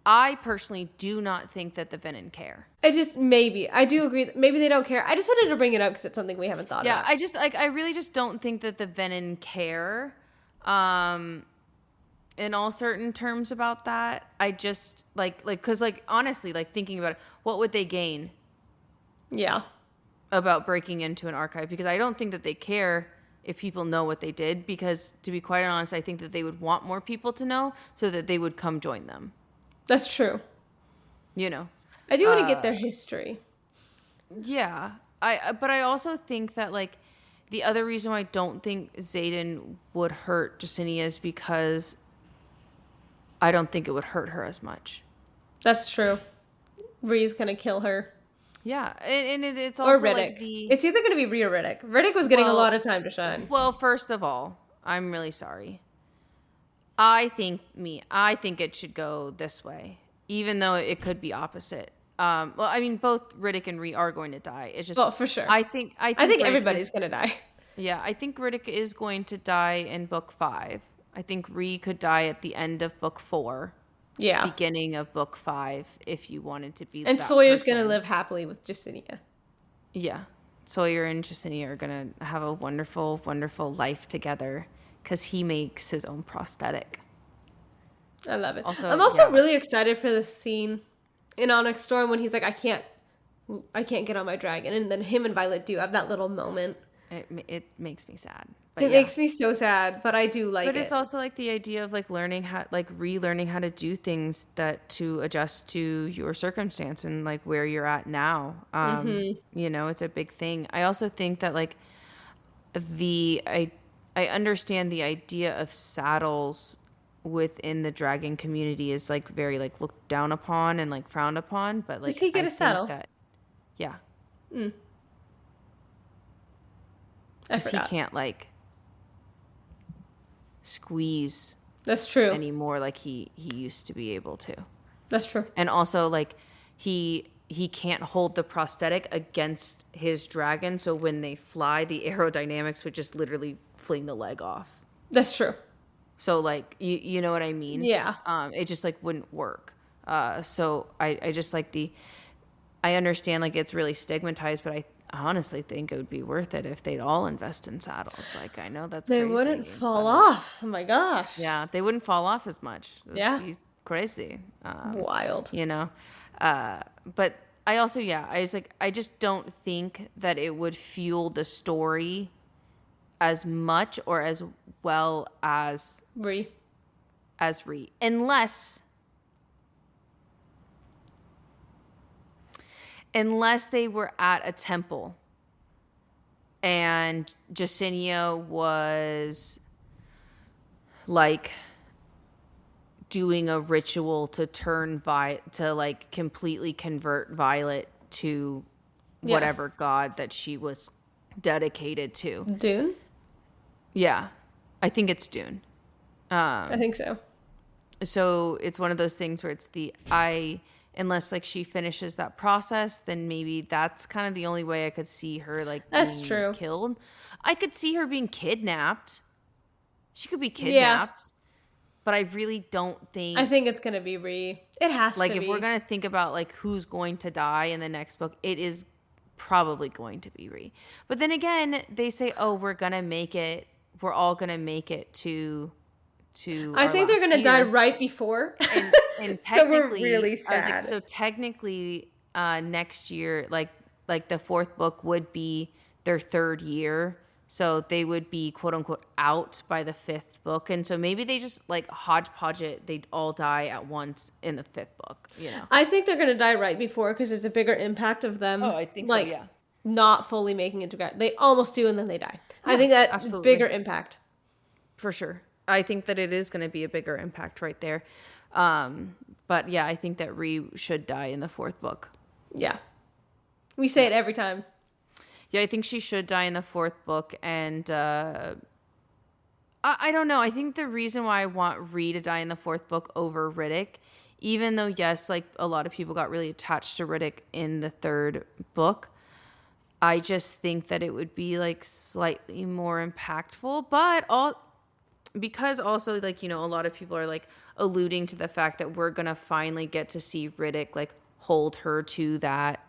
[SPEAKER 1] I personally do not think that the Venom care.
[SPEAKER 2] It just maybe. I do agree. Maybe they don't care. I just wanted to bring it up because it's something we haven't thought about.
[SPEAKER 1] I really just don't think that the Venom care in all certain terms about that. I just because honestly, thinking about it, what would they gain
[SPEAKER 2] Yeah.
[SPEAKER 1] about breaking into an archive? Because I don't think that they care if people know what they did, because to be quite honest, I think that they would want more people to know so that they would come join them.
[SPEAKER 2] That's true.
[SPEAKER 1] You know.
[SPEAKER 2] I do want to get their history.
[SPEAKER 1] Yeah. But I also think that the other reason why I don't think Xaden would hurt Jacinia is because I don't think it would hurt her as much.
[SPEAKER 2] That's true. Ree's gonna kill her.
[SPEAKER 1] Yeah, and it's also
[SPEAKER 2] or Riddick. It's either gonna be Ree or Riddick. Riddick was getting a lot of time to shine.
[SPEAKER 1] Well, first of all, I'm really sorry. I think it should go this way, even though it could be opposite. Well, I mean, both Riddick and Ree are going to die. It's just,
[SPEAKER 2] well, for sure.
[SPEAKER 1] I think
[SPEAKER 2] everybody's gonna die.
[SPEAKER 1] Yeah, I think Riddick is going to die in book 5. I think Ree could die at the end of book 4.
[SPEAKER 2] Yeah.
[SPEAKER 1] Beginning of book 5, if you wanted to be.
[SPEAKER 2] And
[SPEAKER 1] that
[SPEAKER 2] Sawyer's
[SPEAKER 1] person.
[SPEAKER 2] gonna live happily with Jacinia.
[SPEAKER 1] Yeah, Sawyer and Jacinia are gonna have a wonderful, wonderful life together because he makes his own prosthetic.
[SPEAKER 2] I love it.
[SPEAKER 1] Also,
[SPEAKER 2] I'm also really excited for this scene in Onyx Storm when he's like, I can't get on my dragon, and then him and Violet do have that little moment.
[SPEAKER 1] It makes me sad. But
[SPEAKER 2] it makes me so sad, but I do like it.
[SPEAKER 1] But it's also the idea of learning how, relearning how to do things that to adjust to your circumstance and where you're at now. You know, it's a big thing. I also think that I understand the idea of saddles within the dragon community is very looked down upon and frowned upon. But
[SPEAKER 2] does he get a saddle?
[SPEAKER 1] Yeah.
[SPEAKER 2] Mm.
[SPEAKER 1] Because he can't squeeze.
[SPEAKER 2] That's true.
[SPEAKER 1] Anymore like he used to be able to.
[SPEAKER 2] That's true.
[SPEAKER 1] And also he can't hold the prosthetic against his dragon, so when they fly, the aerodynamics would just literally fling the leg off.
[SPEAKER 2] That's true.
[SPEAKER 1] So you know what I mean?
[SPEAKER 2] Yeah.
[SPEAKER 1] It just wouldn't work. So I just I understand it's really stigmatized, but I honestly think it would be worth it if they'd all invest in saddles. I know that's
[SPEAKER 2] they
[SPEAKER 1] crazy.
[SPEAKER 2] Wouldn't fall off. Oh my gosh.
[SPEAKER 1] Yeah, they wouldn't fall off as much. It's crazy.
[SPEAKER 2] Wild.
[SPEAKER 1] You know, but I also I just don't think that it would fuel the story as much or as well as
[SPEAKER 2] Ree,
[SPEAKER 1] unless they were at a temple and Jacinia was doing a ritual to turn to completely convert Violet to whatever god that she was dedicated to.
[SPEAKER 2] Dune?
[SPEAKER 1] Yeah. I think it's Dune.
[SPEAKER 2] I think so.
[SPEAKER 1] So it's one of those things where it's I unless like she finishes that process, then maybe that's kind of the only way I could see her like
[SPEAKER 2] That's
[SPEAKER 1] being
[SPEAKER 2] true.
[SPEAKER 1] killed. I could see her being kidnapped. She could be
[SPEAKER 2] Yeah.
[SPEAKER 1] kidnapped, but I really don't think.
[SPEAKER 2] I think it's gonna be Ree. It has
[SPEAKER 1] like
[SPEAKER 2] to
[SPEAKER 1] if
[SPEAKER 2] be.
[SPEAKER 1] we're gonna think about like who's going to die in the next book, it is probably going to be Ree. But then again, they say, "Oh, we're gonna make it. We're all gonna make it to."
[SPEAKER 2] I think they're gonna die right before.
[SPEAKER 1] And
[SPEAKER 2] So we're
[SPEAKER 1] technically,
[SPEAKER 2] really
[SPEAKER 1] I was like,
[SPEAKER 2] sad.
[SPEAKER 1] so technically, next year, like the fourth book would be their third year, so they would be quote unquote out by the fifth book, and so maybe they just like hodgepodge it. They'd all die at once in the fifth book, you know.
[SPEAKER 2] I think they're gonna die right before because there's a bigger impact of them.
[SPEAKER 1] Oh, I think
[SPEAKER 2] like,
[SPEAKER 1] so. Yeah,
[SPEAKER 2] not fully making it together. They almost do, and then they die. I think that
[SPEAKER 1] absolutely.
[SPEAKER 2] bigger impact.
[SPEAKER 1] For sure. I think that it is going to be a bigger impact right there. But yeah, I think that Ree should die in the fourth book.
[SPEAKER 2] Yeah, we say it every time.
[SPEAKER 1] Yeah, I think she should die in the fourth book. And I don't know. I think the reason why I want Ree to die in the fourth book over Riddick, even though, yes, like a lot of people got really attached to Riddick in the third book, I just think that it would be like slightly more impactful. But because also, like, you know, a lot of people are like alluding to the fact that we're gonna finally get to see Riddick like hold her to that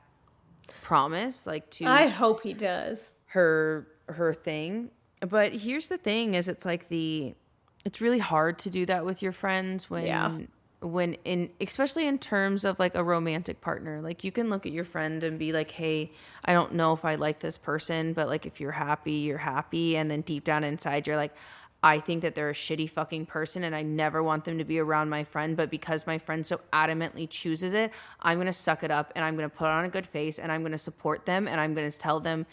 [SPEAKER 1] promise, like to
[SPEAKER 2] I hope he does.
[SPEAKER 1] her thing. But here's the thing: is it's like it's really hard to do that with your friends when in especially in terms of like a romantic partner. Like you can look at your friend and be like, hey, I don't know if I like this person, but like if you're happy, and then deep down inside you're like, I think that they're a shitty fucking person and I never want them to be around my friend, but because my friend so adamantly chooses it, I'm going to suck it up and I'm going to put on a good face and I'm going to support them and I'm going to tell them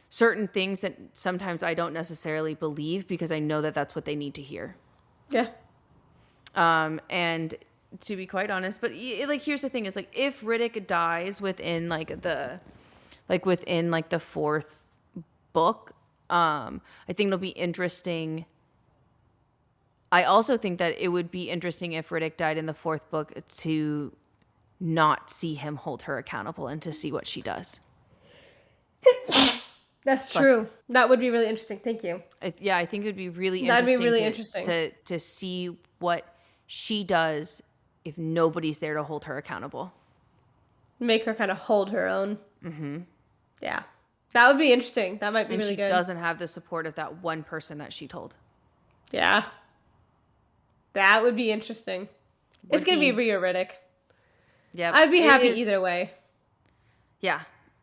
[SPEAKER 1] certain things that sometimes I don't necessarily believe because I know that that's what they need to hear.
[SPEAKER 2] Yeah.
[SPEAKER 1] And to be quite honest, but like here's the thing is like if Riddick dies within the fourth book, I think it'll be interesting. I also think that it would be interesting if Riddick died in the fourth book to not see him hold her accountable and to see what she does.
[SPEAKER 2] That's true. That would be really interesting. Thank you.
[SPEAKER 1] I think it would be really
[SPEAKER 2] That'd
[SPEAKER 1] interesting.
[SPEAKER 2] be really interesting
[SPEAKER 1] to see what she does if nobody's there to hold her accountable.
[SPEAKER 2] Make her kind of hold her own. Mm-hmm. Yeah. That would be interesting. That might be really good.
[SPEAKER 1] And she doesn't have the support of that one person that she told.
[SPEAKER 2] Yeah. That would be interesting. It's going to be Rhea Riddick.
[SPEAKER 1] Yeah.
[SPEAKER 2] I'd be happy either way.
[SPEAKER 1] Yeah.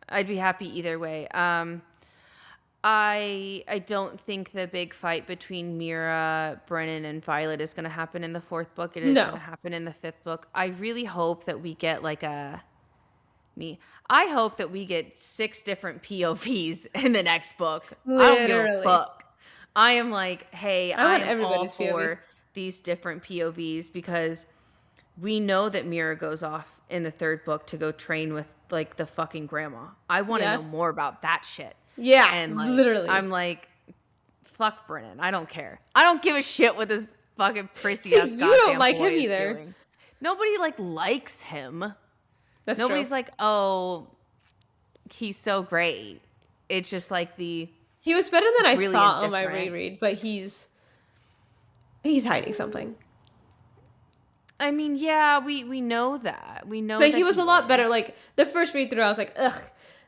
[SPEAKER 1] I'd be happy either way. I don't think the big fight between Mira, Brennan, and Violet is going to happen in the fourth book. It is going to happen in the fifth book. I really hope that we get I hope that we get 6 different POVs in the next book.
[SPEAKER 2] Literally.
[SPEAKER 1] I don't give a fuck. I am like, hey, I am all for
[SPEAKER 2] POV.
[SPEAKER 1] these different POVs because we know that Mira goes off in the third book to go train with like the fucking grandma. I want to know more about that shit.
[SPEAKER 2] Yeah,
[SPEAKER 1] and like,
[SPEAKER 2] literally.
[SPEAKER 1] I'm like, fuck Brennan. I don't care. I don't give a shit what this fucking prissy ass goddamn
[SPEAKER 2] you don't like
[SPEAKER 1] boy
[SPEAKER 2] him
[SPEAKER 1] is
[SPEAKER 2] either.
[SPEAKER 1] doing. Nobody like likes him.
[SPEAKER 2] That's
[SPEAKER 1] Nobody's
[SPEAKER 2] true.
[SPEAKER 1] like, oh, he's so great. It's just like
[SPEAKER 2] he was better than I
[SPEAKER 1] really
[SPEAKER 2] thought on my
[SPEAKER 1] indifferent.
[SPEAKER 2] reread, but he's hiding something.
[SPEAKER 1] I mean, yeah, we know that. We know
[SPEAKER 2] But
[SPEAKER 1] that
[SPEAKER 2] he was a lot better. Like, the first read through, I was like, ugh,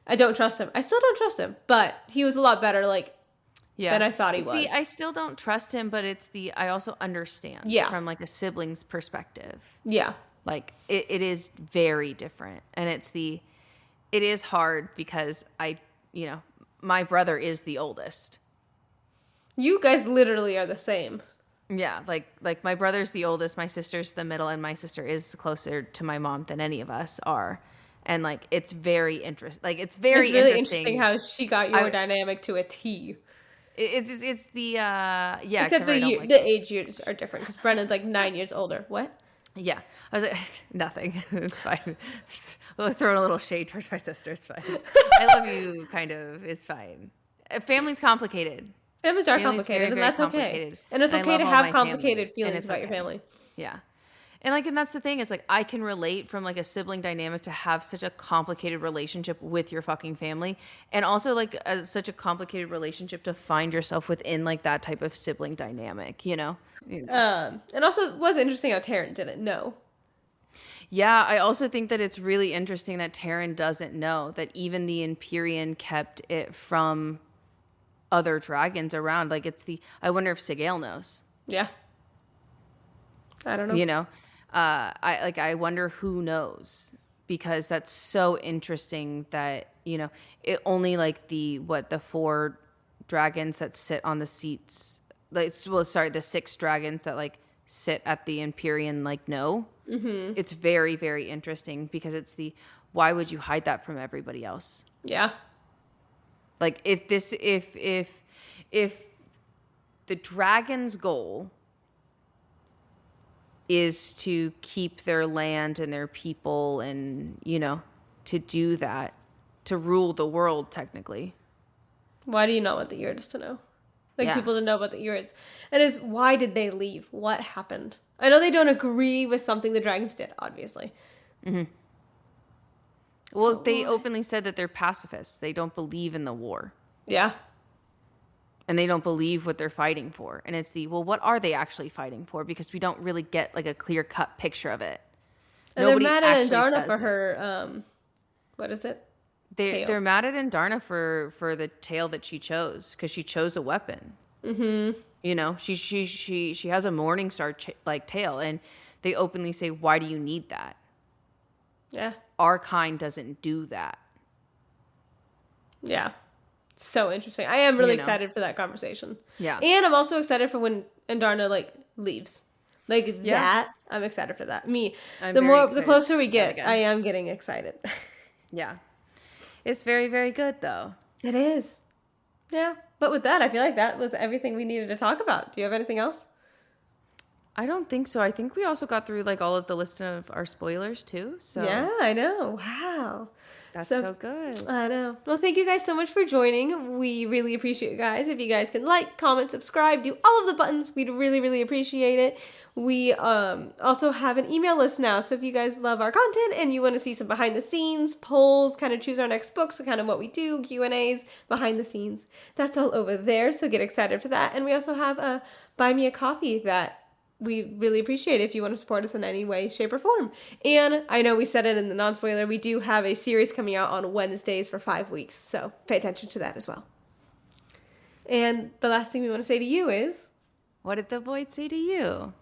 [SPEAKER 2] I don't trust him. I still don't trust him, but he was a lot better, like, than I thought he was.
[SPEAKER 1] See, I still don't trust him, but I also understand from, like, a sibling's perspective.
[SPEAKER 2] Yeah.
[SPEAKER 1] Like, it is very different. And it is hard because my brother is the oldest.
[SPEAKER 2] You guys literally are the same.
[SPEAKER 1] Yeah, like my brother's the oldest, my sister's the middle, and my sister is closer to my mom than any of us are. And like it's very interesting. Like it's really
[SPEAKER 2] interesting how she got your dynamic to a T.
[SPEAKER 1] It's the
[SPEAKER 2] except the age years are different because Brennan's like 9 years older. What?
[SPEAKER 1] Yeah, I was like nothing. It's fine. Throwing a little shade towards my sister. It's fine. I love you. Kind of. It's fine. Family's complicated.
[SPEAKER 2] Families are complicated, and that's okay. And it's okay to have complicated feelings about your family.
[SPEAKER 1] Yeah. And that's the thing is, like, I can relate from, like, a sibling dynamic to have such a complicated relationship with your fucking family. And also, like, such a complicated relationship to find yourself within, like, that type of sibling dynamic, you know?
[SPEAKER 2] And also, it was interesting how Taryn didn't know.
[SPEAKER 1] Yeah, I also think that it's really interesting that Taryn doesn't know that even the Empyrean kept it from other dragons around. Like, I wonder if Sigale knows.
[SPEAKER 2] Yeah. I don't know.
[SPEAKER 1] You know? I wonder who knows, because that's so interesting that, you know, it only like the 4 dragons that sit on the seats, like, the 6 dragons that like sit at the Empyrean, like, know. Mm-hmm. It's very, very interesting because it's why would you hide that from everybody else?
[SPEAKER 2] Yeah.
[SPEAKER 1] Like, if the dragon's goal is to keep their land and their people and, you know, to do that, to rule the world, technically.
[SPEAKER 2] Why do you not want the Urids to know? Like, people to know about the Urids. And why did they leave? What happened? I know they don't agree with something the dragons did, obviously.
[SPEAKER 1] Mm-hmm. Well, they openly said that they're pacifists. They don't believe in the war.
[SPEAKER 2] Yeah.
[SPEAKER 1] And they don't believe what they're fighting for. And it's what are they actually fighting for? Because we don't really get, like, a clear-cut picture of it.
[SPEAKER 2] And they're mad at Andarna for her, what is it?
[SPEAKER 1] They're mad at Andarna for the tail that she chose, because she chose a weapon. Mm-hmm. You know, she has a Morningstar tail, and they openly say, why do you need that?
[SPEAKER 2] Yeah.
[SPEAKER 1] Our kind doesn't do that.
[SPEAKER 2] Yeah. So interesting. I am really excited for that conversation.
[SPEAKER 1] Yeah.
[SPEAKER 2] And I'm also excited for when Andarna, like, leaves. Like, that, I'm excited for that. The closer we get, I am getting excited.
[SPEAKER 1] Yeah. It's very, very good, though.
[SPEAKER 2] It is. Yeah. But with that, I feel like that was everything we needed to talk about. Do you have anything else?
[SPEAKER 1] I don't think so. I think we also got through, like, all of the list of our spoilers, too. So
[SPEAKER 2] yeah, I know. Wow.
[SPEAKER 1] That's so good.
[SPEAKER 2] I know. Well, thank you guys so much for joining. We really appreciate you guys. If you guys can like, comment, subscribe, do all of the buttons, we'd really, really appreciate it. We also have an email list now. So if you guys love our content and you want to see some behind the scenes, polls, kind of choose our next book, so kind of what we do, Q&As, behind the scenes, that's all over there. So get excited for that. And we also have a Buy Me a Coffee that we really appreciate if you want to support us in any way, shape, or form. And I know we said it in the non-spoiler, we do have a series coming out on Wednesdays for 5 weeks, so pay attention to that as well. And the last thing we want to say to you is...
[SPEAKER 1] what did the void say to you?